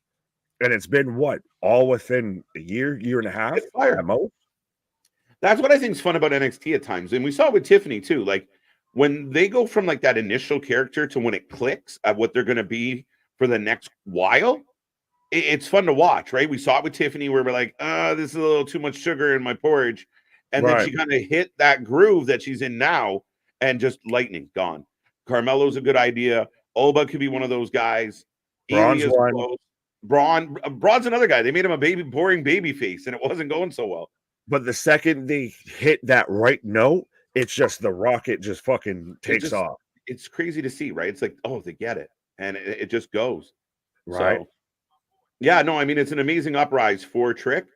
S2: and it's been what, all within a year and a half at most.
S1: That's what I think is fun about NXT at times, and we saw it with Tiffany too. Like when they go from like that initial character to when it clicks at what they're going to be for the next while, it's fun to watch, right? We saw it with Tiffany where we're like, this is a little too much sugar in my porridge. And then she kind of hit that groove that she's in now and just lightning gone. Carmelo's a good idea. Oba could be one of those guys.
S2: Braun's
S1: another guy. They made him a boring baby face and it wasn't going so well.
S2: But the second they hit that right note, it's just the rocket just fucking takes off.
S1: It's crazy to see, right? It's like, oh, they get it. And it just goes.
S2: Right.
S1: So, yeah, no, I mean, it's an amazing uprise for Trick.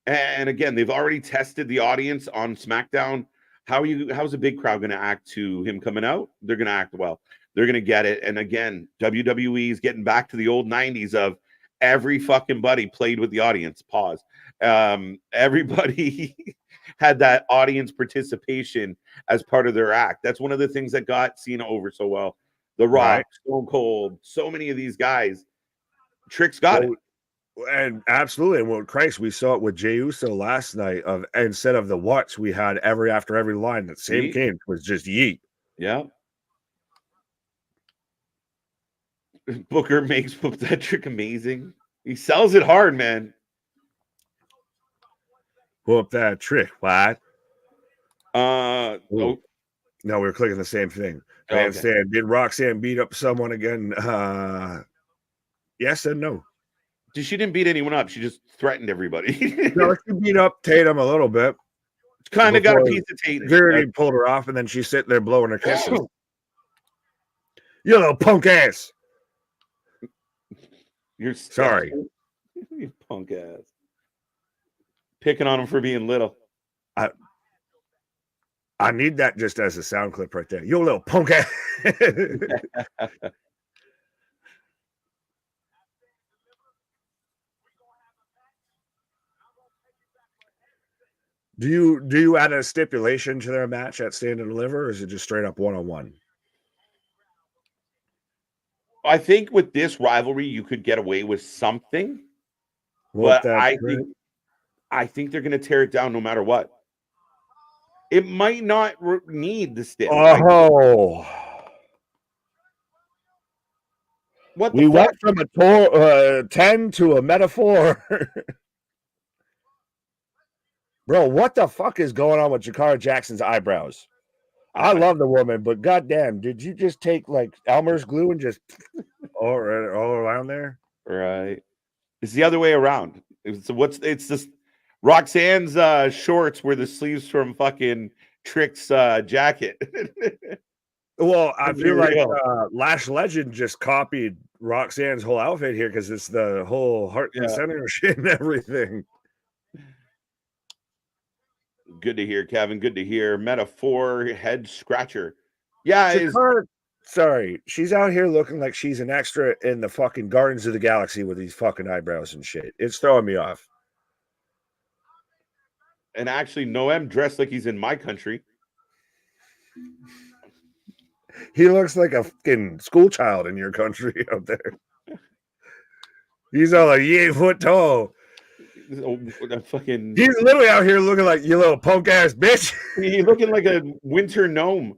S1: And again, they've already tested the audience on SmackDown. How's a big crowd going to act to him coming out? They're going to act well. They're going to get it. And again, WWE is getting back to the old 90s of every fucking buddy played with the audience. Pause. Everybody had that audience participation as part of their act. That's one of the things that got Cena over so well. The Rock, Stone Cold, so many of these guys. Trick's got it.
S2: And absolutely. And well, Christ, we saw it with Jey Uso last night. Of instead of the watch, we had after every line that same came was just yeet.
S1: Yeah. Booker makes that trick amazing. He sells it hard, man.
S2: Whoop that trick, what?
S1: No,
S2: we were clicking the same thing. Saying, did Roxanne beat up someone again? Yes and no.
S1: She didn't beat anyone up. She just threatened everybody.
S2: No, she beat up Tatum a little bit.
S1: Kind of got a piece of Tatum.
S2: Security pulled her off, and then she's sitting there blowing her kisses. You little punk ass.
S1: You're
S2: sorry.
S1: You punk ass. Picking on him for being little.
S2: I need that just as a sound clip right there. You little punk ass. Do you add a stipulation to their match at Stand and Deliver, or is it just straight up one-on-one?
S1: I think with this rivalry, you could get away with something,
S2: Whoop
S1: but
S2: that
S1: I
S2: prick.
S1: think they're going to tear it down no matter what. It might not need the stiff.
S2: Oh,
S1: What
S2: we
S1: the fuck?
S2: went from a 10 to a metaphor. Bro, what the fuck is going on with Jakara Jackson's eyebrows? I love the woman, but goddamn, did you just take like Elmer's glue and just all around there?
S1: Right. It's the other way around. It's this Roxanne's shorts were the sleeves from fucking Trick's jacket.
S2: Well, I
S1: Be
S2: feel like
S1: real.
S2: Lash Legend just copied Roxanne's whole outfit here because it's the whole heart and
S1: Yeah.
S2: center shit and everything.
S1: Good to hear, Kevin. Good to hear. Metaphor head scratcher. Yeah,
S2: Jakara, sorry, she's out here looking like she's an extra in the fucking Gardens of the Galaxy with these fucking eyebrows and shit. It's throwing me off.
S1: and actually Noam dressed like he's in my country.
S2: He looks like a fucking school child in your country out there. He's all like 8 foot tall.
S1: Fucking
S2: He's literally out here looking like you little punk ass bitch.
S1: he's looking like a winter gnome.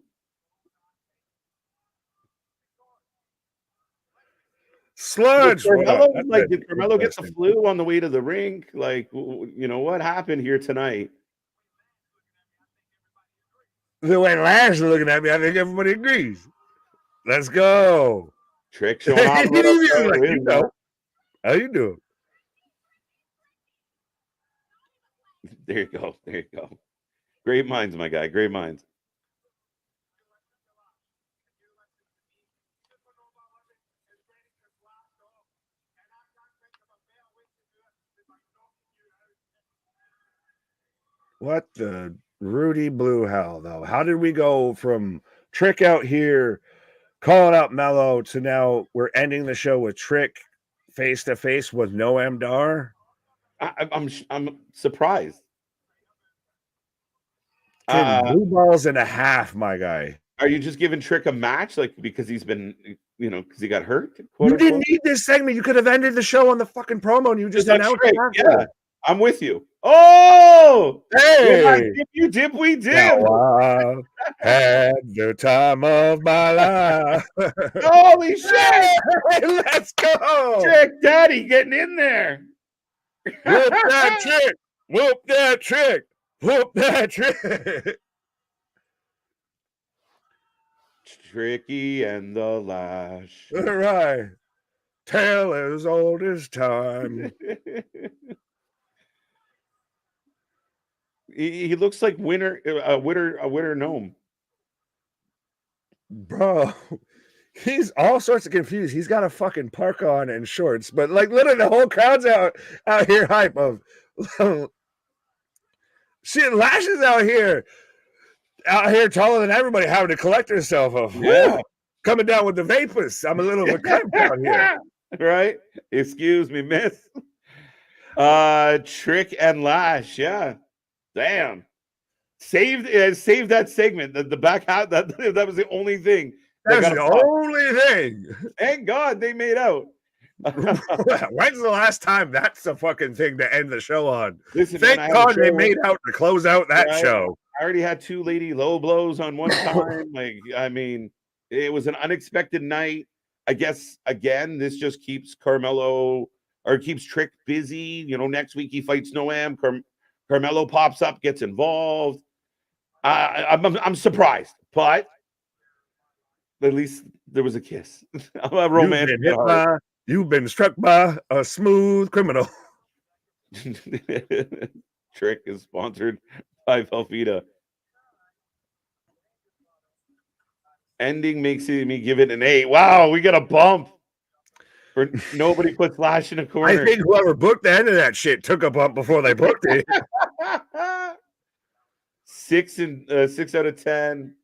S2: Sludge.
S1: Did Carmelo get the flu on the way to the rink? Like, what happened here tonight?
S2: The way Lash is looking at me, I think everybody agrees. Let's go.
S1: Trick showing off.
S2: How you doing?
S1: There you go. There you go. Great minds, my guy. Great minds.
S2: What the Rudy Blue hell, though? How did we go from Trick out here calling out Mello to now we're ending the show with Trick face to face with Noam Dar?
S1: I'm surprised.
S2: Blue balls and a half, my guy.
S1: Are you just giving Trick a match, like because he's been, because he got hurt?
S2: You didn't need this segment. You could have ended the show on the fucking promo, and you just announced it.
S1: Yeah, I'm with you. Oh,
S2: hey,
S1: you dip, we dip.
S2: Now I had the time of my life.
S1: Holy shit!
S2: Let's go,
S1: Trick Daddy getting in there.
S2: Whoop that trick! Whoop that trick! Whoop that trick!
S1: Tricky and the Lash.
S2: All right. Tale as old as time.
S1: He looks like a winter gnome.
S2: Bro, he's all sorts of confused. He's got a fucking park on and shorts, but like literally the whole crowd's out here hype of shit. Lash is out here taller than everybody, having to collect herself of coming down with the vapors. I'm a little bit cramped down here.
S1: Right? Excuse me, miss. Trick and Lash, yeah. Damn. Save that segment. The back half, that was the only thing.
S2: That was the only thing.
S1: Thank God they made out.
S2: When's the last time that's the fucking thing to end the show on?
S1: Listen,
S2: thank God they made out to close out that show.
S1: I already had 2 lady low blows on one time. It was an unexpected night. I guess again, this just keeps keeps Trick busy. Next week he fights Noam. Carmelo pops up, gets involved. I'm surprised, but at least there was a kiss. A romance.
S2: You've been struck by a smooth criminal.
S1: Trick is sponsored by Velveeta. Ending makes me give it an 8. Wow, we got a bump. Nobody puts Lash in a corner.
S2: I think whoever booked the end of that shit took a bump before they booked it.
S1: 6 out of 10.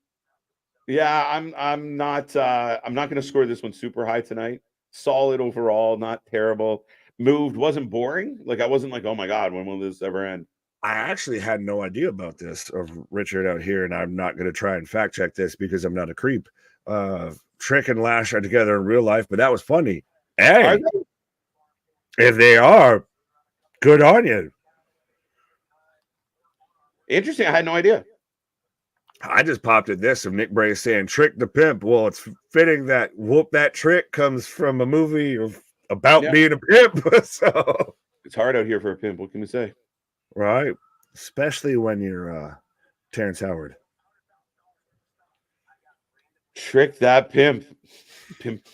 S1: Yeah, I'm not going to score this one super high tonight. Solid overall, not terrible. Moved, wasn't boring. Like I wasn't like, oh my God, when will this ever end?
S2: I actually had no idea about this of Richard out here, and I'm not going to try and fact check this because I'm not a creep. Trick and Lash are together in real life, but that was funny.
S1: Are
S2: Hey,
S1: they?
S2: if they are, good on you.
S1: Interesting. I had no idea.
S2: I just popped at this of Nick Bray saying Trick the Pimp. Well, it's fitting that Whoop That Trick comes from a movie about being a pimp. So
S1: it's hard out here for a pimp. What can we say?
S2: Right. Especially when you're Terrence Howard.
S1: Trick that pimp. Pimp.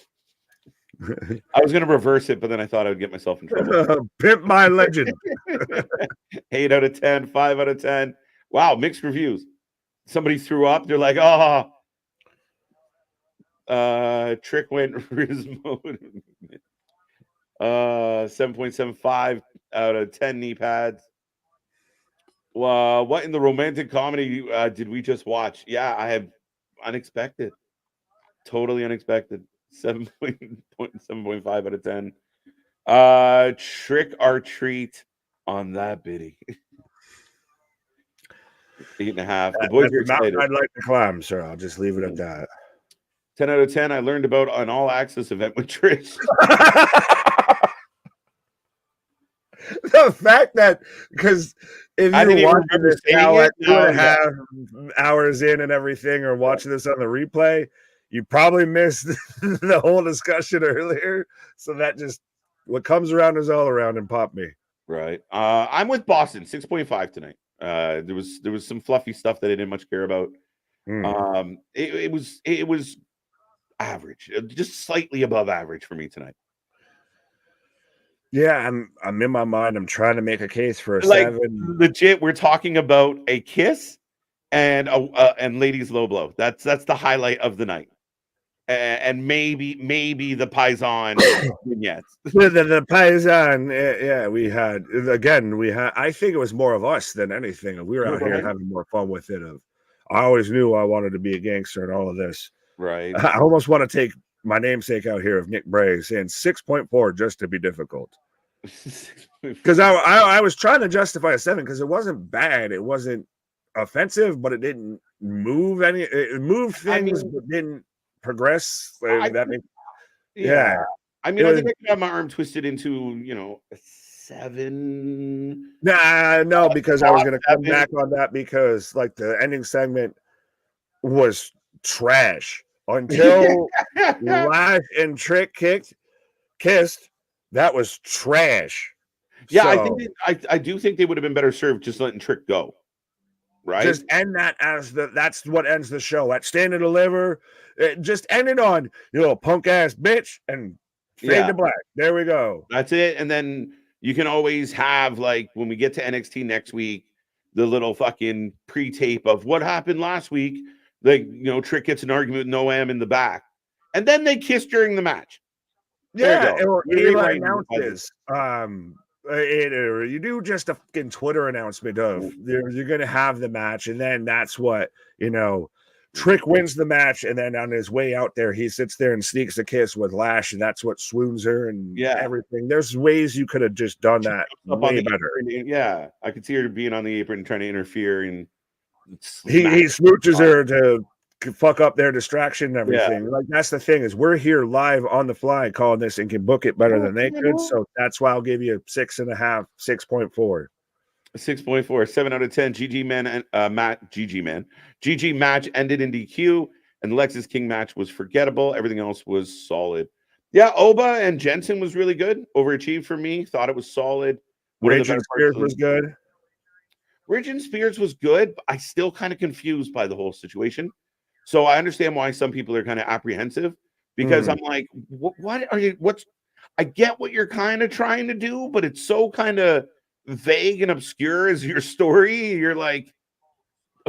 S1: I was going to reverse it, but then I thought I would get myself in trouble.
S2: Pimp my legend.
S1: 8 out of 10, 5 out of 10. Wow, mixed reviews. Somebody threw up. They're like, oh, Trick went Rizmo. 7.75 out of 10 knee pads. What in the romantic comedy did we just watch? Yeah, I have unexpected. Totally unexpected. 7.5 out of 10. Trick or treat on that biddy. 8.5. The boys are excited.
S2: I'd like to climb, sir. I'll just leave it at that.
S1: 10 out of 10. I learned about an all-access event with Trish.
S2: The fact that, because if you're watching this now at 2.5 hours in and everything, or watching this on the replay, you probably missed the whole discussion earlier. So that just, what comes around is all around, and pop me.
S1: Right. I'm with Boston, 6.5 tonight. There was some fluffy stuff that I didn't much care about. It was average, just slightly above average for me tonight.
S2: Yeah, I'm in my mind. I'm trying to make a case for a 7.
S1: Legit, we're talking about a kiss and ladies low blow. That's the highlight of the night. And maybe the Paisan vignettes.
S2: The Paisan, yeah, we had. I think it was more of us than anything. We were out here having more fun with it. I always knew I wanted to be a gangster and all of this.
S1: Right.
S2: I almost want to take my namesake out here of Nick Bray saying 6.4 just to be difficult. Because I was trying to justify a 7 because it wasn't bad. It wasn't offensive, but it didn't move any. It moved things, but didn't progress.
S1: I think I think I could have my arm twisted into, a 7.
S2: No, because I was going to come back on that because like the ending segment was trash until Lash and Trick kissed. That was trash.
S1: Yeah, so, I do think they would have been better served just letting Trick go. Right.
S2: Just end that as that's what ends the show. At Stand and Deliver. Just end it on, punk ass bitch, and fade to black. There we go.
S1: That's it. And then you can always have, like, when we get to NXT next week, the little fucking pre-tape of what happened last week. Like, Trick gets an argument with Noam in the back, and then they kiss during the match.
S2: Yeah, or Ava announces. Or you do just a fucking Twitter announcement of you're going to have the match, and then that's what Trick wins the match, and then on his way out there, he sits there and sneaks a kiss with Lash, and that's what swoons her and everything. There's ways you could have just done that way better.
S1: Yeah, I could see her being on the apron trying to interfere, and
S2: he smooches her to fuck up their distraction and everything. Like, that's the thing, is we're here live on the fly calling this and can book it better than they could. So that's why I'll give you 6.5, 6.4.
S1: 6.4, 7 out of 10. Gigi match ended in DQ, and the Lexus King match was forgettable. Everything else was solid. Yeah, Oba and Jensen was really good. Overachieved for me. Thought it was solid.
S2: Raging Spears was good.
S1: Raging Spears was good, but I still kind of confused by the whole situation. So I understand why some people are kind of apprehensive, because I'm like, what are you? I get what you're kind of trying to do, but it's so kind of vague and obscure as your story. You're like,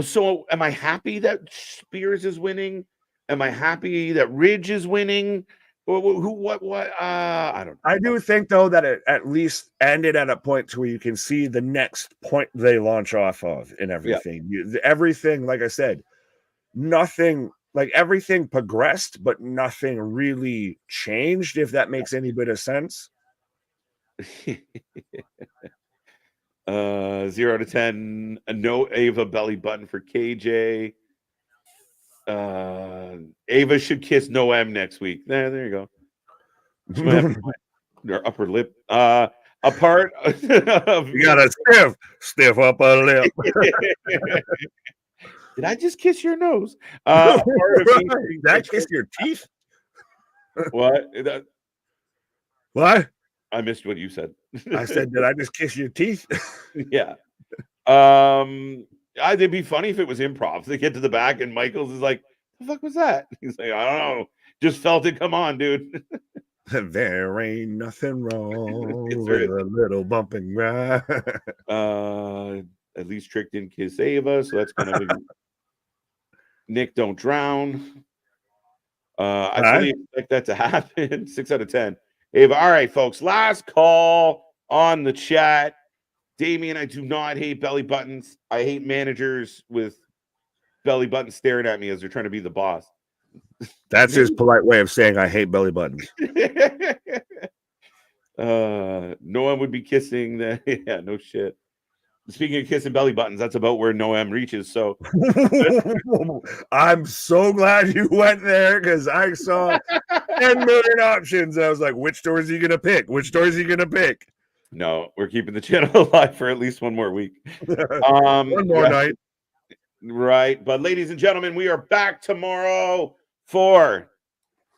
S1: so am I happy that Spears is winning? Am I happy that Ridge is winning? What? I don't know.
S2: I do think, though, that it at least ended at a point to where you can see the next point they launch off of and everything. Everything, like I said, nothing, like everything progressed, but nothing really changed, if that makes any bit of sense.
S1: 0 out of 10. No Ava belly button for KJ. Ava should kiss Noam next week. There you go. She might have her upper lip. A part of
S2: You got a stiff upper lip.
S1: Did I just kiss your nose? A part of me
S2: Did I kiss your teeth?
S1: What?
S2: What?
S1: I missed what you said.
S2: I said, did I just kiss your teeth?
S1: Yeah. It'd be funny if it was improv. They get to the back and Michaels is like, "The fuck was that?" He's like, "I don't know. Just felt it come on, dude."
S2: There ain't nothing wrong
S1: It's
S2: with a little bump and grind.
S1: At least Trick didn't kiss Ava, so that's gonna be Nick don't drown. I fully expect that to happen. 6 out of 10. Ava, all right, folks. Last call on the chat. Damien, I do not hate belly buttons. I hate managers with belly buttons staring at me as they're trying to be the boss.
S2: That's his polite way of saying I hate belly buttons.
S1: No one would be kissing the yeah, no shit. Speaking of kissing belly buttons, that's about where Noam reaches. So
S2: I'm so glad you went there because I saw 10 million options. I was like, which door is he gonna pick? Which door is he gonna pick?
S1: No, we're keeping the channel alive for at least one more week.
S2: One more night.
S1: Right. But ladies and gentlemen, we are back tomorrow for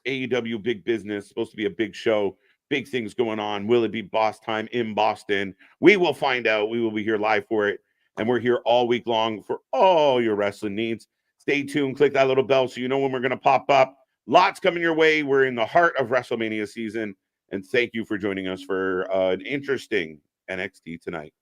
S1: AEW Big Business. Supposed to be a big show. Big things going on. Will it be boss time in Boston? We will find out. We will be here live for it. And we're here all week long for all your wrestling needs. Stay tuned. Click that little bell so you know when we're going to pop up. Lots coming your way. We're in the heart of WrestleMania season. And thank you for joining us for an interesting NXT tonight.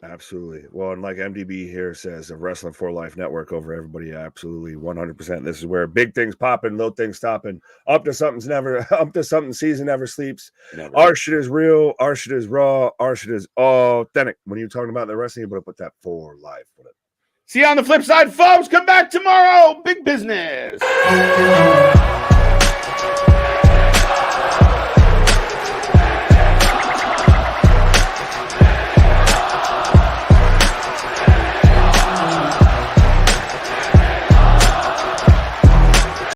S2: Absolutely. Well, and like MDB here says, a Wrestling for Life network over everybody. Absolutely, 100%. This is where big things popping, little things stopping. Up to something season never sleeps.
S1: Never.
S2: Our shit is real. Our shit is raw. Our shit is authentic. When you're talking about the wrestling, you better put that for life.
S1: See you on the flip side, folks. Come back tomorrow. Big business.